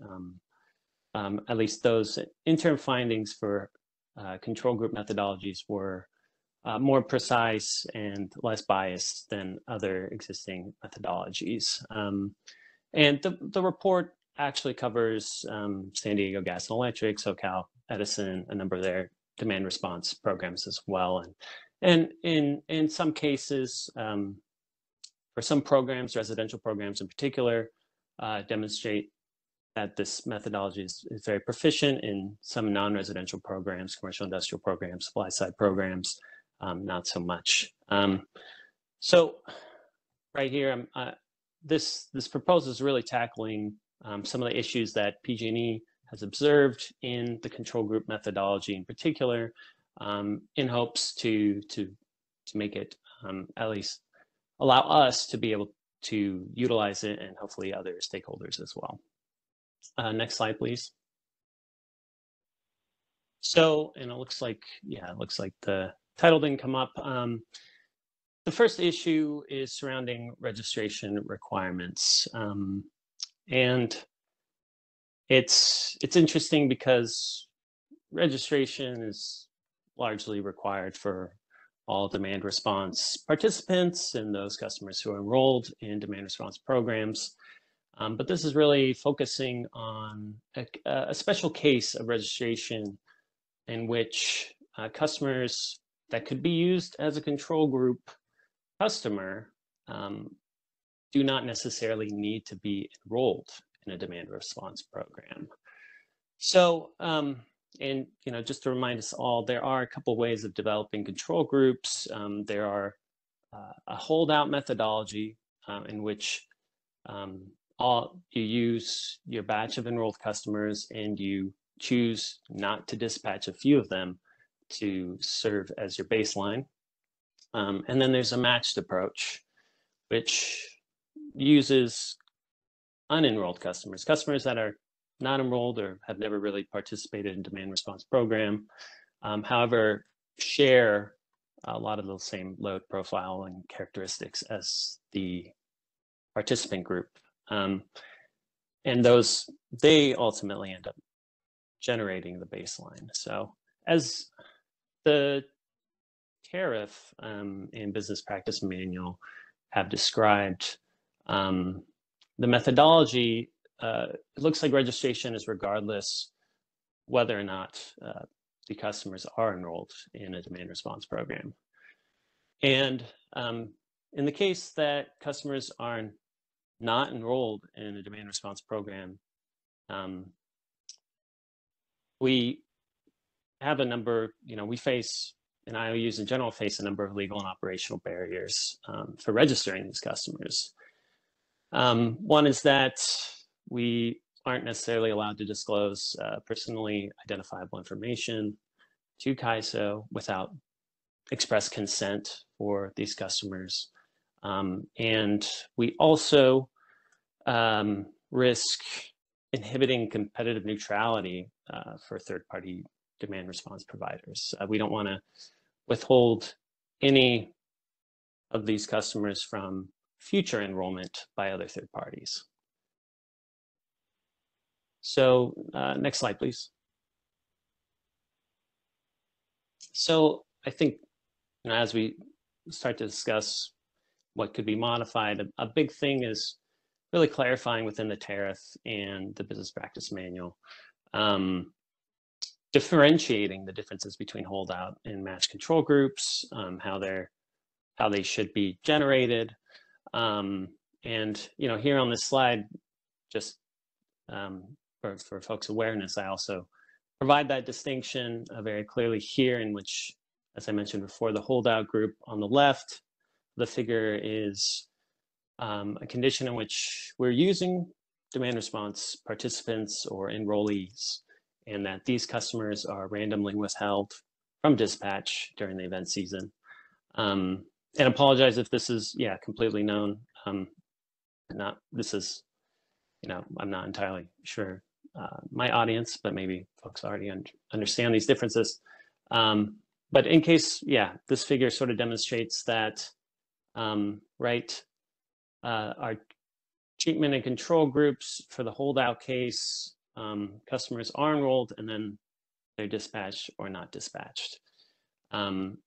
at least those interim findings for control group methodologies were more precise and less biased than other existing methodologies. And the report actually covers San Diego Gas and Electric, SoCal Edison, a number of their demand response programs as well. And in some cases, for some programs, residential programs in particular, demonstrate that this methodology is very proficient. In some non-residential programs, commercial industrial programs, supply side programs, not so much. So right here, this proposal is really tackling some of the issues that PG&E has observed in the control group methodology in particular, in hopes to make it at least allow us to be able to utilize it, and hopefully other stakeholders as well. Next slide, please. So, and it looks like the title didn't come up. The first issue is surrounding registration requirements. And it's interesting because registration is largely required for all demand response participants and those customers who are enrolled in demand response programs. But this is really focusing on a special case of registration in which customers that could be used as a control group customer do not necessarily need to be enrolled in a demand response program. So, and just to remind us all, there are a couple ways of developing control groups. There are a holdout methodology in which you use your batch of enrolled customers and you choose not to dispatch a few of them to serve as your baseline. And then there's a matched approach, which uses unenrolled customers that are not enrolled or have never really participated in demand response program, however, share a lot of those same load profile and characteristics as the participant group. And they ultimately end up generating the baseline. So as the tariff and business practice manual have described, the methodology, it looks like registration is regardless whether or not the customers are enrolled in a demand response program. And in the case that customers are not enrolled in a demand response program, we have a number, we face, and IOUs in general face a number of legal and operational barriers for registering these customers. One is that we aren't necessarily allowed to disclose personally identifiable information to CAISO without express consent for these customers. And we also risk inhibiting competitive neutrality for third-party demand response providers. We don't want to withhold any of these customers from future enrollment by other third parties. So next slide, please. So I think as we start to discuss what could be modified, a big thing is really clarifying within the tariff and the business practice manual, differentiating the differences between holdout and match control groups, how they should be generated. And here on this slide, just for folks' awareness, I also provide that distinction very clearly here, in which, as I mentioned before, the holdout group on the left, the figure is a condition in which we're using demand response participants or enrollees, and that these customers are randomly withheld from dispatch during the event season. And apologize if this is, completely known. I'm not entirely sure my audience, but maybe folks already understand these differences. But in case, yeah, this figure sort of demonstrates that, right, our treatment and control groups for the holdout case, customers are enrolled and then they're dispatched or not dispatched. And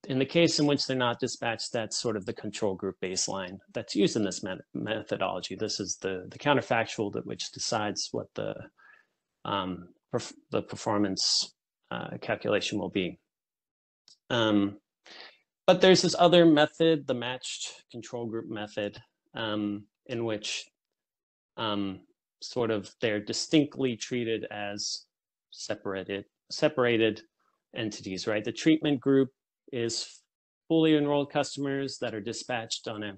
in the case in which they're not dispatched, that's sort of the control group baseline that's used in this methodology. This is the counterfactual that which decides what the performance calculation will be. But there's this other method, the matched control group method, in which sort of they're distinctly treated as separated entities, right? The treatment group is fully enrolled customers that are dispatched on a,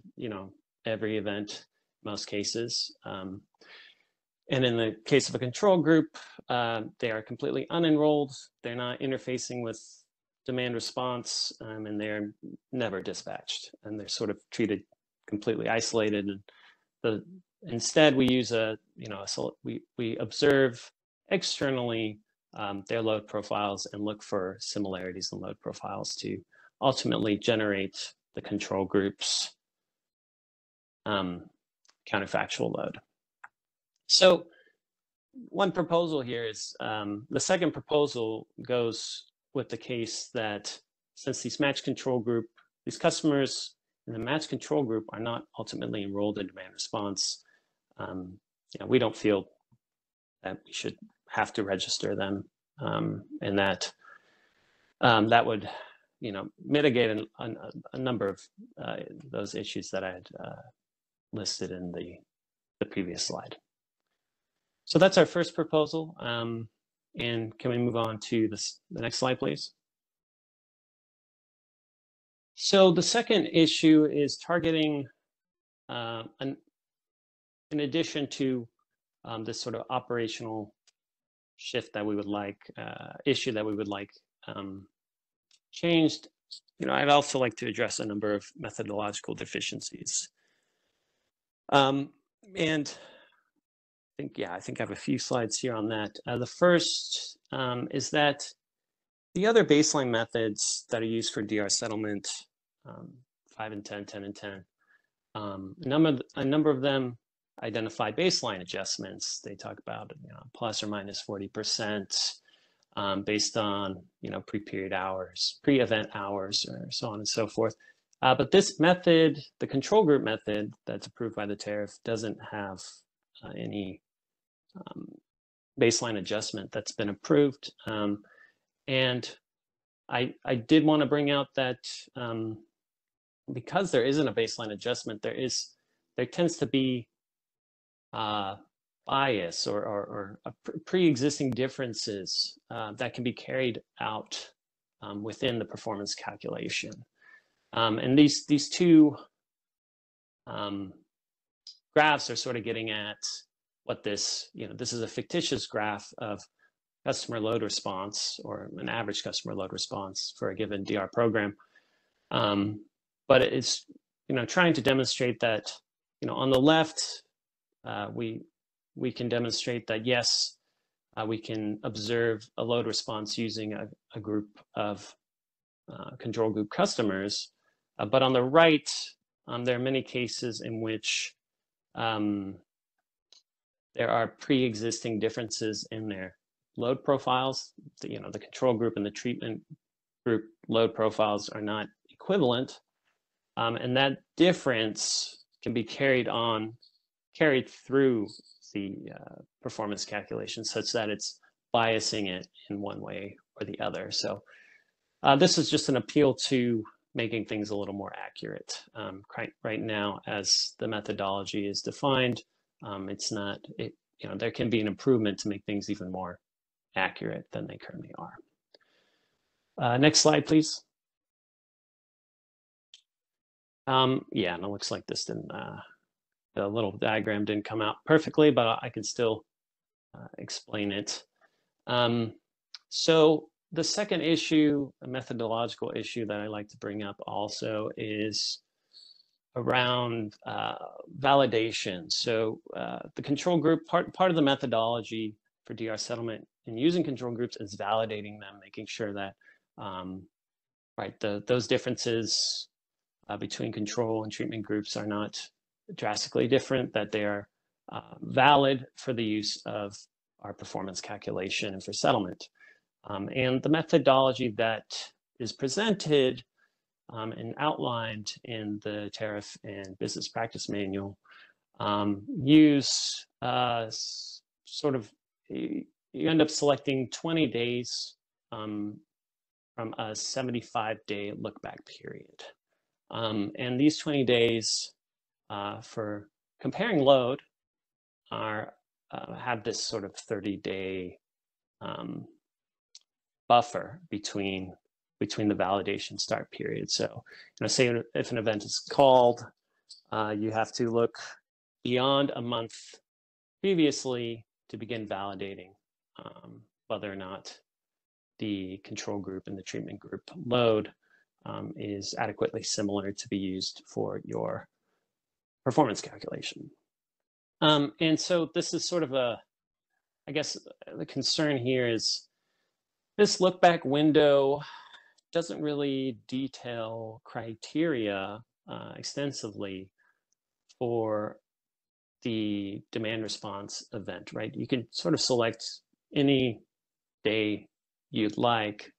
every event, most cases. And in the case of a control group, they are completely unenrolled. They're not interfacing with demand response, and they're never dispatched, and they're sort of treated completely isolated. And instead, we use we observe externally their load profiles and look for similarities in load profiles to ultimately generate the control group's counterfactual load. So one proposal here is, the second proposal goes with the case that since these customers in the match control group are not ultimately enrolled in demand response, we don't feel that we should have to register them, and that that would, mitigate a number of those issues that I had listed in the previous slide. So that's our first proposal. And can we move on to the next slide, please? So the second issue is targeting, in addition to this sort of operational shift that we would like, issue that we would like changed, I'd also like to address a number of methodological deficiencies. And I think I have a few slides here on that. The first is that the other baseline methods that are used for DR settlement, 5 and 10, 10 and 10, a number of them identify baseline adjustments. They talk about plus or minus 40% based on pre-period hours, pre-event hours, or so on and so forth. But this method, the control group method that's approved by the tariff, doesn't have any baseline adjustment that's been approved. And I did want to bring out that because there isn't a baseline adjustment, there tends to be bias or pre-existing differences that can be carried out within the performance calculation. And these two graphs are sort of getting at what this is a fictitious graph of customer load response, or an average customer load response for a given DR program. But it's trying to demonstrate that on the left we can demonstrate that yes, we can observe a load response using a group of control group customers, but on the right there are many cases in which there are pre-existing differences in their load profiles. The control group and the treatment group load profiles are not equivalent, and that difference can be carried through the performance calculation, such that it's biasing it in one way or the other. So this is just an appeal to making things a little more accurate. Right now, as the methodology is defined, it's not. There can be an improvement to make things even more accurate than they currently are. Next slide, please. And it looks like this didn't. The little diagram didn't come out perfectly, but I can still explain it. So the second issue, a methodological issue that I like to bring up also, is around validation. So the control group, part of the methodology for DR settlement and using control groups is validating them, making sure that right, those differences between control and treatment groups are not drastically different, that they are valid for the use of our performance calculation and for settlement. And the methodology that is presented and outlined in the tariff and business practice manual use sort of, you end up selecting 20 days from a 75-day look back period. And these 20 days for comparing load have this sort of 30-day buffer between the validation start period. So, say if an event is called, you have to look beyond a month previously to begin validating whether or not the control group and the treatment group load is adequately similar to be used for your performance calculation. And so this is sort of I guess the concern here is this look back window doesn't really detail criteria extensively for the demand response event, right? You can sort of select any day you'd like,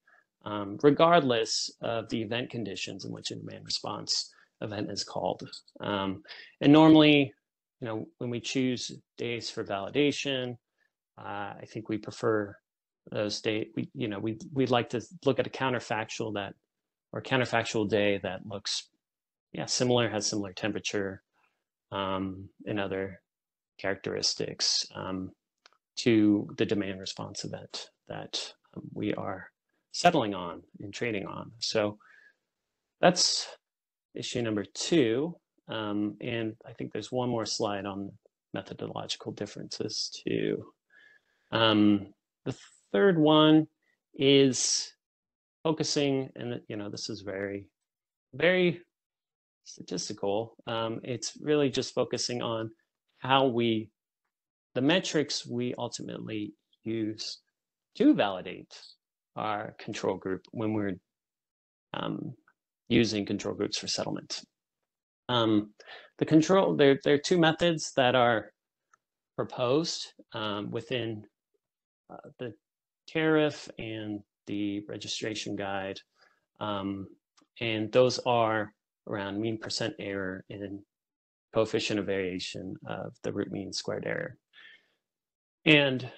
regardless of the event conditions in which a demand response event is called. And normally, when we choose days for validation, I think we prefer those days. We'd like to look at a counterfactual day that looks, similar, has similar temperature and other characteristics to the demand response event that we are settling on and trading on. So that's issue number 2. And I think there's one more slide on methodological differences too. The third one is focusing, and this is very, very statistical. It's really just focusing on how the metrics we ultimately use to validate our control group when we're using control groups for settlement. There are 2 methods that are proposed within the tariff and the registration guide. And those are around mean percent error and coefficient of variation of the root mean squared error. And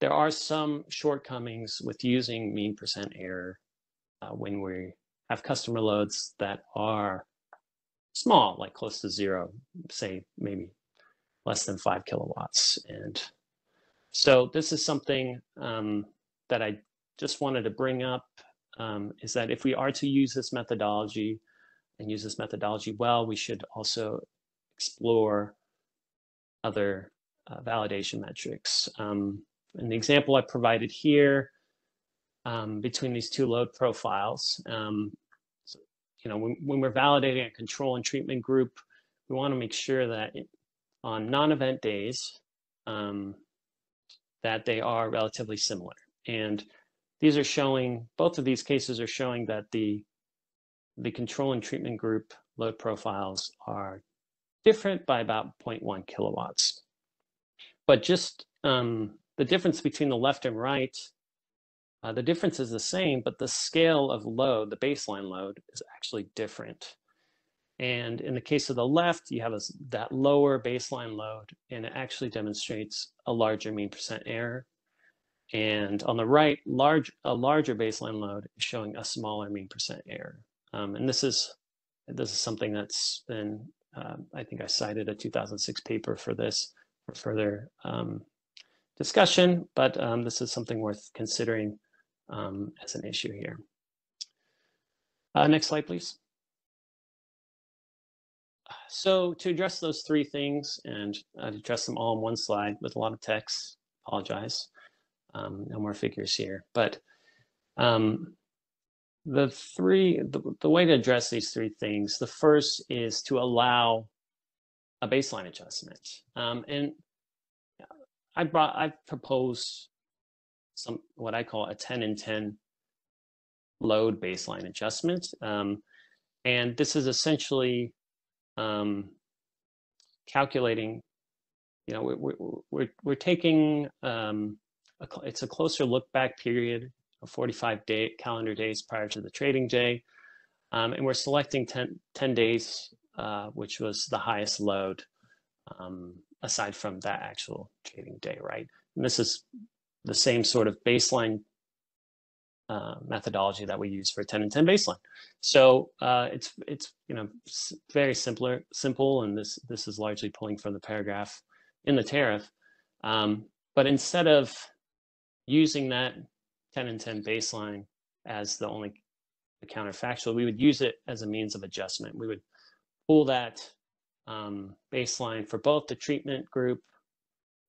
there are some shortcomings with using mean percent error when we have customer loads that are small, like close to 0, say maybe less than 5 kilowatts. And so this is something that I just wanted to bring up, is that if we are to use this methodology and use this methodology well, we should also explore other validation metrics. And the example I provided here between these 2 load profiles, when we're validating a control and treatment group, we want to make sure that on non-event days, that they are relatively similar. And these are showing, both of these cases are showing that the control and treatment group load profiles are different by about 0.1 kilowatts. But just the difference between the left and right, the difference is the same, but the scale of load, the baseline load, is actually different. And in the case of the left, you have that lower baseline load, and it actually demonstrates a larger mean percent error. And on the right, a larger baseline load is showing a smaller mean percent error. And this is something that's been, I think I cited a 2006 paper for this for further discussion, but this is something worth considering as an issue here. Next slide, please. So to address those 3 things, and I'd address them all in one slide with a lot of text, apologize, no more figures here, but the way to address these 3 things, the first is to allow a baseline adjustment. And I proposed what I call a 10 and 10 load baseline adjustment. And this is essentially calculating, you know, we're taking, it's a closer look back period of 45 calendar days prior to the trading day. And we're selecting 10 days, which was the highest load aside from that actual trading day, right? And this is the same sort of baseline methodology that we use for 10 and 10 baseline. So it's you know, very simple, and this is largely pulling from the paragraph in the tariff. But instead of using that 10 and 10 baseline as the only counterfactual, we would use it as a means of adjustment. We would pull that baseline for both the treatment group,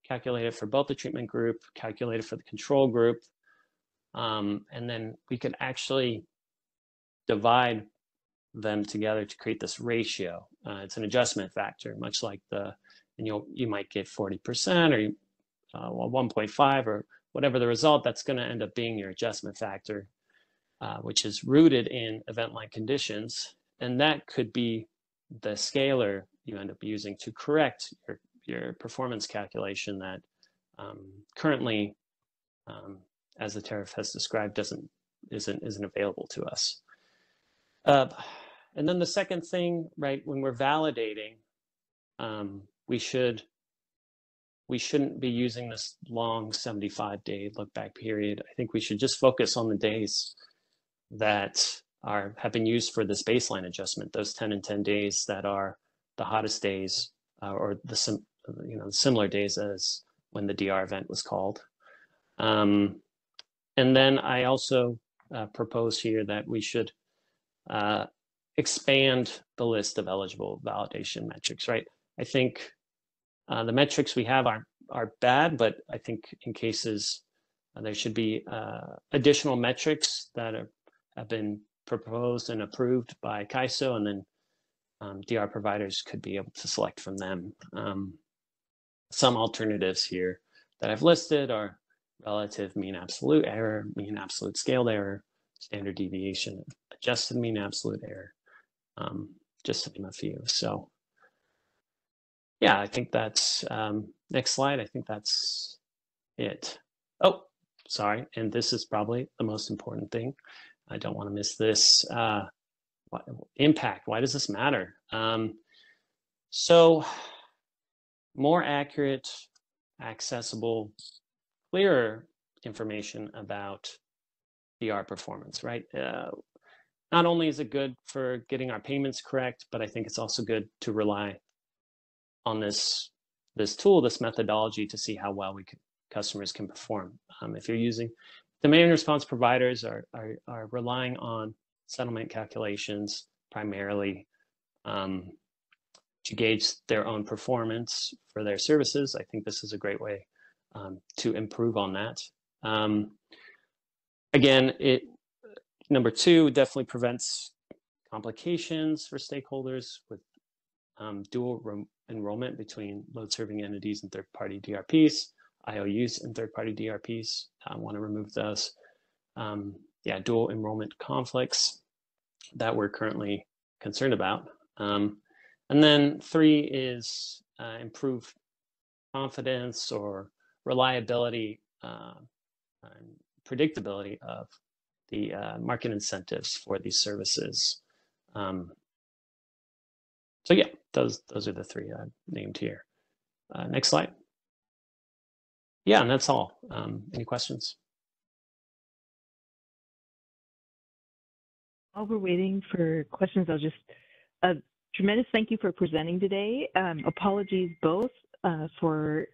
calculate it for both the treatment group, calculate it for the control group, and then we could actually divide them together to create this ratio. It's an adjustment factor, much like and you might get 40% or 1.5 or whatever the result. That's going to end up being your adjustment factor, which is rooted in event line conditions, and that could be the scalar you end up using to correct your performance calculation that currently, as the tariff has described, isn't available to us. And then the second thing, right, when we're validating, we shouldn't be using this long 75-day look back period. I think we should just focus on the days that have been used for this baseline adjustment, those 10 and 10 days that are the hottest days, or the similar days as when the DR event was called. And then I also propose here that we should expand the list of eligible validation metrics, right? I think the metrics we have are bad, but I think in cases there should be additional metrics that have been proposed and approved by CAISO, and then DR providers could be able to select from them. Some alternatives here that I've listed are relative mean absolute error, mean absolute scaled error, standard deviation, adjusted mean absolute error, just to name a few. So yeah, I think that's, next slide, I think that's it. Oh, sorry, and this is probably the most important thing. I don't want to miss this. Impact, why does this matter? So more accurate, accessible, clearer information about DR performance, right? Not only is it good for getting our payments correct, but I think it's also good to rely on this tool, this methodology, to see how well customers can perform. If you're using demand response providers are relying on settlement calculations primarily to gauge their own performance for their services, I think this is a great way to improve on that. Again, number two, definitely prevents complications for stakeholders with dual enrollment between load serving entities and third-party DRPs, IOUs and third-party DRPs. I want to remove those dual enrollment conflicts that we're currently concerned about. And then three is improve confidence or reliability and predictability of the market incentives for these services. So yeah, those are the three I named here. Next slide. Yeah, and that's all. Any questions? While we're waiting for questions, I'll just, tremendous thank you for presenting today. Apologies both for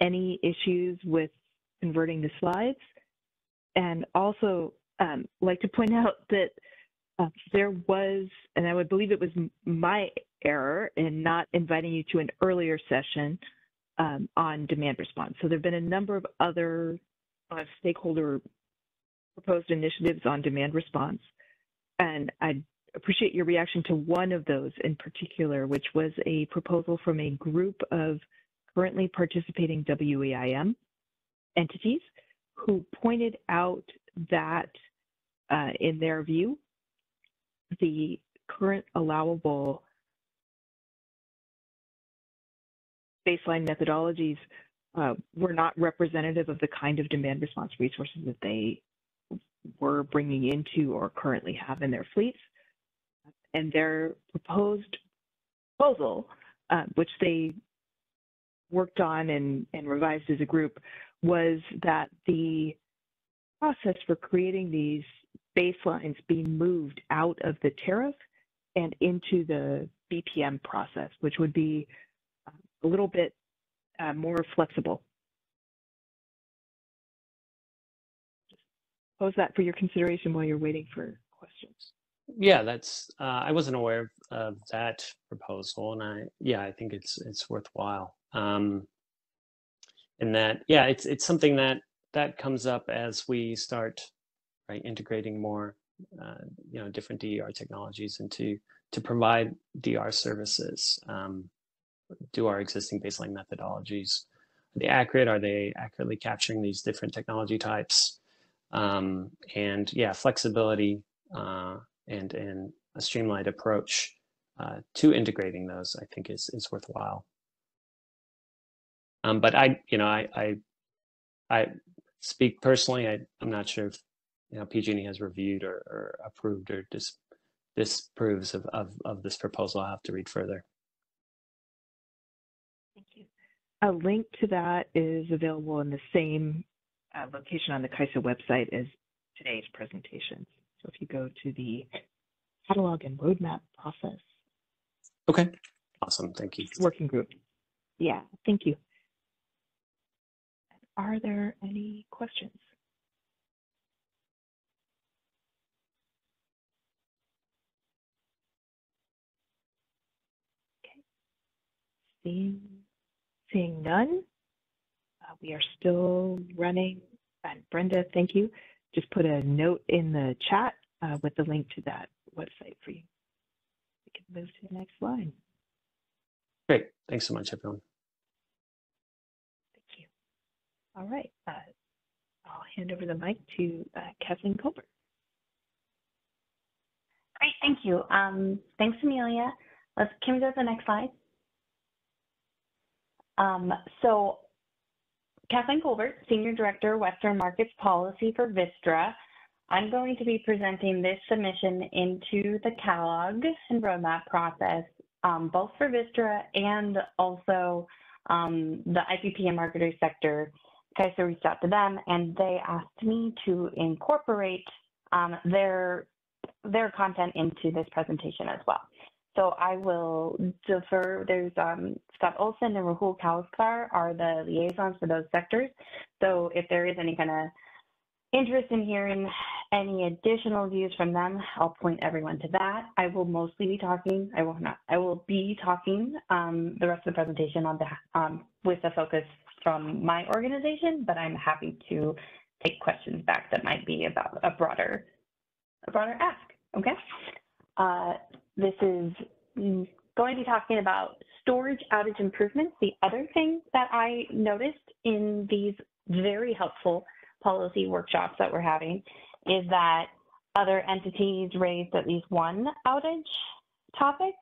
any issues with converting the slides. And also like to point out that there was, and I would believe it was my error in not inviting you to an earlier session on demand response. So there have been a number of other stakeholder proposed initiatives on demand response. And I appreciate your reaction to one of those in particular, which was a proposal from a group of currently participating WEIM entities who pointed out that in their view, the current allowable baseline methodologies were not representative of the kind of demand response resources that they were bringing into or currently have in their fleets. And their proposal, which they worked on and revised as a group, was that the process for creating these baselines be moved out of the tariff and into the BPM process, which would be a little bit more flexible. Just pose that for your consideration while you're waiting for questions. Yeah, that's I wasn't aware of that proposal, and I think it's worthwhile. And that it's something that comes up as we start integrating more different DER technologies into to provide DR services. Do our existing baseline methodologies, are they accurate? Are they accurately capturing these different technology types? And flexibility and a streamlined approach to integrating those, I think is worthwhile. But I speak personally. I'm not sure if PG&E has reviewed or approved or disapproves of this proposal. I'll have to read further. Thank you. A link to that is available in the same location on the CAISO website as today's presentation. So if you go to the catalog and roadmap process. Okay, awesome, thank you. Working group. Yeah, thank you. Are there any questions? Okay. Seeing none, we are still running. And Brenda, thank you. Just put a note in the chat with the link to that website for you. We can move to the next slide. Great. Thanks so much, everyone. Thank you. All right. I'll hand over the mic to Kathleen Colbert. Great. Thank you. Thanks, Amelia. Can we go to the next slide? So Kathleen Colbert, Senior Director, Western Markets Policy for Vistra. I'm going to be presenting this submission into the catalog and roadmap process, both for Vistra and also the IPP and marketer sector. CAISO reached out to them and they asked me to incorporate their content into this presentation as well. So I will defer. There's Scott Olson and Rahul Kalaskar are the liaisons for those sectors. So if there is any kind of interest in hearing any additional views from them, I'll point everyone to that. I will mostly be talking. I will be talking the rest of the presentation on with a focus from my organization, but I'm happy to take questions back that might be about a broader ask. Okay. This is going to be talking about storage outage improvements. The other thing that I noticed in these very helpful policy workshops that we're having is that other entities raised at least one outage topic.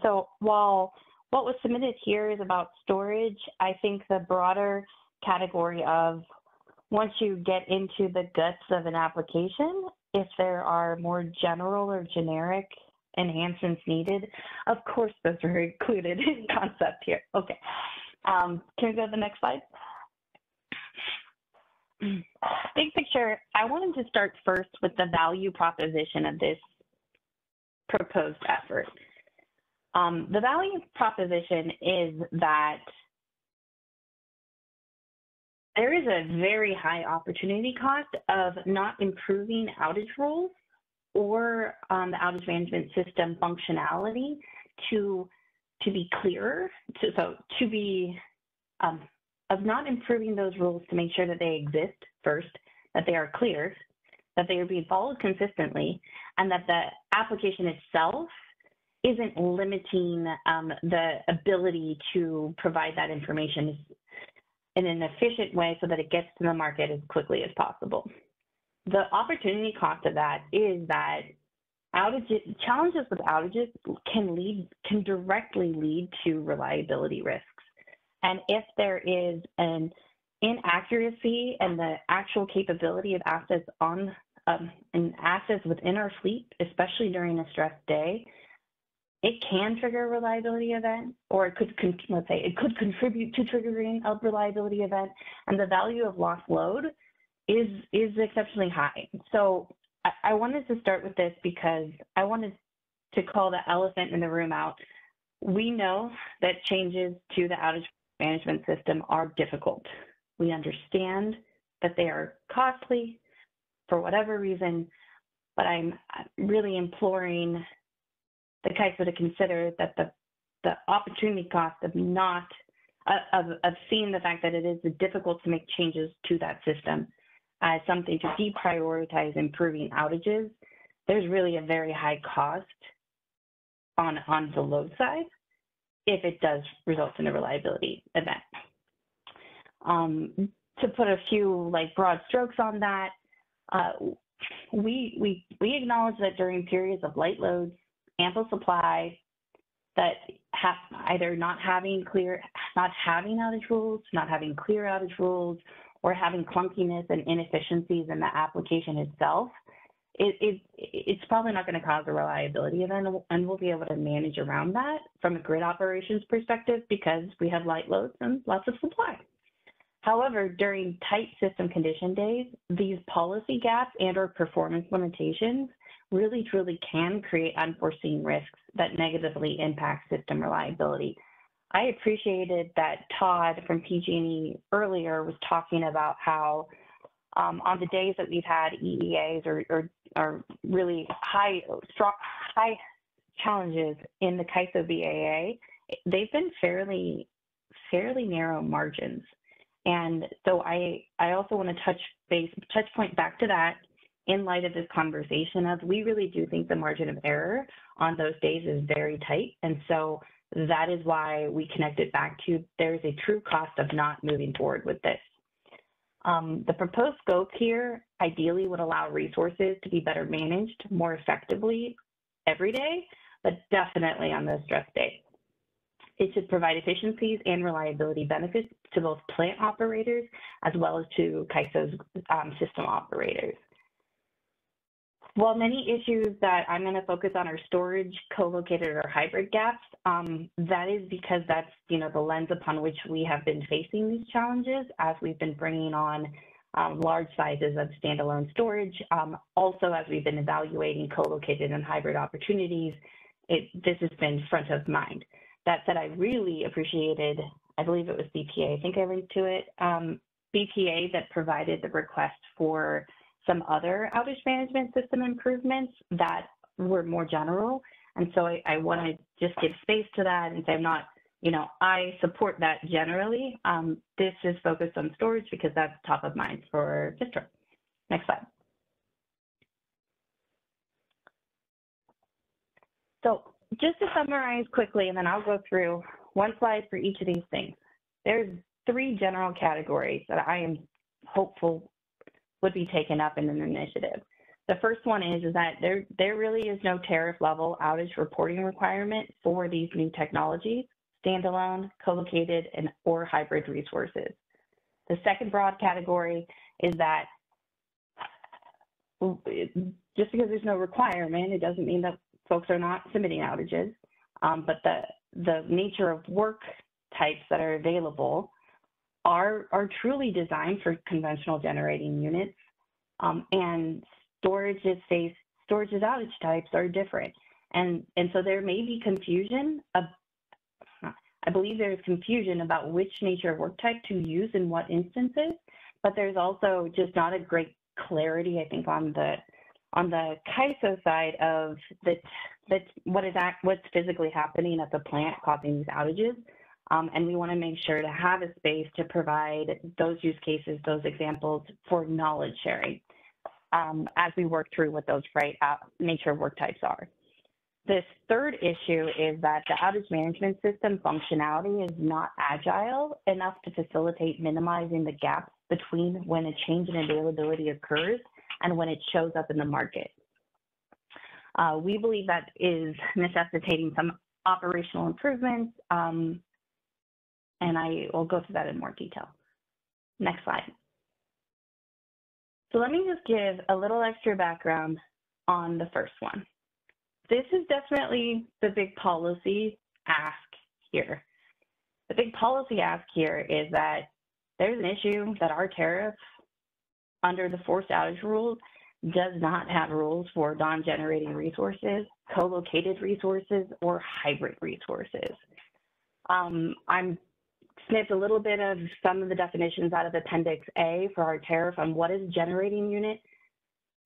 So while what was submitted here is about storage, I think the broader category of once you get into the guts of an application, if there are more general or generic enhancements needed, of course those are included in concept here. Okay, can we go to the next slide? Big picture, I wanted to start first with the value proposition of this proposed effort. The value proposition is that there is a very high opportunity cost of not improving outage rules or the outage management system functionality to be clearer, of not improving those rules to make sure that they exist first, that they are clear, that they are being followed consistently, and that the application itself isn't limiting the ability to provide that information. in an efficient way so that it gets to the market as quickly as possible. The opportunity cost of that is that challenges with outages can directly lead to reliability risks. And if there is an inaccuracy and the actual capability of assets and assets within our fleet, especially during a stressed day, it can trigger a reliability event, or it could, let's say, it could contribute to triggering a reliability event, and the value of lost load is exceptionally high. So I wanted to start with this because I wanted to call the elephant in the room out. We know that changes to the outage management system are difficult. We understand that they are costly for whatever reason, but I'm really imploring the CAISO to consider that the opportunity cost of seeing the fact that it is difficult to make changes to that system as something to deprioritize improving outages. There's really a very high cost on the load side if it does result in a reliability event. To put a few broad strokes on that, we acknowledge that during periods of light loads, ample supply, that either not having outage rules, not having clear outage rules, or having clunkiness and inefficiencies in the application itself, it's probably not going to cause a reliability event, and we'll be able to manage around that from a grid operations perspective because we have light loads and lots of supply. However, during tight system condition days, these policy gaps and/or performance limitations really truly can create unforeseen risks that negatively impact system reliability. I appreciated that Todd from PG&E earlier was talking about how on the days that we've had EEAs or really high challenges in the CAISO BAA, they've been fairly narrow margins. And so I also want to touch point back to that in light of this conversation of we really do think the margin of error on those days is very tight. And so that is why we connected back to there is a true cost of not moving forward with this. The proposed scope here ideally would allow resources to be better managed more effectively every day, but definitely on those stress days. It should provide efficiencies and reliability benefits to both plant operators as well as to CAISO's system operators. While many issues that I'm going to focus on are storage, co-located, or hybrid gaps, that is because that's the lens upon which we have been facing these challenges as we've been bringing on large sizes of standalone storage. Also, as we've been evaluating co-located and hybrid opportunities, this has been front of mind. That said, I really appreciated, I believe it was BPA, I think I linked to it, BPA that provided the request for some other outage management system improvements that were more general. And so I want to just give space to that and say I'm not, I support that generally. This is focused on storage because that's top of mind for Vistra. Next slide. So just to summarize quickly, and then I'll go through one slide for each of these things. There's 3 general categories that I am hopeful would be taken up in an initiative. The first one is that there really is no tariff level outage reporting requirement for these new technologies, standalone, co-located, or hybrid resources. The second broad category is that just because there's no requirement, it doesn't mean that folks are not submitting outages, but the nature of work types that are available are truly designed for conventional generating units, and storage's outage types are different. And so there may be confusion. I believe there's confusion about which nature of work type to use in what instances, but there's also just not a great clarity, I think, on the CAISO side of what's physically happening at the plant causing these outages. And we want to make sure to have a space to provide those use cases, those examples for knowledge sharing as we work through what those nature of work types are. This third issue is that the outage management system functionality is not agile enough to facilitate minimizing the gaps between when a change in availability occurs and when it shows up in the market. We believe that is necessitating some operational improvements, and I will go through that in more detail. Next slide. So let me just give a little extra background on the first one. This is definitely the big policy ask here. The big policy ask here is that there's an issue that our tariff under the forced outage rules does not have rules for non-generating resources, co-located resources, or hybrid resources. I'm snipped a little bit of some of the definitions out of Appendix A for our tariff on what is a generating unit.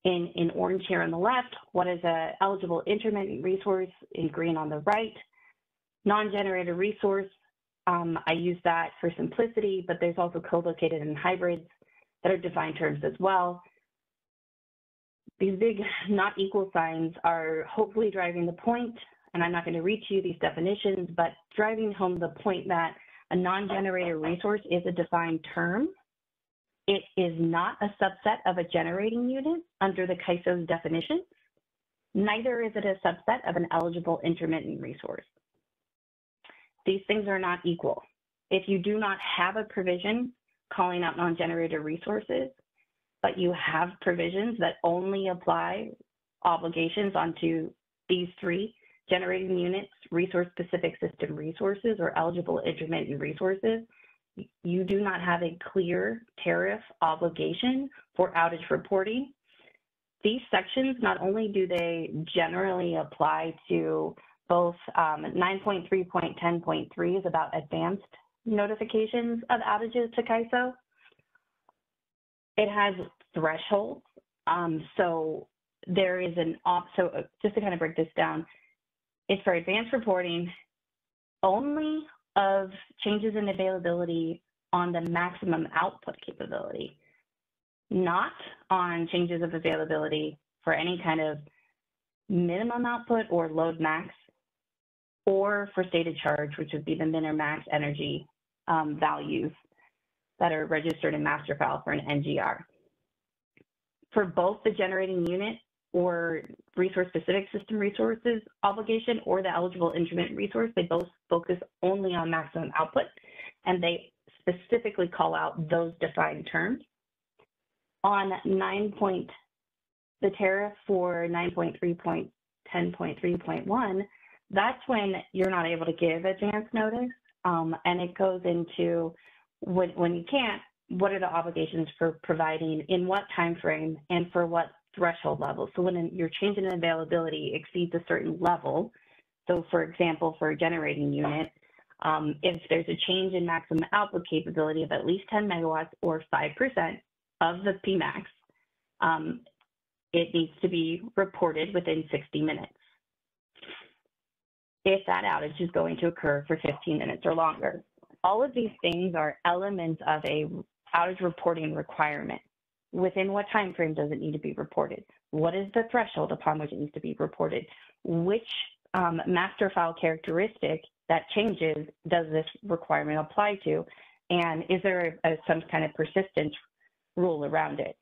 In orange here on the left, what is an eligible intermittent resource in green on the right. Non-generated resource, I use that for simplicity, but there's also co-located and hybrids that are defined terms as well. These big not equal signs are hopefully driving the point, and I'm not going to read to you these definitions, but driving home the point that a non-generated resource is a defined term. It is not a subset of a generating unit under the CAISO's definition. Neither is it a subset of an eligible intermittent resource. These things are not equal. If you do not have a provision calling out non-generated resources, but you have provisions that only apply obligations onto these three generating units, resource-specific system resources, or eligible intermittent resources, you do not have a clear tariff obligation for outage reporting. These sections, not only do they generally apply to both 9.3.10.3 is about advanced notifications of outages to CAISO. It has thresholds. So there is so just to kind of break this down, it's for advanced reporting only of changes in availability on the maximum output capability, not on changes of availability for any kind of minimum output or load max, or for stated charge, which would be the min or max energy values that are registered in master file for an NGR. For both the generating unit or resource-specific system resources obligation or the eligible intermittent resource, they both focus only on maximum output, and they specifically call out those defined terms. On the tariff for 9.3.10.3.1, that's when you're not able to give advance notice, and it goes into when you can't, what are the obligations for providing in what time frame and for what threshold level. So when your change in availability exceeds a certain level, so for example, for a generating unit, if there's a change in maximum output capability of at least 10 megawatts or 5% of the PMAX, it needs to be reported within 60 minutes if that outage is going to occur for 15 minutes or longer. All of these things are elements of a outage reporting requirement. Within what time frame does it need to be reported? What is the threshold upon which it needs to be reported? Which master file characteristic that changes does this requirement apply to? And is there some kind of persistence rule around it?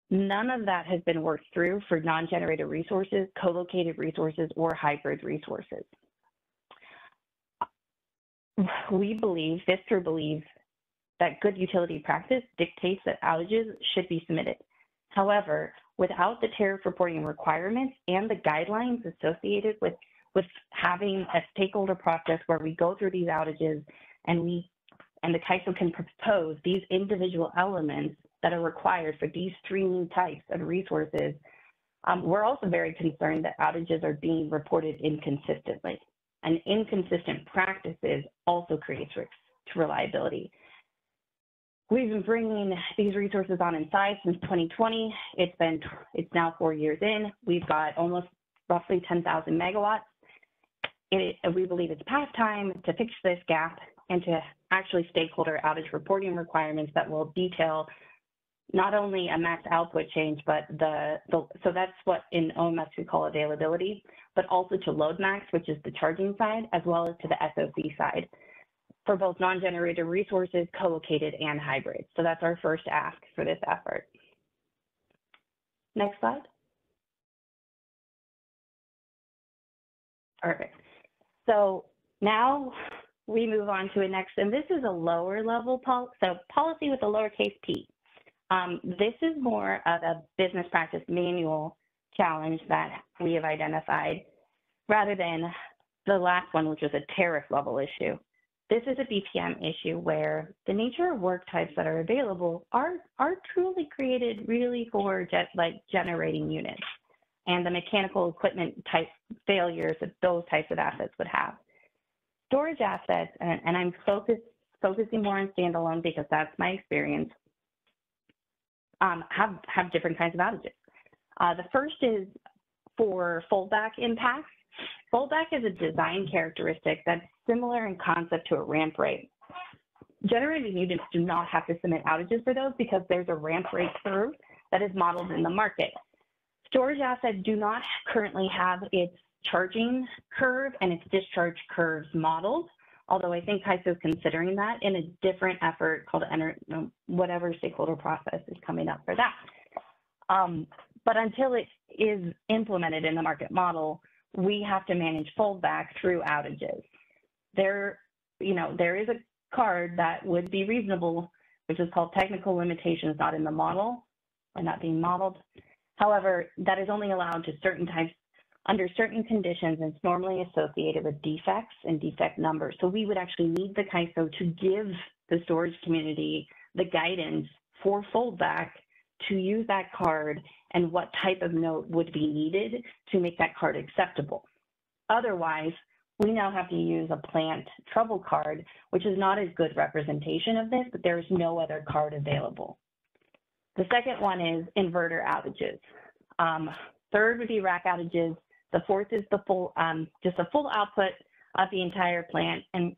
None of that has been worked through for non-generated resources, co-located resources, or hybrid resources. We believe, Vistra believes, that good utility practice dictates that outages should be submitted. However, without the tariff reporting requirements and the guidelines associated with having a stakeholder process where we go through these outages and the CAISO can propose these individual elements that are required for these three new types of resources, we're also very concerned that outages are being reported inconsistently. And inconsistent practices also creates risks to reliability. We've been bringing these resources on in size since 2020. It's now 4 years in. We've got almost roughly 10,000 megawatts. We believe it's past time to fix this gap and to actually stakeholder outage reporting requirements that will detail not only a max output change, but so that's what in OMS we call availability, but also to load max, which is the charging side, as well as to the SOC side for both non-generator resources, co-located and hybrid. So that's our first ask for this effort. Next slide. Perfect. So now we move on to a next, and this is a lower level policy with a lowercase p. This is more of a business practice manual challenge that we have identified rather than the last one, which was a tariff level issue. This is a BPM issue where the nature of work types that are available are truly created really for generating units and the mechanical equipment type failures that those types of assets would have. Storage assets, and I'm focusing more on standalone because that's my experience, have different kinds of outages. The first is for foldback impacts. Foldback is a design characteristic that's similar in concept to a ramp rate. Generating units do not have to submit outages for those because there's a ramp rate curve that is modeled in the market. Storage assets do not currently have its charging curve and its discharge curves modeled, although I think CAISO is considering that in a different effort called whatever stakeholder process is coming up for that. But until it is implemented in the market model, we have to manage foldback through outages. There is a card that would be reasonable, which is called technical limitations not in the model or not being modeled. However, that is only allowed to certain types under certain conditions, and it's normally associated with defects and defect numbers. So we would actually need the CAISO to give the storage community the guidance for foldback to use that card and what type of note would be needed to make that card acceptable. Otherwise, we now have to use a plant trouble card, which is not as good representation of this, but there's no other card available. The second one is inverter outages. Third would be rack outages. The fourth is the full, just a full output of the entire plant. And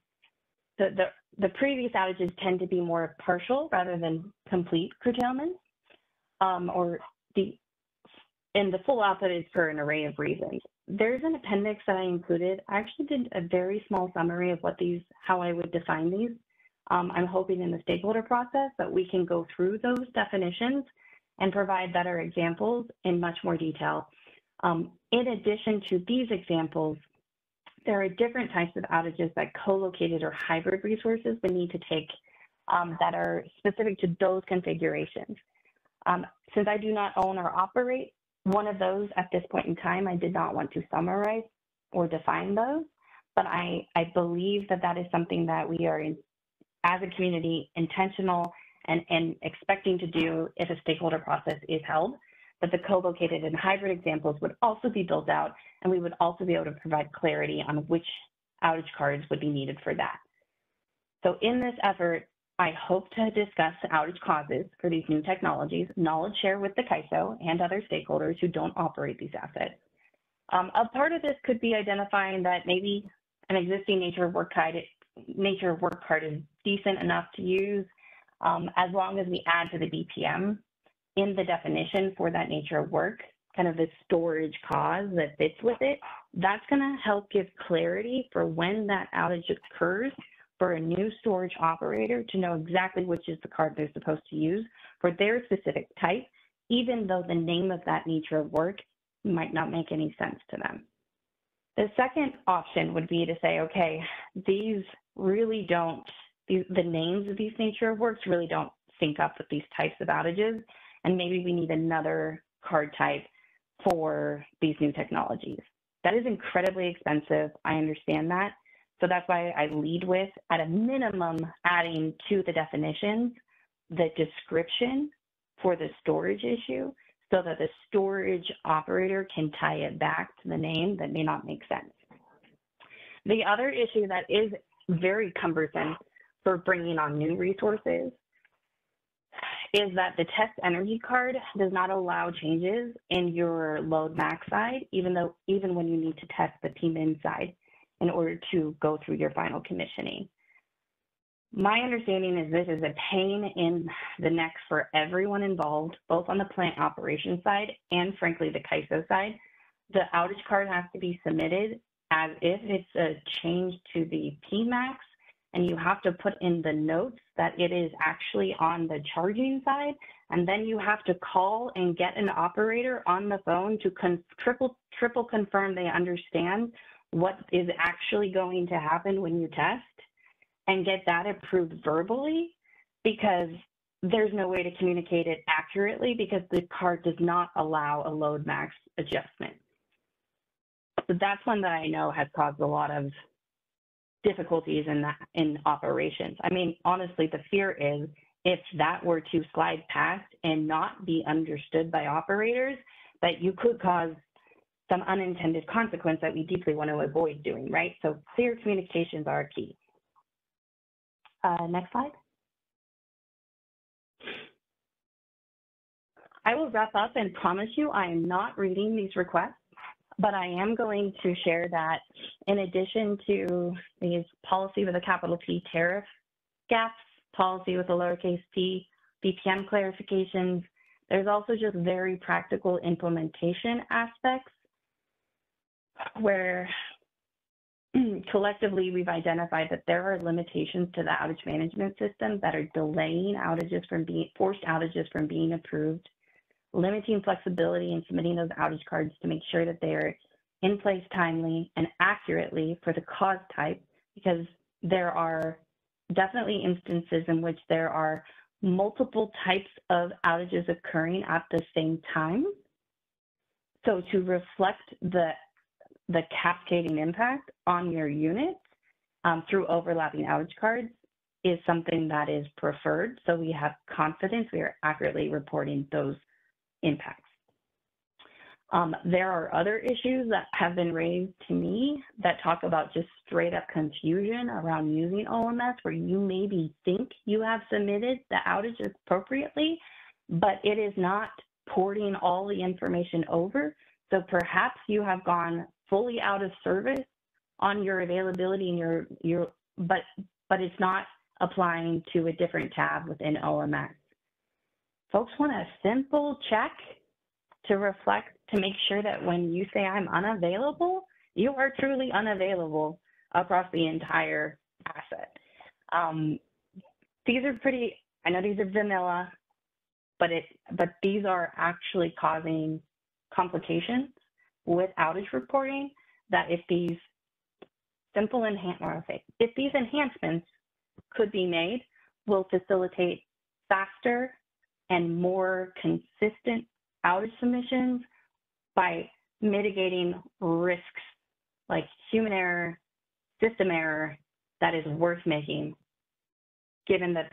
the previous outages tend to be more partial rather than complete curtailment, and the full output is for an array of reasons. There's an appendix that I included. I actually did a very small summary of how I would define these. I'm hoping in the stakeholder process that we can go through those definitions and provide better examples in much more detail. In addition to these examples, there are different types of outages that co-located or hybrid resources would need to take that are specific to those configurations. Since I do not own or operate one of those at this point in time, I did not want to summarize or define those, but I believe that that is something that we are, as a community, intentional and expecting to do if a stakeholder process is held. But the co-located and hybrid examples would also be built out, and we would also be able to provide clarity on which outage cards would be needed for that. So in this effort, I hope to discuss outage causes for these new technologies, knowledge share with the CAISO and other stakeholders who don't operate these assets. A part of this could be identifying that maybe an existing nature of work card is decent enough to use, as long as we add to the BPM in the definition for that nature of work, kind of the storage cause that fits with it. That's going to help give clarity for when that outage occurs for a new storage operator to know exactly which is the card they're supposed to use for their specific type, even though the name of that nature of work might not make any sense to them. The second option would be to say, okay, these really don't, the names of these nature of works really don't sync up with these types of outages, and maybe we need another card type for these new technologies. That is incredibly expensive. I understand that. So that's why I lead with, at a minimum, adding to the definitions the description for the storage issue so that the storage operator can tie it back to the name that may not make sense. The other issue that is very cumbersome for bringing on new resources is that the test energy card does not allow changes in your load max side, even when you need to test the PMIN side in order to go through your final commissioning. My understanding is this is a pain in the neck for everyone involved, both on the plant operations side and frankly the CAISO side. The outage card has to be submitted as if it's a change to the PMAX, and you have to put in the notes that it is actually on the charging side, and then you have to call and get an operator on the phone to triple confirm they understand what is actually going to happen when you test, and get that approved verbally, because there's no way to communicate it accurately because the card does not allow a load max adjustment. So that's one that I know has caused a lot of difficulties in operations. I mean, honestly, the fear is if that were to slide past and not be understood by operators, that you could cause some unintended consequence that we deeply want to avoid doing, right? So clear communications are key. Next slide. I will wrap up and promise you I am not reading these requests, but I am going to share that in addition to these policy with a capital P tariff gaps, policy with a lowercase p, BPM clarifications, there's also just very practical implementation aspects where collectively we've identified that there are limitations to the outage management system that are delaying outages from forced outages from being approved, limiting flexibility in submitting those outage cards to make sure that they're in place timely and accurately for the cause type, because there are definitely instances in which there are multiple types of outages occurring at the same time. So to reflect the cascading impact on your unit through overlapping outage cards is something that is preferred. So we have confidence we are accurately reporting those impacts. There are other issues that have been raised to me that talk about just straight up confusion around using OMS, where you maybe think you have submitted the outage appropriately, but it is not porting all the information over. So perhaps you have gone fully out of service on your availability and but it's not applying to a different tab within OMS. Folks want a simple check to reflect, to make sure that when you say I'm unavailable, you are truly unavailable across the entire asset. These are pretty, I know these are vanilla, but these are actually causing complications with outage reporting that if these if these enhancements could be made, will facilitate faster and more consistent outage submissions by mitigating risks like human error, system error, that is worth making, given that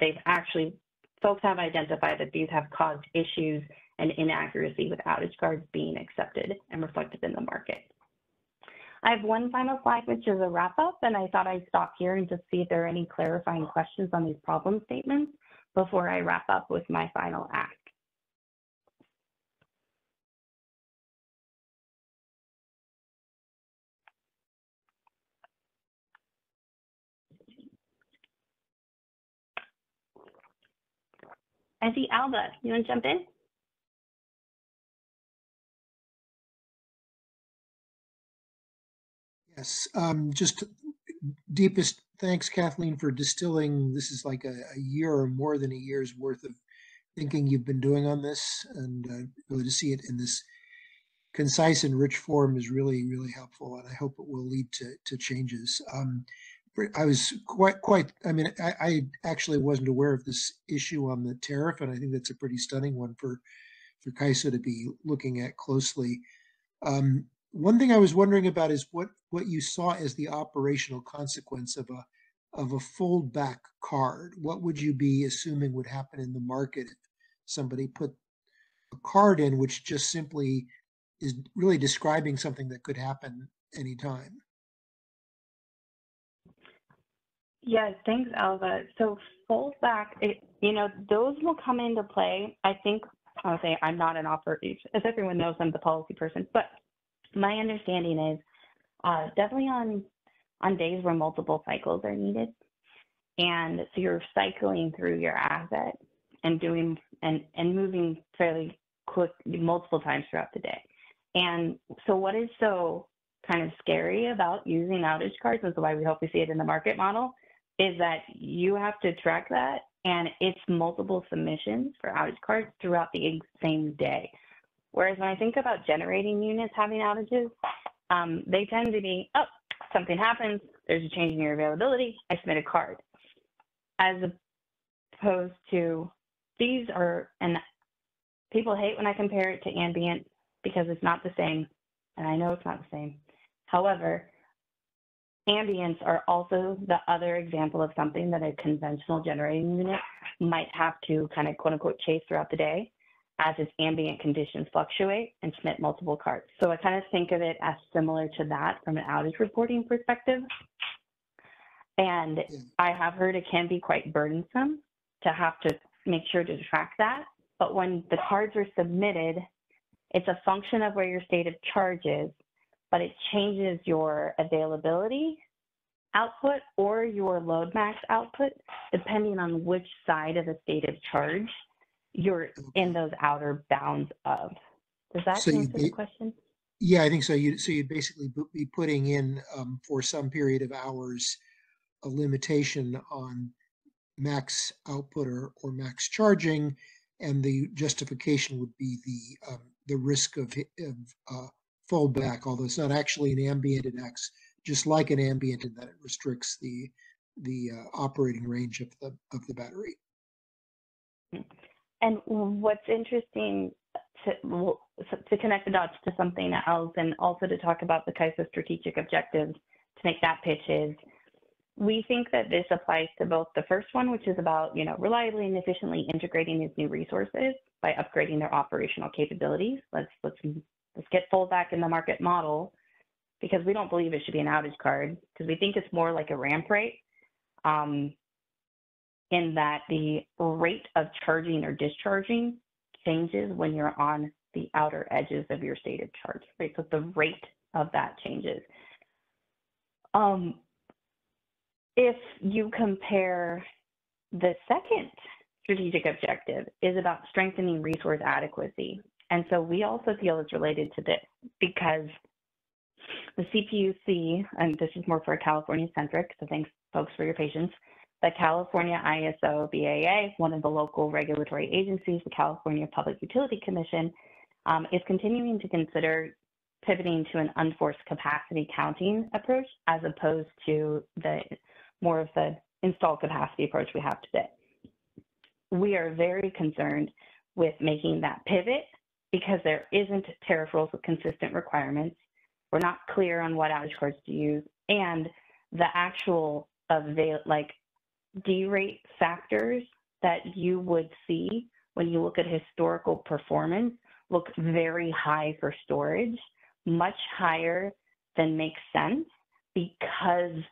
folks have identified that these have caused issues and inaccuracy with outage cards being accepted and reflected in the market. I have one final slide, which is a wrap up, and I thought I'd stop here and just see if there are any clarifying questions on these problem statements before I wrap up with my final ask. I see Alba, you want to jump in? Yes, just deepest thanks, Kathleen, for distilling. This is like a year or more than a year's worth of thinking you've been doing on this, and really to see it in this concise and rich form is really, really helpful, and I hope it will lead to changes. I was I mean, I actually wasn't aware of this issue on the tariff, and I think that's a pretty stunning one for CAISO to be looking at closely. One thing I was wondering about is what you saw as the operational consequence of a fold back card. What would you be assuming would happen in the market if somebody put a card in which just simply is really describing something that could happen anytime? Yeah, thanks, Alva. So fold back, those will come into play. I think I'll say I'm not an operator, as everyone knows, I'm the policy person, but my understanding is definitely on days where multiple cycles are needed. And so you're cycling through your asset and doing and moving fairly quick multiple times throughout the day. And so what is so kind of scary about using outage cards, and so why we hope we see it in the market model, is that you have to track that, and it's multiple submissions for outage cards throughout the same day. Whereas when I think about generating units having outages, they tend to be, oh, something happens, there's a change in your availability, I submit a card. As opposed to these are, and people hate when I compare it to ambient because it's not the same, and I know it's not the same. However, ambients are also the other example of something that a conventional generating unit might have to kind of quote unquote chase throughout the day as its ambient conditions fluctuate and submit multiple cards. So I kind of think of it as similar to that from an outage reporting perspective. And I have heard it can be quite burdensome to have to make sure to track that. But when the cards are submitted, it's a function of where your state of charge is, but it changes your availability output or your load max output, depending on which side of the state of charge you're in those outer bounds of. Does that So answer the question? Yeah, I think so. You'd basically be putting in for some period of hours a limitation on max output or max charging, and the justification would be the risk of fallback, although it's not actually an ambient, it acts just like an ambient in that it restricts the operating range of the battery. And what's interesting to connect the dots to something else, and also to talk about the CAISO strategic objectives to make that pitch, is we think that this applies to both the first one, which is about, you know, reliably and efficiently integrating these new resources by upgrading their operational capabilities. Let's get fallback in the market model, because we don't believe it should be an outage card, because we think it's more like a ramp rate, in that the rate of charging or discharging changes when you're on the outer edges of your stated charge, right? So the rate of that changes. If you compare the second strategic objective is about strengthening resource adequacy. And so we also feel it's related to this, because the CPUC, and this is more for California centric, so thanks folks for your patience, the California ISO BAA, one of the local regulatory agencies, the California Public Utility Commission, is continuing to consider pivoting to an unforced capacity counting approach as opposed to the more of the installed capacity approach we have today. We are very concerned with making that pivot because there isn't tariff rules with consistent requirements. We're not clear on what outage cards to use, and the actual derate factors that you would see when you look at historical performance look very high for storage, much higher than makes sense, because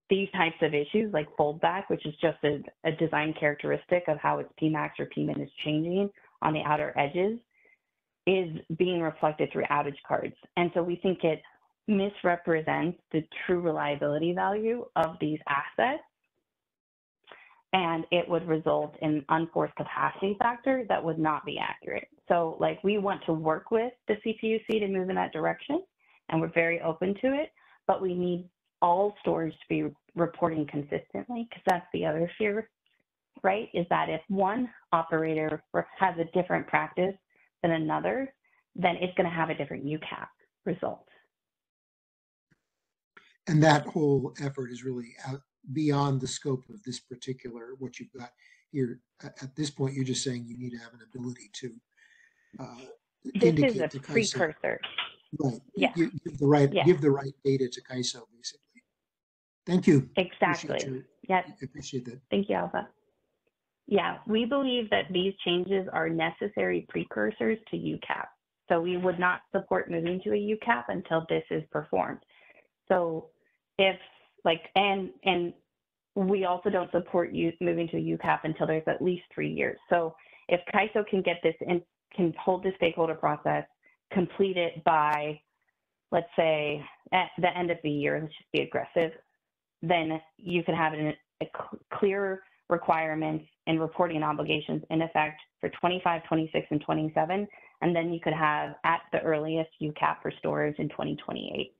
these types of issues like foldback, which is just a design characteristic of how its Pmax or Pmin is changing on the outer edges, is being reflected through outage cards. And so we think it misrepresents the true reliability value of these assets, and it would result in unforced capacity factor that would not be accurate. So like, we want to work with the CPUC to move in that direction, and we're very open to it, but we need all storage to be reporting consistently, because that's the other fear, right? Is that if one operator has a different practice than another, then it's going to have a different UCAP result. And that whole effort is really out beyond the scope of this particular, what you've got here. At this point, you're just saying you need to have an ability to indicate to CAISO. This is a precursor. Right. Yeah. Give the right data to CAISO, basically. Thank you. Exactly. I appreciate that. Thank you, Alpha. Yeah, we believe that these changes are necessary precursors to UCAP. So we would not support moving to a UCAP until this is performed. So if and we also don't support moving to a UCAP until there's at least 3 years. So if CAISO can get this and can hold the stakeholder process, complete it by, let's say, at the end of the year, let's just be aggressive, then you can have clear requirements and reporting obligations in effect for 25, 26, and 27. And then you could have at the earliest UCAP for storage in 2028.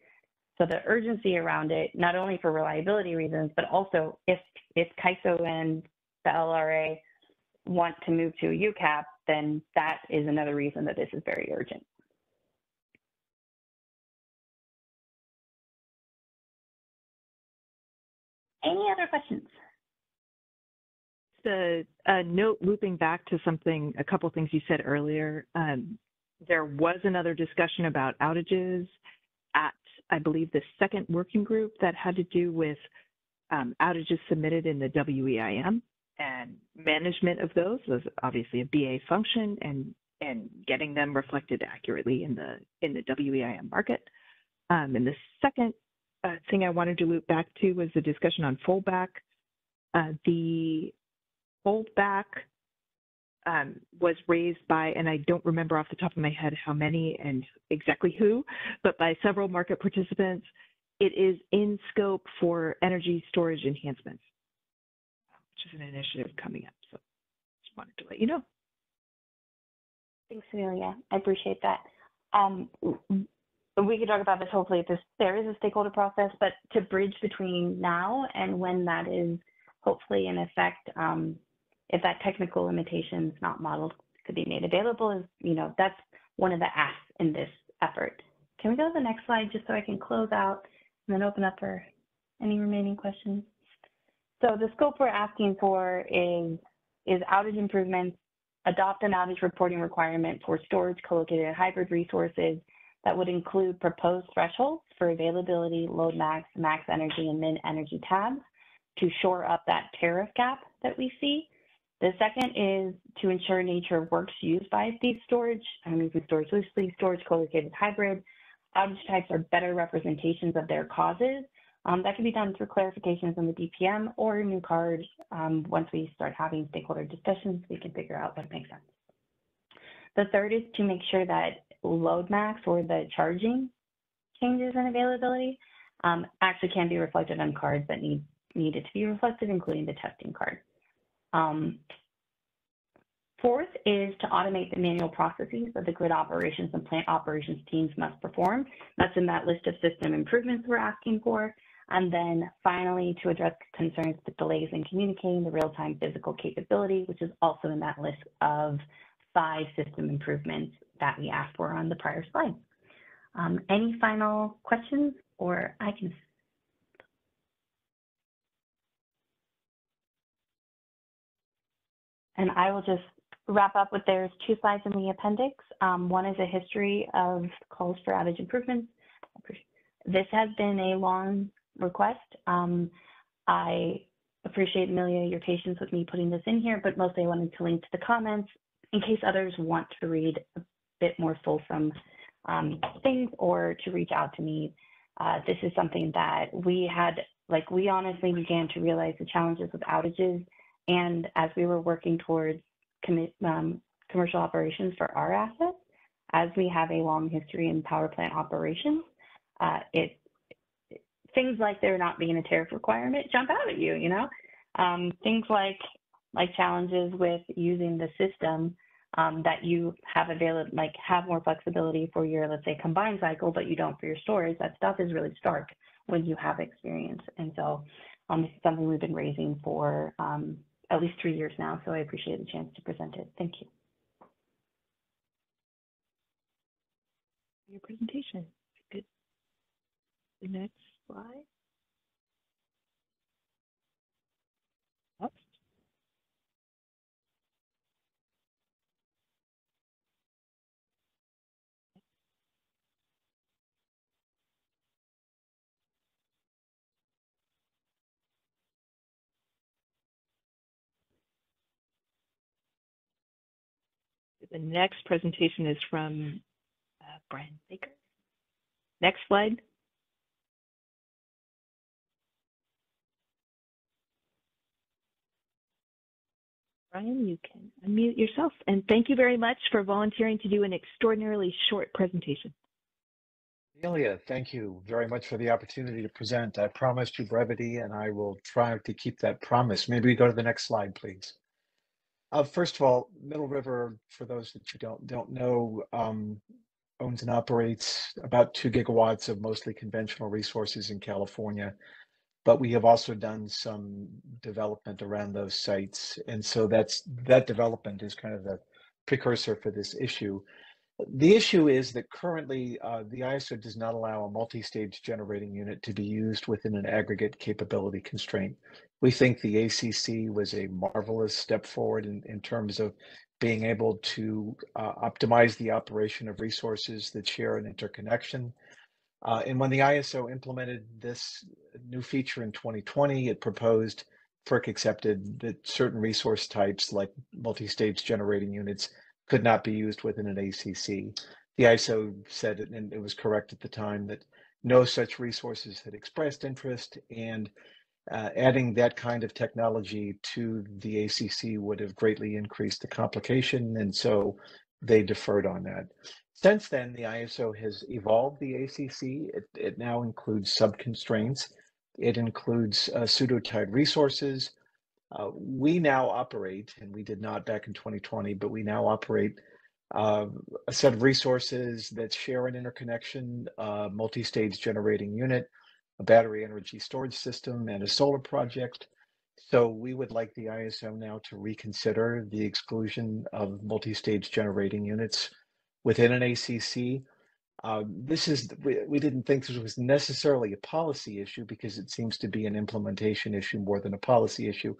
So the urgency around it, not only for reliability reasons, but also if CAISO and the LRA want to move to a UCAP, then that is another reason that this is very urgent. Any other questions? The note looping back to a couple things you said earlier. There was another discussion about outages at, I believe, the second working group that had to do with outages submitted in the WEIM, and management of those was obviously a BA function, and getting them reflected accurately in the WEIM market. And the second thing I wanted to loop back to was the discussion on foldback. The foldback was raised by, and I don't remember off the top of my head how many and exactly who, but by several market participants. It is in scope for energy storage enhancements, which is an initiative coming up. So just wanted to let you know. Thanks, Amelia. I appreciate that. We could talk about this hopefully if there is a stakeholder process, but to bridge between now and when that is hopefully in effect, if that technical limitation is not modeled could be made available, is, that's one of the asks in this effort. Can we go to the next slide just so I can close out and then open up for any remaining questions? So the scope we're asking for is outage improvements, adopt an outage reporting requirement for storage co-located hybrid resources that would include proposed thresholds for availability, load max, max energy, and min energy tabs to shore up that tariff gap that we see. The second is to ensure nature works used by these storage, storage loosely, storage co-located hybrid. Outage types are better representations of their causes. That can be done through clarifications in the DPM or new cards. Once we start having stakeholder discussions, we can figure out what makes sense. The third is to make sure that load max or the charging changes in availability actually can be reflected on cards that need it to be reflected, including the testing card. Fourth is to automate the manual processes that the grid operations and plant operations teams must perform. That's in that list of system improvements we're asking for. And then finally, to address concerns with delays in communicating the real-time physical capability, which is also in that list of 5 system improvements that we asked for on the prior slide. Any final questions, or I can. And I will just wrap up with there's 2 slides in the appendix. One is a history of calls for outage improvements. This has been a long request. I appreciate, Amelia, your patience with me putting this in here, but mostly I wanted to link to the comments in case others want to read a bit more fulsome things or to reach out to me. This is something that we honestly began to realize the challenges with outages. And as we were working towards commercial operations for our assets, as we have a long history in power plant operations, things like there not being a tariff requirement jump out at you, things like challenges with using the system that you have available, have more flexibility for your, let's say, combined cycle, but you don't for your storage. That stuff is really stark when you have experience. And so this is something we've been raising for at least 3 years now. So I appreciate the chance to present it. Thank you. Your presentation. Good. The next slide. Next. The next presentation is from Brian Baker. Next slide. Brian, you can unmute yourself. And thank you very much for volunteering to do an extraordinarily short presentation. Amelia, thank you very much for the opportunity to present. I promised you brevity and I will try to keep that promise. Maybe we go to the next slide, please. First of all, Middle River, for those that you don't know, owns and operates about 2 gigawatts of mostly conventional resources in California, but we have also done some development around those sites. And so that development is kind of the precursor for this issue. The issue is that currently the ISO does not allow a multi-stage generating unit to be used within an aggregate capability constraint. We think the ACC was a marvelous step forward in terms of being able to optimize the operation of resources that share an interconnection. And when the ISO implemented this new feature in 2020, it proposed, FERC accepted that certain resource types like multi-stage generating units could not be used within an ACC. The ISO said, and it was correct at the time, that no such resources had expressed interest, and adding that kind of technology to the ACC would have greatly increased the complication, and so they deferred on that. Since then, the ISO has evolved the ACC. It now includes subconstraints. It includes pseudo-tied resources. We now operate, and we did not back in 2020, but we now operate a set of resources that share an interconnection, multi-stage generating unit, a battery energy storage system, and a solar project. So we would like the ISO now to reconsider the exclusion of multi-stage generating units within an ACC. We didn't think this was necessarily a policy issue because it seems to be an implementation issue more than a policy issue.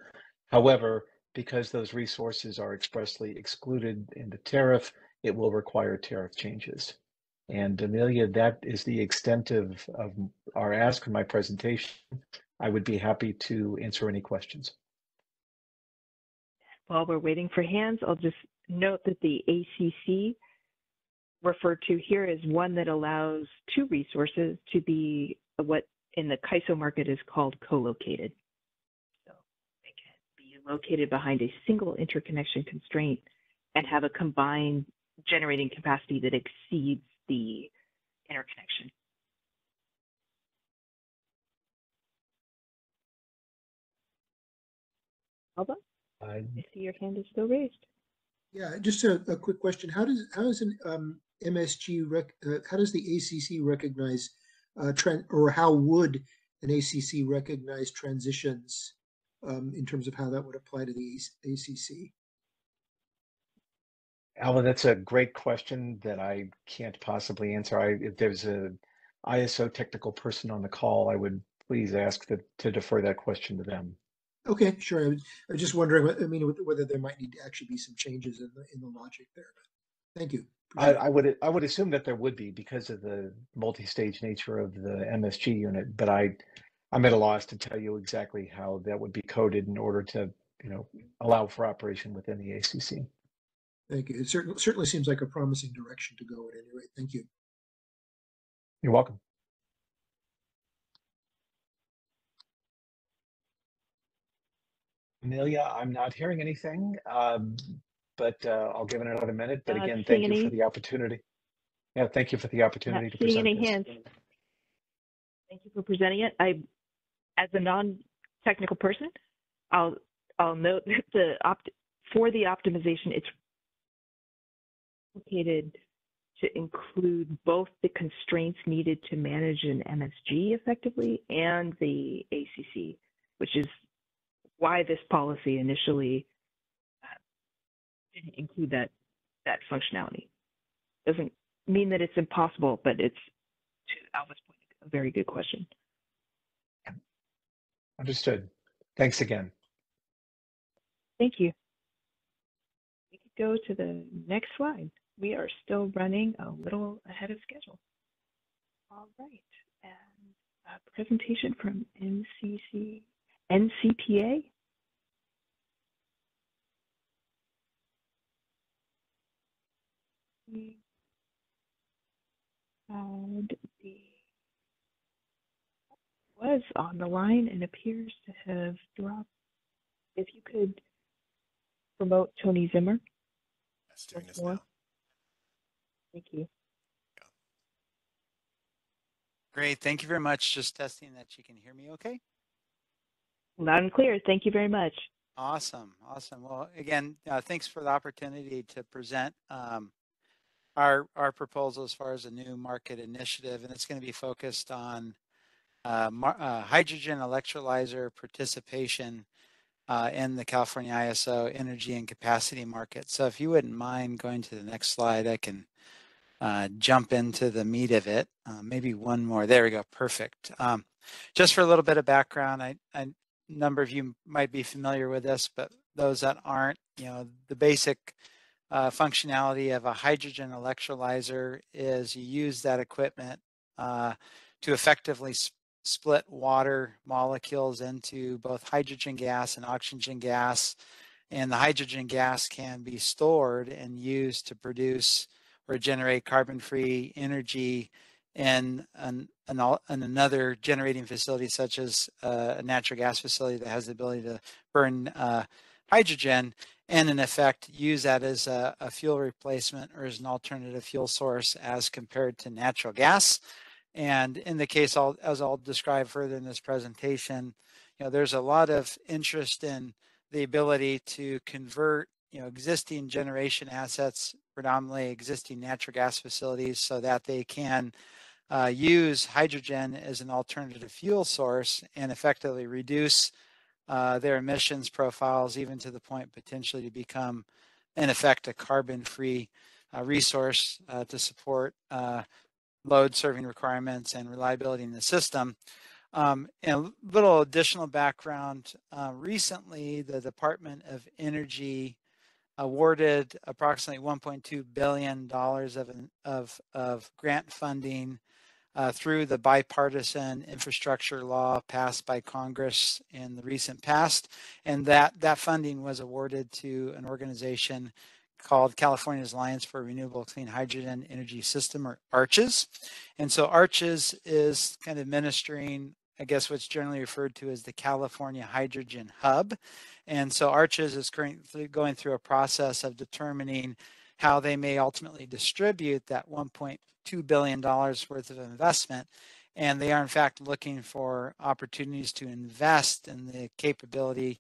However, because those resources are expressly excluded in the tariff, it will require tariff changes. And Amelia, that is the extent of our ask in my presentation. I would be happy to answer any questions. While we're waiting for hands, I'll just note that the ACC referred to here is one that allows 2 resources to be what in the CAISO market is called co-located. So they can be located behind a single interconnection constraint and have a combined generating capacity that exceeds the interconnection. Alba, I see your hand is still raised. Yeah, just a quick question. How does an MSG how does the ACC recognize or how would an ACC recognize transitions in terms of how that would apply to the ACC? Alva, that's a great question that I can't possibly answer. If there's a ISO technical person on the call, I would please ask to defer that question to them. Okay, sure. I was just wondering, whether there might need to actually be some changes in the logic there. But thank you. I would assume that there would be because of the multi-stage nature of the MSG unit, but I'm at a loss to tell you exactly how that would be coded in order to allow for operation within the ACC. Thank you. It certainly seems like a promising direction to go at any rate. Thank you. You're welcome. Amelia, I'm not hearing anything, but I'll give it another minute. But again, thank you for the opportunity. Yeah, thank you for the opportunity to present this. Hands. Thank you for presenting it. As a non-technical person, I'll note that for the optimization, it's complicated to include both the constraints needed to manage an MSG effectively and the ACC, which is why this policy initially didn't include that functionality. Doesn't mean that it's impossible, but it's, to Alva's point, a very good question. Understood. Thanks again. Thank you. We could go to the next slide. We are still running a little ahead of schedule. All right, and a presentation from NCPA. We had was on the line and appears to have dropped. If you could promote Tony Zimmer. Yes, doing this now. Thank you. Great. Thank you very much. Just testing that you can hear me okay. Loud and clear. Thank you very much. Awesome. Awesome. Well, again, thanks for the opportunity to present our proposal as far as a new market initiative, and it's going to be focused on hydrogen electrolyzer participation in the California ISO energy and capacity market. So if you wouldn't mind going to the next slide, I can jump into the meat of it. Maybe one more. There we go. Perfect. Just for a little bit of background, a number of you might be familiar with this, but those that aren't, the basic functionality of a hydrogen electrolyzer is you use that equipment to effectively split water molecules into both hydrogen gas and oxygen gas, and the hydrogen gas can be stored and used to produce or generate carbon-free energy in another generating facility, such as a natural gas facility that has the ability to burn hydrogen, and in effect use that as a fuel replacement or as an alternative fuel source as compared to natural gas. And in the case, as I'll describe further in this presentation, there's a lot of interest in the ability to convert existing generation assets, predominantly existing natural gas facilities, so that they can use hydrogen as an alternative fuel source and effectively reduce their emissions profiles, even to the point potentially to become, in effect, a carbon-free resource to support load serving requirements and reliability in the system. And a little additional background, recently the Department of Energy awarded approximately $1.2 billion of grant funding through the bipartisan infrastructure law passed by Congress in the recent past. And that funding was awarded to an organization called California's Alliance for Renewable Clean Hydrogen Energy System, or ARCHES. And so ARCHES is kind of administering, I guess, what's generally referred to as the California Hydrogen Hub. And so ARCHES is currently going through a process of determining how they may ultimately distribute that $1.2 billion worth of investment. And they are, in fact, looking for opportunities to invest in the capability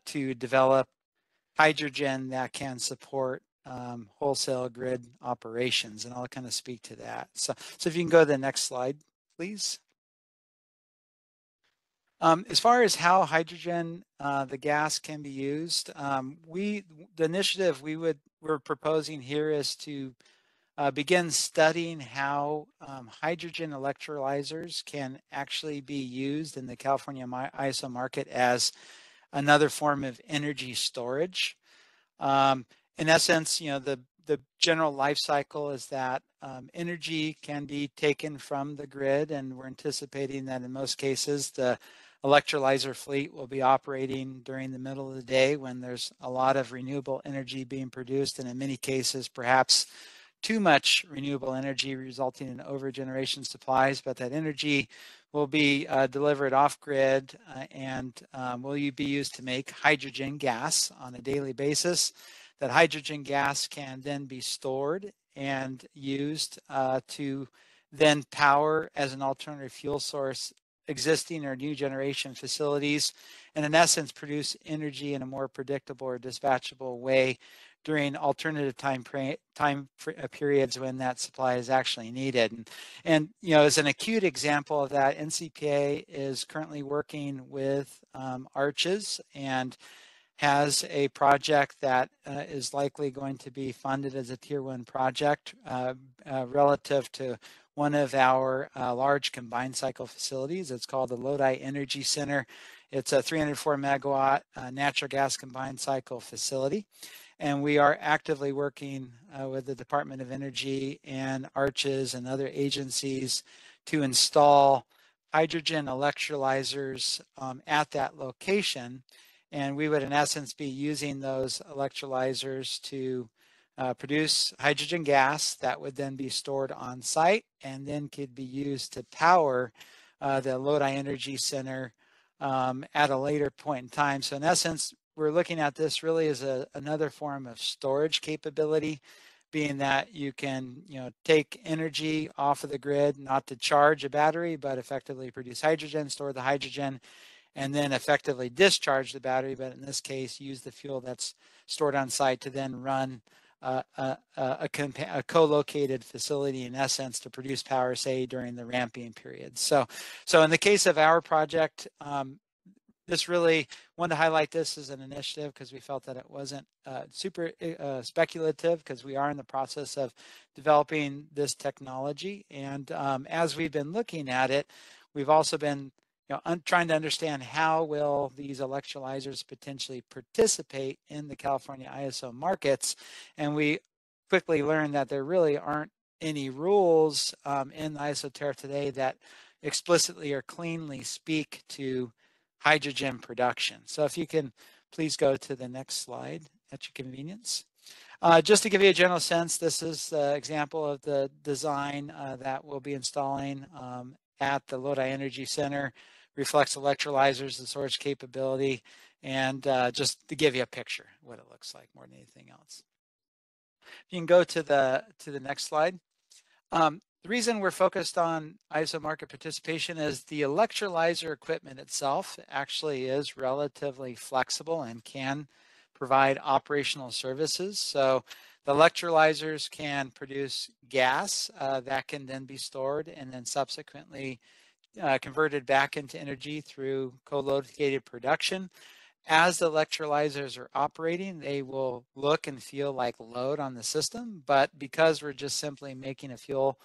to develop hydrogen that can support wholesale grid operations. And I'll kind of speak to that. So if you can go to the next slide, please. As far as how hydrogen, the gas, can be used, the initiative we're proposing here is to begin studying how hydrogen electrolyzers can actually be used in the California ISO market as another form of energy storage. In essence, the general life cycle is that energy can be taken from the grid, and we're anticipating that in most cases the electrolyzer fleet will be operating during the middle of the day when there's a lot of renewable energy being produced, and in many cases perhaps too much renewable energy, resulting in over-generation supplies. But that energy will be delivered off-grid and will be used to make hydrogen gas on a daily basis. That hydrogen gas can then be stored and used to then power as an alternative fuel source existing or new generation facilities, and in essence produce energy in a more predictable or dispatchable way during alternative time periods when that supply is actually needed. And as an acute example of that, NCPA is currently working with ARCHES and has a project that is likely going to be funded as a Tier 1 project relative to one of our large combined cycle facilities. It's called the Lodi Energy Center. It's a 304 megawatt natural gas combined cycle facility. And we are actively working with the Department of Energy and ARCHES and other agencies to install hydrogen electrolyzers at that location. And we would, in essence, be using those electrolyzers to produce hydrogen gas that would then be stored on site and then could be used to power the Lodi Energy Center at a later point in time. So in essence, we're looking at this really as another form of storage capability being that you can, take energy off of the grid, not to charge a battery, but effectively produce hydrogen, store the hydrogen, and then effectively discharge the battery, but in this case, use the fuel that's stored on site to then run a co-located facility, in essence, to produce power, say, during the ramping period. So in the case of our project, this really wanted to highlight this as an initiative because we felt that it wasn't super speculative, because we are in the process of developing this technology. And as we've been looking at it, we've also been trying to understand how will these electrolyzers potentially participate in the California ISO markets. And we quickly learned that there really aren't any rules in the ISO tariff today that explicitly or cleanly speak to hydrogen production. So if you can please go to the next slide at your convenience. Just to give you a general sense, this is the example of the design that we'll be installing at the Lodi Energy Center. Reflects electrolyzers and storage capability, and just to give you a picture of what it looks like more than anything else. You can go to the next slide. The reason we're focused on ISO market participation is the electrolyzer equipment itself actually is relatively flexible and can provide operational services. So the electrolyzers can produce gas that can then be stored and then subsequently converted back into energy through co-located production. As the electrolyzers are operating, they will look and feel like load on the system, but because we're just simply making a fuel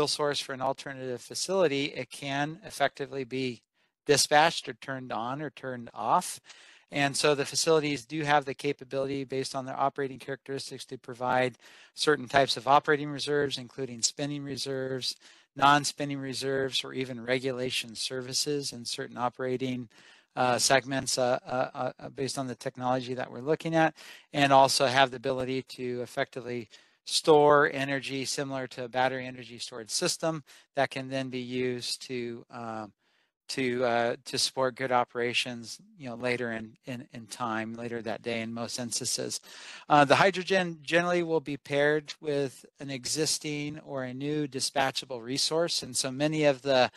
source for an alternative facility, it can effectively be dispatched or turned on or turned off. And so the facilities do have the capability, based on their operating characteristics, to provide certain types of operating reserves, including spinning reserves, non-spinning reserves, or even regulation services in certain operating segments based on the technology that we're looking at, and also have the ability to effectively store energy similar to a battery energy storage system that can then be used to support grid operations, later in time, later that day in most instances. The hydrogen generally will be paired with an existing or a new dispatchable resource, and so many of the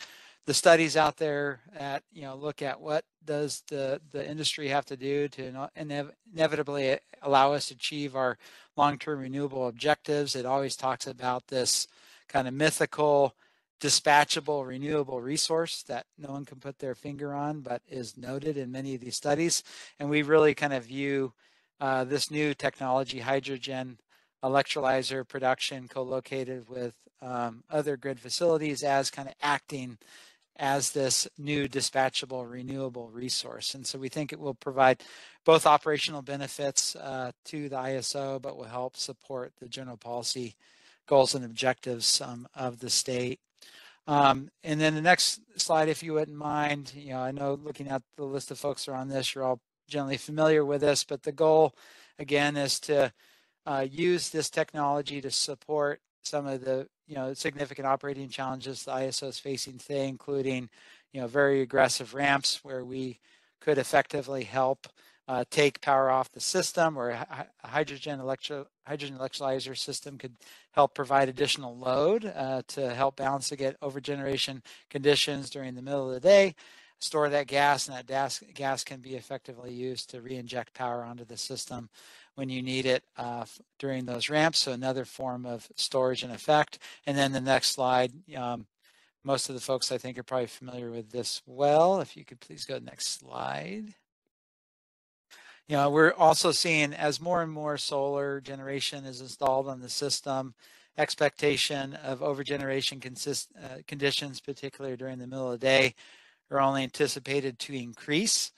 studies out there at look at what does the industry have to do to inevitably allow us to achieve our long-term renewable objectives. It always talks about this kind of mythical dispatchable renewable resource that no one can put their finger on, but is noted in many of these studies. And we really kind of view this new technology, hydrogen electrolyzer production co-located with other grid facilities, as kind of acting as this new dispatchable renewable resource. And so we think it will provide both operational benefits to the ISO, but will help support the general policy goals and objectives of the state. And then the next slide, if you wouldn't mind, I know looking at the list of folks who are on this, you're all generally familiar with this, but the goal, again, is to use this technology to support some of the significant operating challenges the ISO is facing today, including very aggressive ramps where we could effectively help take power off the system, or a hydrogen electrolyzer system could help provide additional load to help balance against overgeneration conditions during the middle of the day, store that gas, and that gas can be effectively used to re-inject power onto the system when you need it during those ramps. So another form of storage in effect. And then the next slide, most of the folks I think are probably familiar with this well. If you could please go to the next slide. We're also seeing, as more and more solar generation is installed on the system, expectation of overgeneration conditions, particularly during the middle of the day, are only anticipated to increase.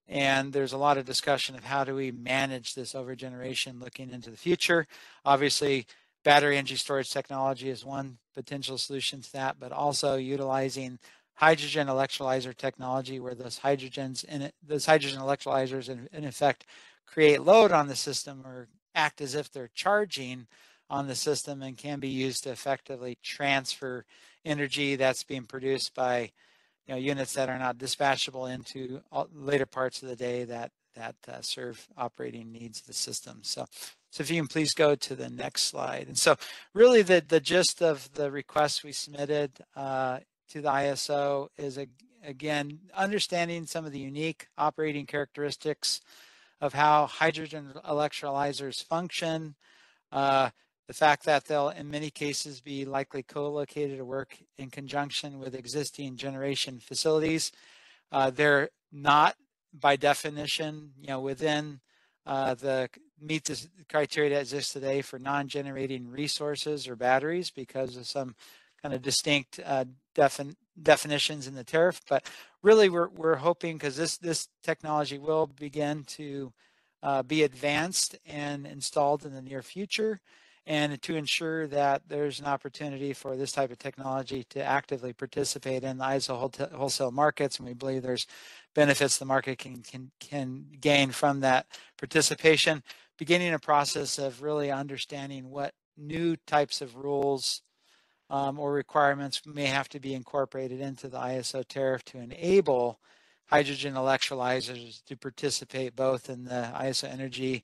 And there's a lot of discussion of how do we manage this overgeneration looking into the future. Obviously, battery energy storage technology is one potential solution to that, but also utilizing hydrogen electrolyzer technology, where those hydrogen electrolyzers in effect create load on the system or act as if they're charging on the system, and can be used to effectively transfer energy that's being produced by units that are not dispatchable into later parts of the day that serve operating needs of the system. So So if you can please go to the next slide. And so really the gist of the request we submitted to the ISO is, again, understanding some of the unique operating characteristics of how hydrogen electrolyzers function, the fact that they'll in many cases be likely co-located or work in conjunction with existing generation facilities. They're not by definition, within meet the criteria that exists today for non-generating resources or batteries because of some kind of distinct definitions in the tariff. But really, we're hoping, because this technology will begin to be advanced and installed in the near future, and to ensure that there's an opportunity for this type of technology to actively participate in the ISO wholesale markets. And we believe there's benefits the market can gain from that participation, beginning a process of really understanding what new types of rules or requirements may have to be incorporated into the ISO tariff to enable hydrogen electrolyzers to participate both in the ISO energy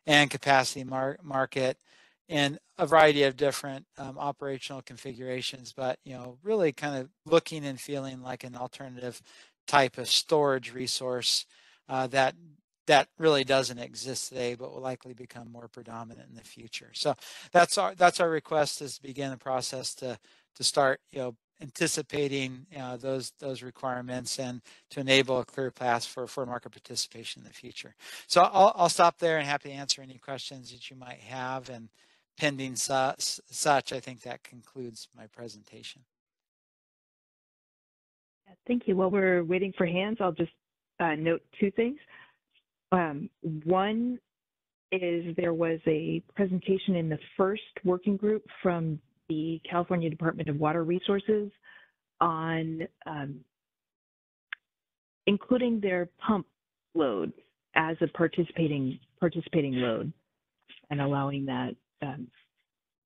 and capacity market in a variety of different operational configurations, but really kind of looking and feeling like an alternative type of storage resource that really doesn't exist today, but will likely become more predominant in the future. So that's our request, is to begin the process to start anticipating those requirements and to enable a clear path for market participation in the future. So I'll stop there and happy to answer any questions that you might have. And pending such, I think that concludes my presentation. Thank you. While we're waiting for hands, I'll just note two things. One is there was a presentation in the first working group from the California Department of Water Resources on including their pump load as a participating load and allowing that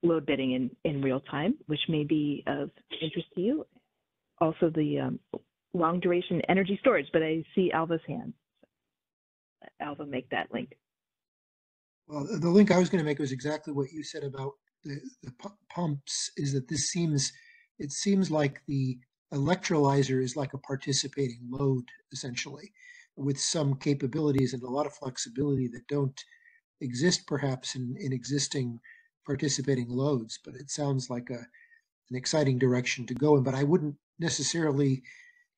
load bidding in real time, which may be of interest to you. Also the long duration energy storage, but I see Alva's hand. Alva, make that link. Well, the link I was going to make was exactly what you said about the pumps, is that it seems like the electrolyzer is like a participating load, essentially, with some capabilities and a lot of flexibility that don't exist perhaps in existing participating loads. But it sounds like an exciting direction to go in. But I wouldn't necessarily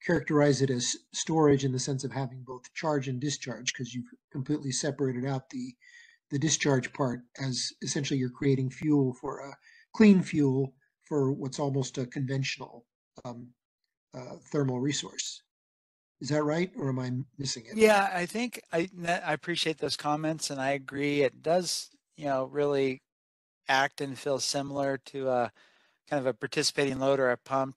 characterize it as storage in the sense of having both charge and discharge, because you've completely separated out the discharge part as essentially you're creating fuel for a clean fuel for what's almost a conventional thermal resource. Is that right, or am I missing it? Yeah, I think I appreciate those comments, and I agree. It does, really act and feel similar to a kind of a participating load or a pump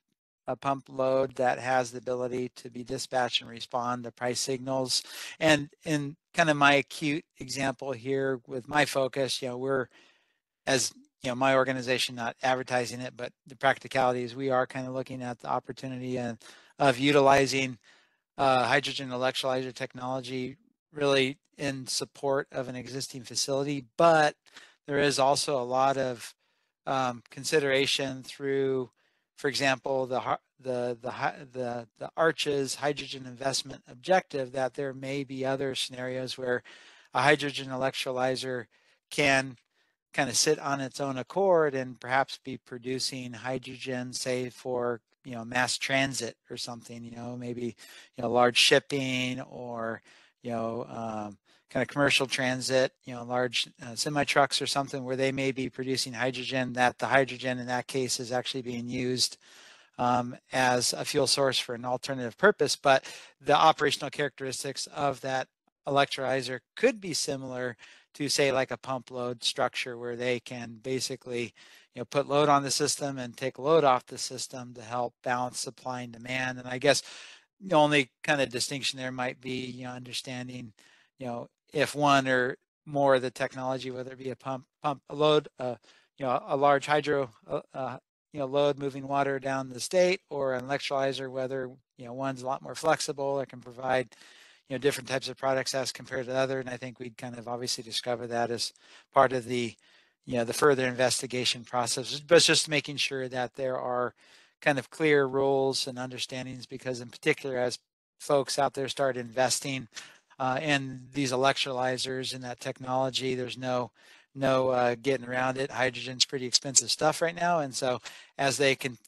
load that has the ability to be dispatched and respond to price signals. And in kind of my acute example here with my focus, we're, as my organization, not advertising it, but the practicality is we are kind of looking at the opportunity of utilizing hydrogen electrolyzer technology really in support of an existing facility. But there is also a lot of consideration through, for example, the ARCH's hydrogen investment objective, that there may be other scenarios where a hydrogen electrolyzer can kind of sit on its own accord and perhaps be producing hydrogen, say for mass transit or something, maybe large shipping or kind of commercial transit, large semi trucks or something, where they may be producing hydrogen, that the hydrogen in that case is actually being used as a fuel source for an alternative purpose. But the operational characteristics of that electrolyzer could be similar to, say, like a pump load structure, where they can basically put load on the system and take load off the system to help balance supply and demand. And I guess the only kind of distinction there might be understanding if one or more of the technology, whether it be a pump load, a large hydro load moving water down the state, or an electrolyzer, whether one's a lot more flexible or can provide different types of products as compared to other. And I think we'd kind of obviously discover that as part of the, the further investigation process, but it's just making sure that there are kind of clear rules and understandings, because in particular, as folks out there start investing in these electrolyzers and that technology, there's no getting around it. Hydrogen's pretty expensive stuff right now, and so as they can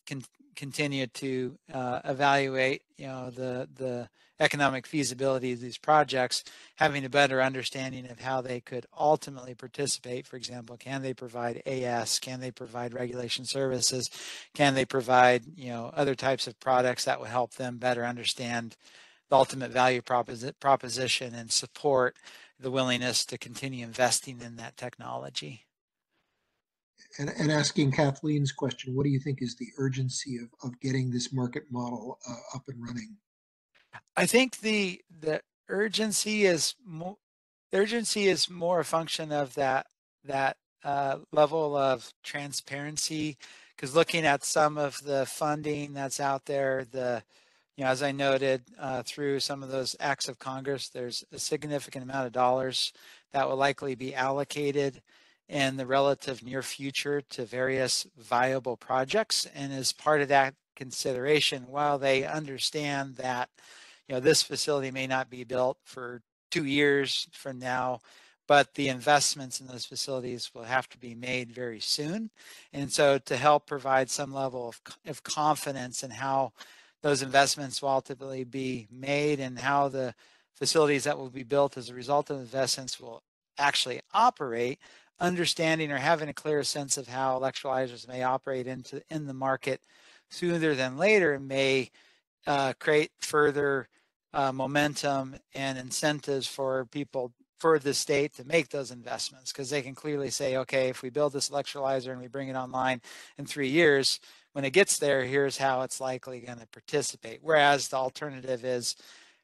continue to evaluate, the economic feasibility of these projects, having a better understanding of how they could ultimately participate. For example, can they provide AS? Can they provide regulation services? Can they provide, other types of products that will help them better understand the ultimate value proposition and support the willingness to continue investing in that technology? And asking Kathleen's question, what do you think is the urgency of getting this market model up and running? I think the urgency is more a function of that level of transparency, because looking at some of the funding that's out there, as I noted, through some of those acts of Congress, there's a significant amount of dollars that will likely be allocated in the relative near future to various viable projects. And as part of that consideration, while they understand that, this facility may not be built for 2 years from now, but the investments in those facilities will have to be made very soon. And so to help provide some level of confidence in how those investments will ultimately be made and how the facilities that will be built as a result of investments will actually operate, understanding or having a clear sense of how electrolyzers may operate in the market sooner than later may create further momentum and incentives for people, for the state, to make those investments, because they can clearly say, okay, if we build this electrolyzer and we bring it online in 3 years, when it gets there, here's how it's likely going to participate. Whereas the alternative is,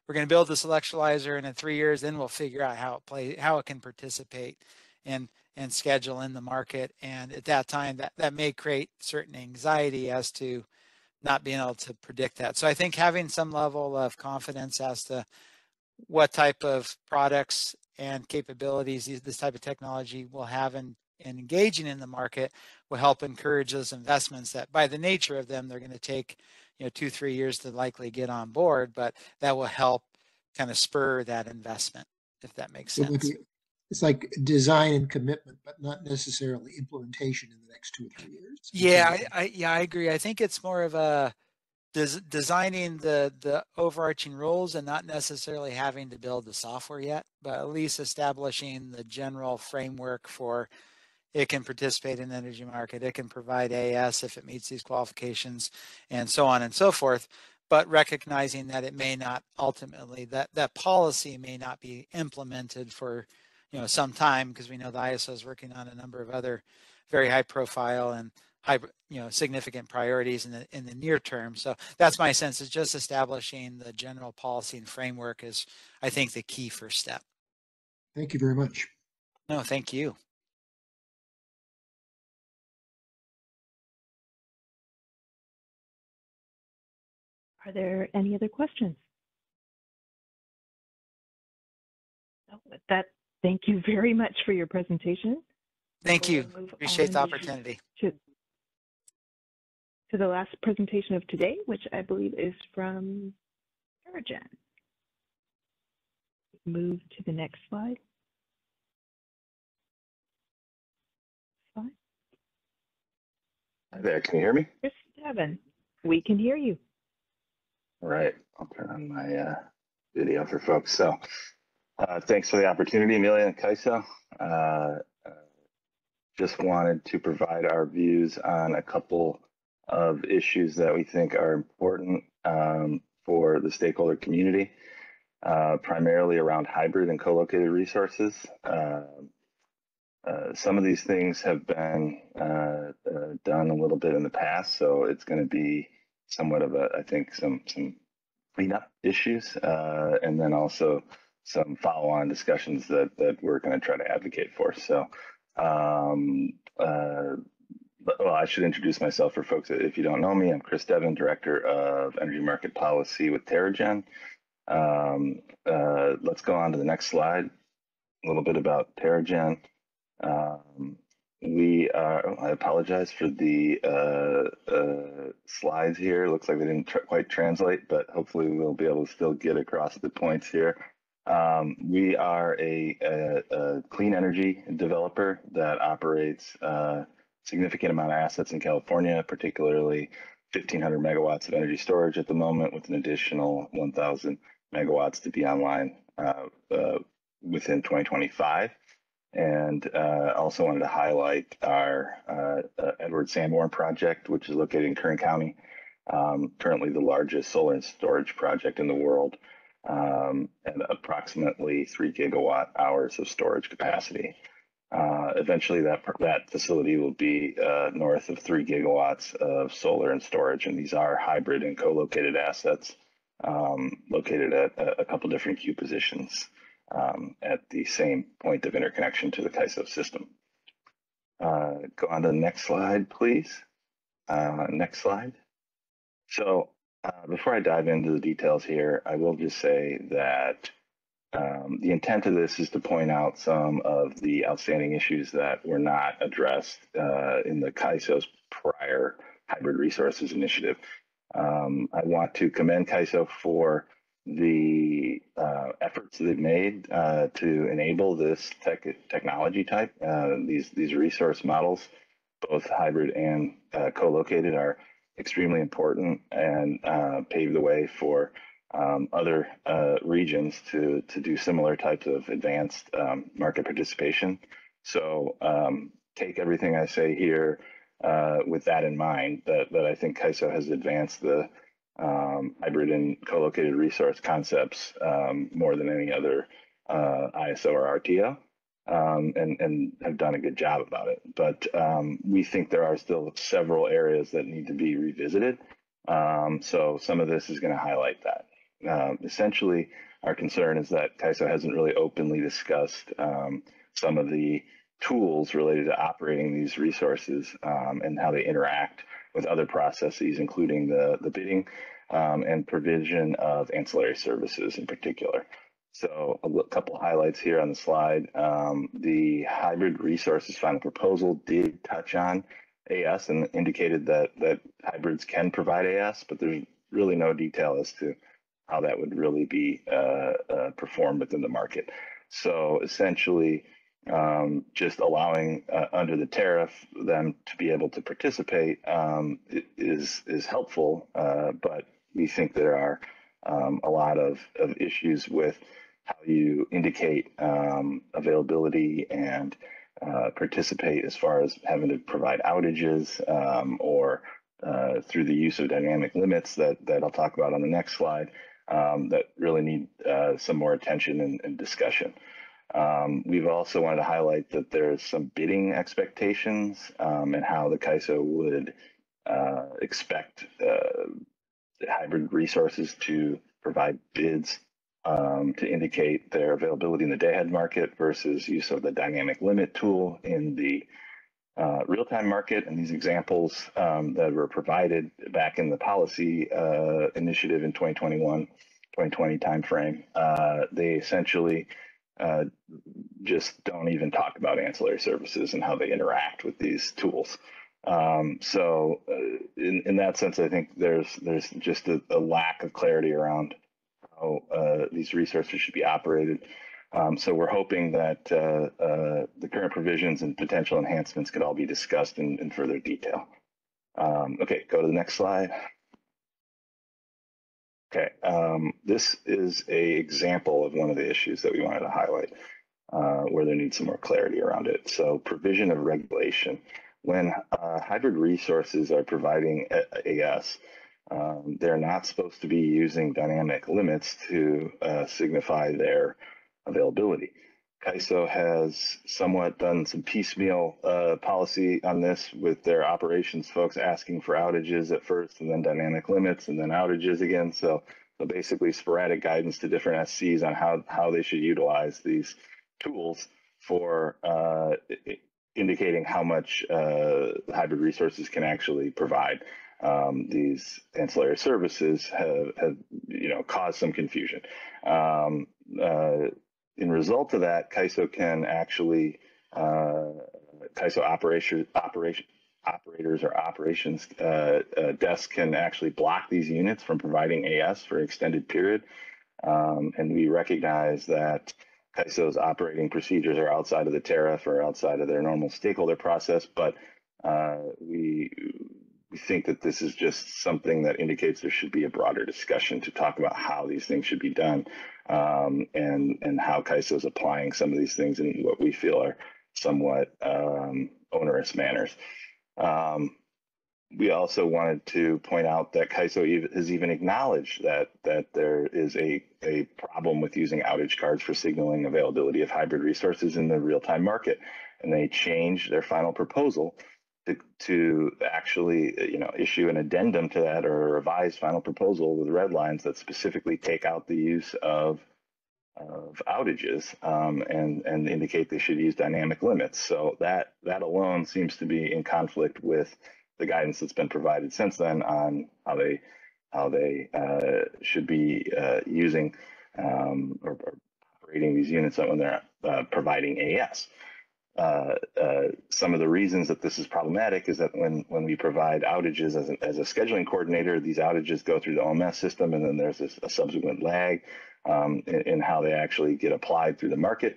we're going to build this electrolyzer, and in 3 years, then we'll figure out how it can participate and schedule in the market. And at that time, that may create certain anxiety as to not being able to predict that. So I think having some level of confidence as to what type of products and capabilities this type of technology will have in engaging in the market will help encourage those investments that, by the nature of them, they're going to take 2-3 years to likely get on board, but that will help kind of spur that investment, if that makes sense. It's like design and commitment, but not necessarily implementation in the next 2 or 3 years. Yeah, I agree. I think it's more of a designing the overarching rules and not necessarily having to build the software yet, but at least establishing the general framework for it can participate in the energy market, it can provide AS if it meets these qualifications, and so on and so forth. But recognizing that it may not ultimately, that policy may not be implemented for some time, because we know the ISO is working on a number of other very high profile and high, significant priorities in the near term. So that's my sense, is just establishing the general policy and framework is, I think, the key first step. Thank you very much. No, thank you. Are there any other questions? So with that, thank you very much for your presentation. Thank you. Appreciate the opportunity. To the last presentation of today, which I believe is from TerraGen. Move to the next slide. Hi there, can you hear me? Chris Devin, we can hear you. All right, I'll turn on my video for folks. So thanks for the opportunity, Amelia and Kaiso. Just wanted to provide our views on a couple of issues that we think are important for the stakeholder community, primarily around hybrid and co-located resources. Some of these things have been done a little bit in the past, so it's going to be somewhat of I think, some cleanup issues, and then also some follow-on discussions that we're going to try to advocate for. So, well, I should introduce myself for folks if you don't know me. I'm Chris Devin, Director of Energy Market Policy with TerraGen. Let's go on to the next slide. A little bit about TerraGen. I apologize for the slides here. Looks like they didn't quite translate, but hopefully we'll be able to still get across the points here. We are a clean energy developer that operates a significant amount of assets in California, particularly 1,500 megawatts of energy storage at the moment, with an additional 1,000 megawatts to be online within 2025. And also wanted to highlight our Edward Sanborn project, which is located in Kern County, currently the largest solar and storage project in the world, and approximately 3 gigawatt hours of storage capacity. Eventually, that facility will be north of 3 gigawatts of solar and storage, and these are hybrid and co-located assets located at a couple different queue positions at the same point of interconnection to the CAISO system. Go on to the next slide, please. Next slide. So before I dive into the details here, I will just say that the intent of this is to point out some of the outstanding issues that were not addressed in the CAISO's prior Hybrid Resources Initiative. I want to commend CAISO for the efforts they've made to enable this technology type. These resource models, both hybrid and co-located, are extremely important and pave the way for other regions to do similar types of advanced market participation. So take everything I say here with that in mind, that I think CAISO has advanced the hybrid and co-located resource concepts more than any other ISO or RTO, and have done a good job about it. But we think there are still several areas that need to be revisited. So some of this is going to highlight that. Essentially, our concern is that CAISO hasn't really openly discussed some of the tools related to operating these resources and how they interact with other processes, including the bidding and provision of ancillary services in particular. So a couple highlights here on the slide. The Hybrid Resources Final Proposal did touch on AS and indicated that hybrids can provide AS, but there's really no detail as to how that would really be performed within the market. So essentially, just allowing under the tariff them to be able to participate is helpful, but we think there are a lot of issues with how you indicate availability and participate as far as having to provide outages or through the use of dynamic limits that I'll talk about on the next slide that really need some more attention and discussion. We've also wanted to highlight that there's some bidding expectations and how the CAISO would expect hybrid resources to provide bids to indicate their availability in the day-ahead market versus use of the dynamic limit tool in the real-time market. And these examples that were provided back in the policy initiative in 2021, 2020 timeframe, they essentially just don't even talk about ancillary services and how they interact with these tools. So in that sense, I think there's just a lack of clarity around how these resources should be operated. So we're hoping that the current provisions and potential enhancements could all be discussed in further detail. Okay, go to the next slide. Okay, this is an example of one of the issues that we wanted to highlight where there needs some more clarity around it. So provision of regulation. When hybrid resources are providing AS, they're not supposed to be using dynamic limits to signify their availability. CAISO has somewhat done some piecemeal policy on this with their operations folks asking for outages at first and then dynamic limits and then outages again. So basically sporadic guidance to different SCs on how they should utilize these tools for indicating how much hybrid resources can actually provide. These ancillary services have cause some confusion. In result of that, CAISO can actually CAISO operators or operations desks can actually block these units from providing AS for an extended period. And we recognize that CAISO's operating procedures are outside of the tariff or outside of their normal stakeholder process, but we think that this is just something that indicates there should be a broader discussion to talk about how these things should be done, and how CAISO is applying some of these things in what we feel are somewhat onerous manners. We also wanted to point out that CAISO has even acknowledged that there is a problem with using outage cards for signaling availability of hybrid resources in the real-time market, and they changed their final proposal to actually issue an addendum to that, or a revised final proposal with red lines that specifically take out the use of outages, and indicate they should use dynamic limits. So that alone seems to be in conflict with the guidance that's been provided since then on how they should be using or operating these units when they're providing AS. Some of the reasons that this is problematic is that when we provide outages as a scheduling coordinator, these outages go through the OMS system, and then there's a subsequent lag in how they actually get applied through the market,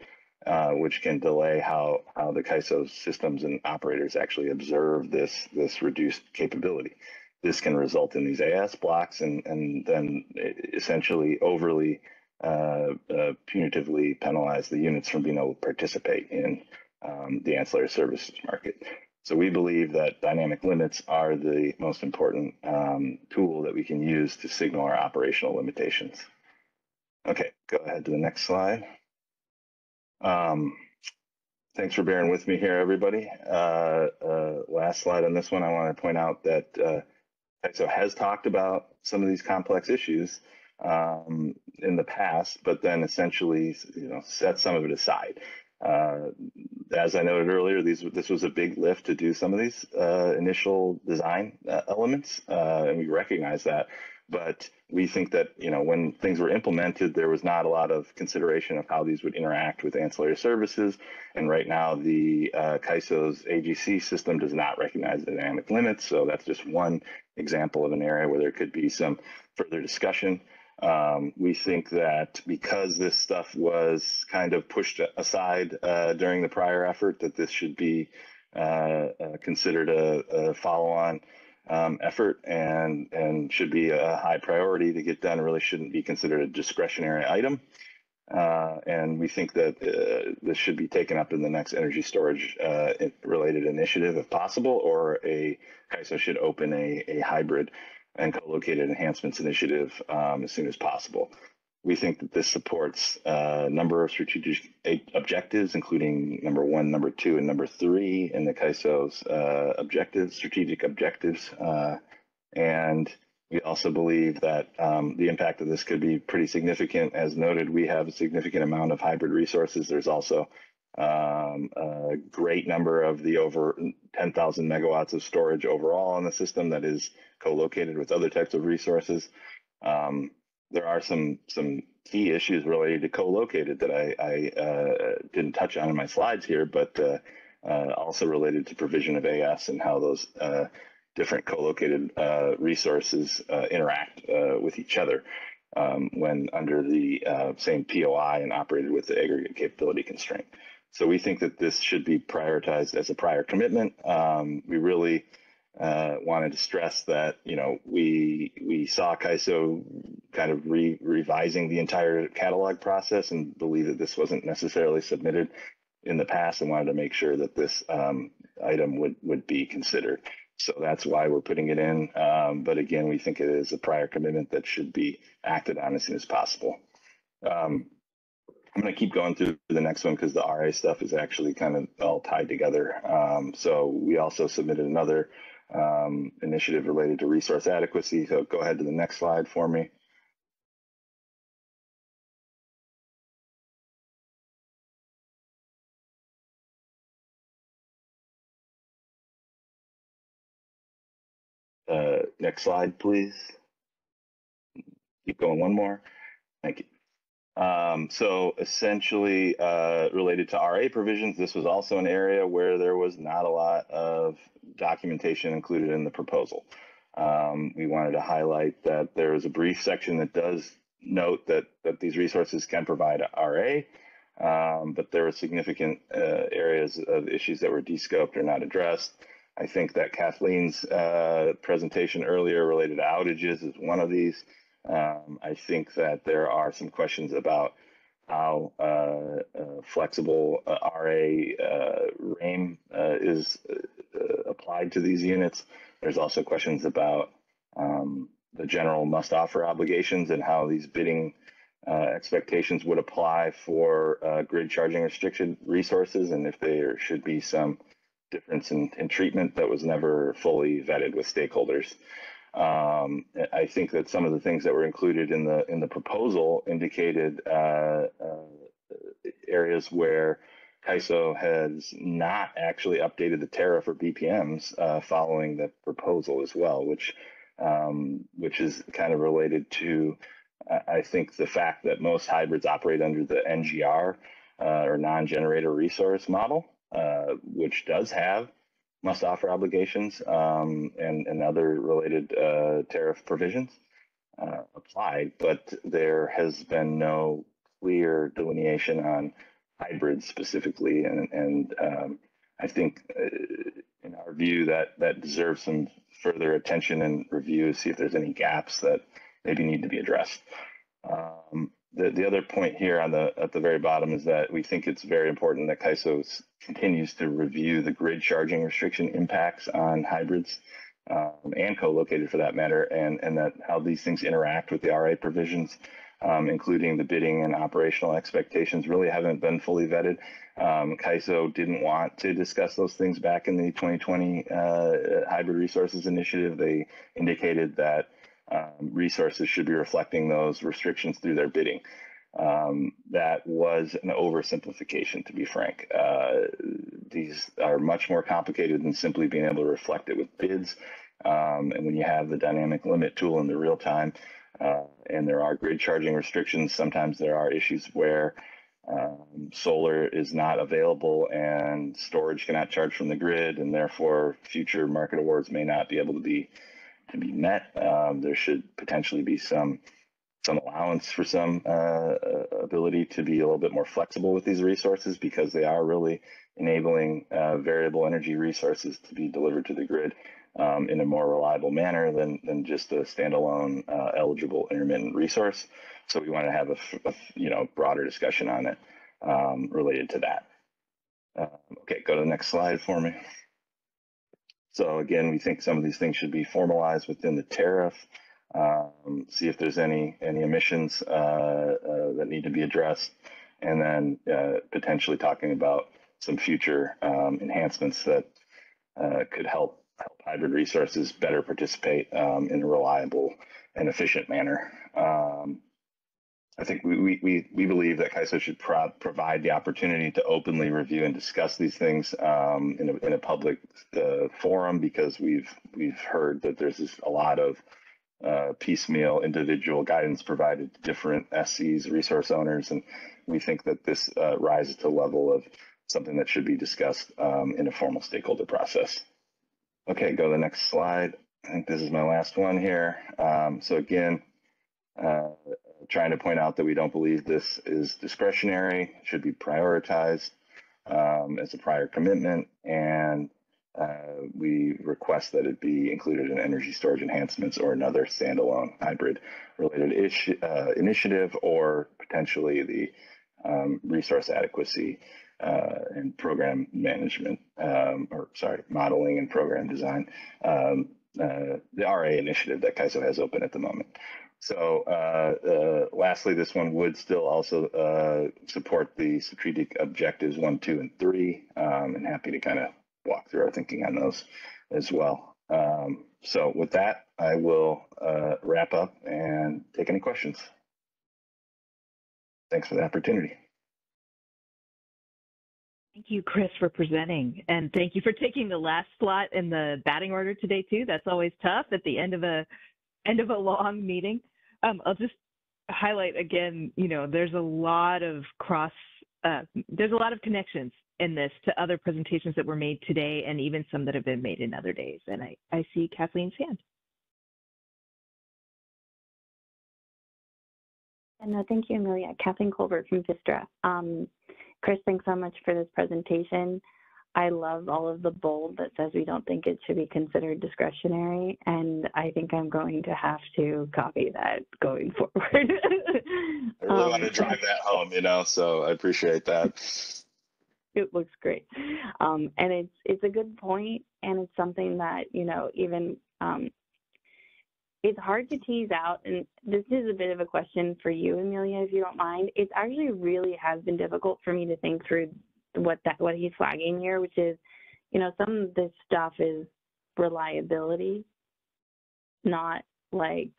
which can delay how the CAISO systems and operators actually observe this reduced capability. This can result in these AS blocks and then essentially overly punitively penalize the units from being able to participate in the ancillary services market. So we believe that dynamic limits are the most important tool that we can use to signal our operational limitations. Okay, go ahead to the next slide. Thanks for bearing with me here, everybody. Last slide on this one, I want to point out that CAISO has talked about some of these complex issues in the past, but then essentially set some of it aside. As I noted earlier, this was a big lift to do some of these initial design elements, and we recognize that. But we think that when things were implemented, there was not a lot of consideration of how these would interact with ancillary services. And right now, the CAISO's AGC system does not recognize the dynamic limits. So that's just one example of an area where there could be some further discussion. We think that because this stuff was kind of pushed aside during the prior effort, that this should be considered a follow-on effort and should be a high priority to get done. It really shouldn't be considered a discretionary item. And we think that this should be taken up in the next energy storage related initiative if possible, or CAISO should open a hybrid and co-located enhancements initiative as soon as possible. We think that this supports a number of strategic objectives, including number 1, number 2, and number 3 in the CAISO's strategic objectives. And we also believe that the impact of this could be pretty significant. As noted, we have a significant amount of hybrid resources. There's also a great number of the over 10,000 megawatts of storage overall in the system that is co-located with other types of resources. There are some key issues related to co-located that I didn't touch on in my slides here, but also related to provision of AS and how those different co-located resources interact with each other when under the same POI and operated with the aggregate capability constraint. So we think that this should be prioritized as a prior commitment. We really wanted to stress that, we saw CAISO kind of revising the entire catalog process and believe that this wasn't necessarily submitted in the past, and wanted to make sure that this item would be considered. So that's why we're putting it in. But again, we think it is a prior commitment that should be acted on as soon as possible. I'm going to keep going through the next one because the RA stuff is actually kind of all tied together. So we also submitted another initiative related to resource adequacy. So go ahead to the next slide for me. Next slide, please. keep going one more. Thank you. So essentially, related to RA provisions, this was also an area where there was not a lot of documentation included in the proposal. We wanted to highlight that there is a brief section that does note that these resources can provide RA, but there are significant areas of issues that were descoped or not addressed. I think that Kathleen's presentation earlier related to outages is one of these. I think that there are some questions about how flexible RA RAIM is applied to these units. There's also questions about the general must offer obligations and how these bidding expectations would apply for grid charging restriction resources, and if there should be some difference in treatment that was never fully vetted with stakeholders. I think that some of the things that were included in the proposal indicated areas where CAISO has not actually updated the tariff or BPMs following the proposal as well, which is kind of related to, I think, the fact that most hybrids operate under the NGR or non-generator resource model, which does have must offer obligations and other related tariff provisions applied, but there has been no clear delineation on hybrids specifically, and I think in our view that deserves some further attention and review, see if there's any gaps that maybe need to be addressed. The other point here at the very bottom is that we think it's very important that CAISO continues to review the grid charging restriction impacts on hybrids and co-located for that matter, and that how these things interact with the RA provisions, including the bidding and operational expectations, really haven't been fully vetted. CAISO didn't want to discuss those things back in the 2020 Hybrid Resources Initiative. They indicated that resources should be reflecting those restrictions through their bidding. That was an oversimplification, to be frank. These are much more complicated than simply being able to reflect it with bids. And when you have the dynamic limit tool in the real time, and there are grid charging restrictions, sometimes there are issues where solar is not available and storage cannot charge from the grid, and therefore future market awards may not be able to be met. There should potentially be some allowance for some ability to be a little bit more flexible with these resources, because they are really enabling variable energy resources to be delivered to the grid in a more reliable manner than just a standalone eligible intermittent resource. So we want to have a broader discussion on it related to that. Okay, go to the next slide for me. So again, we think some of these things should be formalized within the tariff. See if there's any emissions that need to be addressed, and then potentially talking about some future enhancements that could help hybrid resources better participate in a reliable and efficient manner. I think we believe that CAISO should provide the opportunity to openly review and discuss these things in a public forum, because we've heard that there's just a lot of piecemeal individual guidance provided to different SCs, resource owners, and we think that this rises to the level of something that should be discussed in a formal stakeholder process. Okay, go to the next slide. I think this is my last one here. So again, trying to point out that we don't believe this is discretionary, should be prioritized as a prior commitment, and we request that it be included in energy storage enhancements or another standalone hybrid related initiative, or potentially the resource adequacy and program management, modeling and program design, the RA initiative that CAISO has open at the moment. So lastly, this one would still also support the strategic objectives 1, 2, and 3, and happy to kind of walk through our thinking on those as well. So with that, I will wrap up and take any questions. Thanks for the opportunity. Thank you, Chris, for presenting, and thank you for taking the last slot in the batting order today too. That's always tough at the end of a long meeting. I'll just highlight again, there's a lot of there's a lot of connections in this to other presentations that were made today and even some that have been made in other days. And I see Kathleen's hand. No, thank you, Amelia. Kathleen Colbert from Vistra. Chris, thanks so much for this presentation. I love all of the bold that says we don't think it should be considered discretionary, and I think I'm going to have to copy that going forward. I really want to drive that home, so I appreciate that. It looks great. And it's a good point, and it's something that, even it's hard to tease out, and this is a bit of a question for you, Amelia, if you don't mind. It actually really has been difficult for me to think through what he's flagging here, which is, some of this stuff is reliability, not like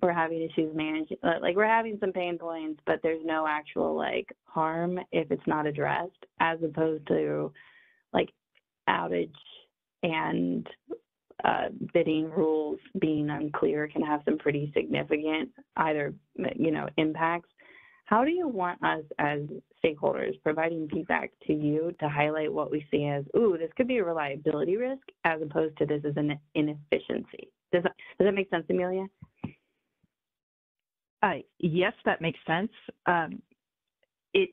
we're having issues managing, like we're having some pain points, but there's no actual harm if it's not addressed, as opposed to like outage and bidding rules being unclear can have some pretty significant either impacts. How do you want us as stakeholders providing feedback to you to highlight what we see as, ooh, this could be a reliability risk, as opposed to this is an inefficiency? Does that make sense, Amelia? Yes, that makes sense. It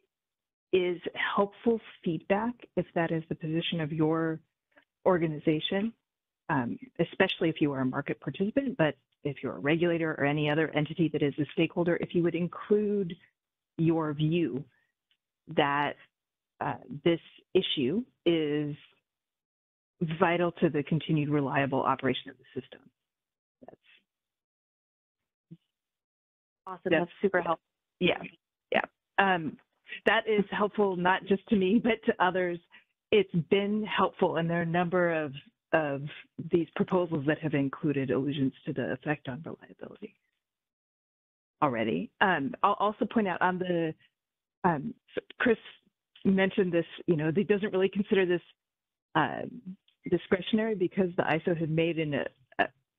is helpful feedback if that is the position of your organization, especially if you are a market participant, but if you're a regulator or any other entity that is a stakeholder, if you would include your view that this issue is vital to the continued reliable operation of the system. Awesome. That's super helpful. Yeah. That is helpful not just to me, but to others. It's been helpful, and there are a number of these proposals that have included allusions to the effect on reliability already. I'll also point out on the, Chris mentioned this, he doesn't really consider this discretionary because the ISO had made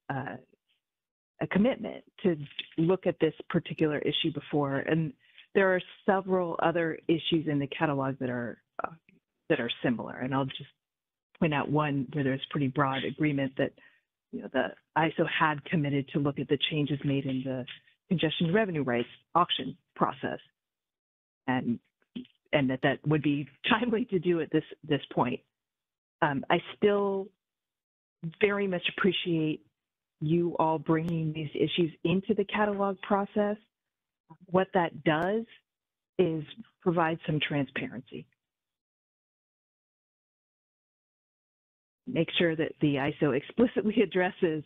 a commitment to look at this particular issue before. And there are several other issues in the catalog that are similar. And I'll just point out one where there's pretty broad agreement that the ISO had committed to look at the changes made in the congestion revenue rights auction process, and that would be timely to do at this point. I still very much appreciate you all bringing these issues into the catalog process. What that does is provide some transparency. Make sure that the ISO explicitly addresses,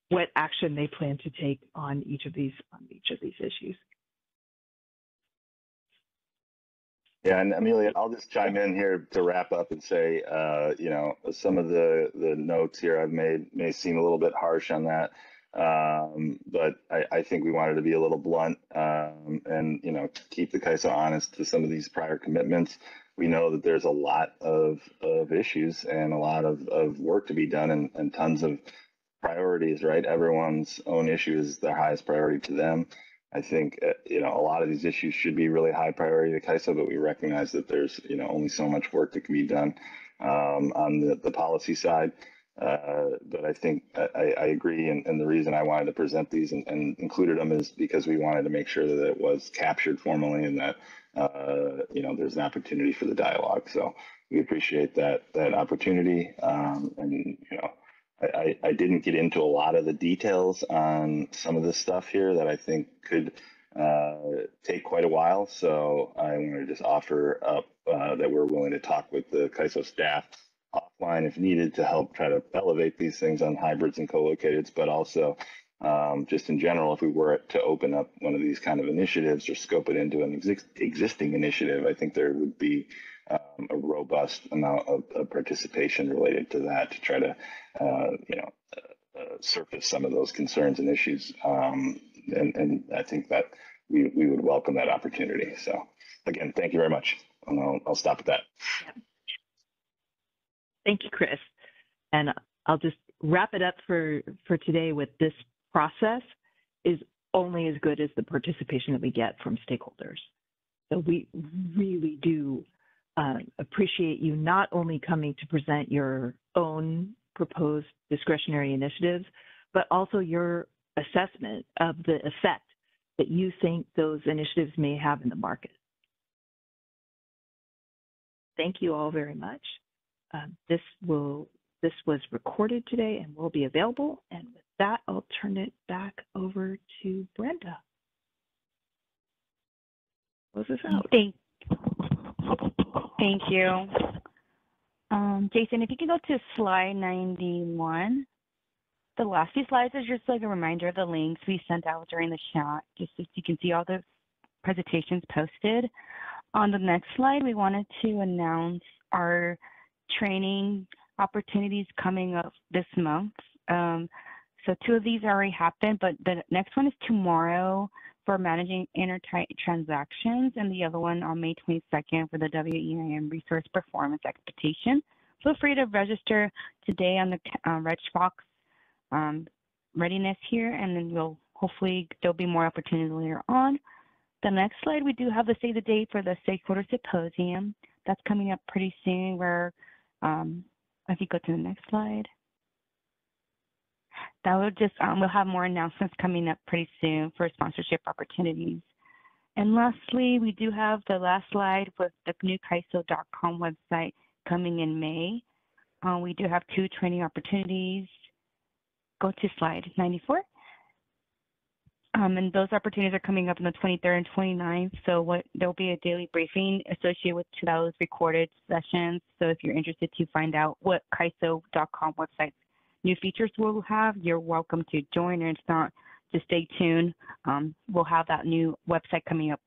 what action they plan to take on each of these issues. Yeah, and Amelia, I'll just chime in here to wrap up and say, some of the notes here I've made may seem a little bit harsh on that, but I think we wanted to be a little blunt and keep the CAISO honest to some of these prior commitments. We know that there's a lot of issues and a lot of work to be done and tons of priorities, right? Everyone's own issue is their highest priority to them. I think, a lot of these issues should be really high priority to CAISO, but we recognize that there's, only so much work that can be done on the policy side. But I think I agree. And the reason I wanted to present these and included them is because we wanted to make sure that it was captured formally and that, there's an opportunity for the dialogue. So we appreciate that opportunity. I didn't get into a lot of the details on some of this stuff here that I think could take quite a while. So I want to just offer up that we're willing to talk with the CAISO staff offline if needed to help try to elevate these things on hybrids and co-locateds, but also just in general, if we were to open up one of these kind of initiatives or scope it into an existing initiative, I think there would be a robust amount of participation related to that to try to, surface some of those concerns and issues. And I think that we would welcome that opportunity. So again, thank you very much. And I'll stop at that. Thank you, Chris. And I'll just wrap it up for today with this process is only as good as the participation that we get from stakeholders. So we really do appreciate you not only coming to present your own proposed discretionary initiatives, but also your assessment of the effect that you think those initiatives may have in the market. Thank you all very much. This was recorded today and will be available. And with that, I'll turn it back over to Brenda. Close this out. Thank you. Jason, if you can go to slide 91. The last few slides is just like a reminder of the links we sent out during the chat, just so you can see all the presentations posted. On the next slide, we wanted to announce our training opportunities coming up this month. So 2 of these already happened, but the next one is tomorrow for managing intertight transactions, and the other one on May 22nd for the WEIM resource performance expectation. Feel free to register today on the RegFox readiness here, and then hopefully there'll be more opportunities later on. The next slide, we do have the save the date for the Stakeholder Symposium. That's coming up pretty soon. Where, if you go to the next slide, that will just we'll have more announcements coming up pretty soon for sponsorship opportunities. And lastly, we do have the last slide with the new CAISO.com website coming in May. We do have 2 training opportunities. Go to slide 94. And those opportunities are coming up on the 23rd and 29th. So there'll be a daily briefing associated with those recorded sessions. So if you're interested to find out what CAISO.com website's new features we'll have, you're welcome to join. And if not, just stay tuned. We'll have that new website coming up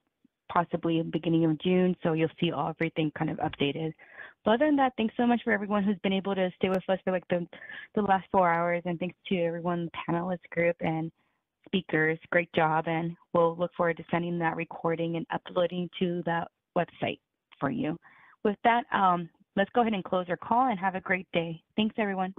possibly in the beginning of June. So you'll see everything kind of updated. But other than that, thanks so much for everyone who's been able to stay with us for like the last 4 hours. And thanks to everyone, the panelist group and speakers. Great job. And we'll look forward to sending that recording and uploading to that website for you. With that, let's go ahead and close our call and have a great day. Thanks, everyone.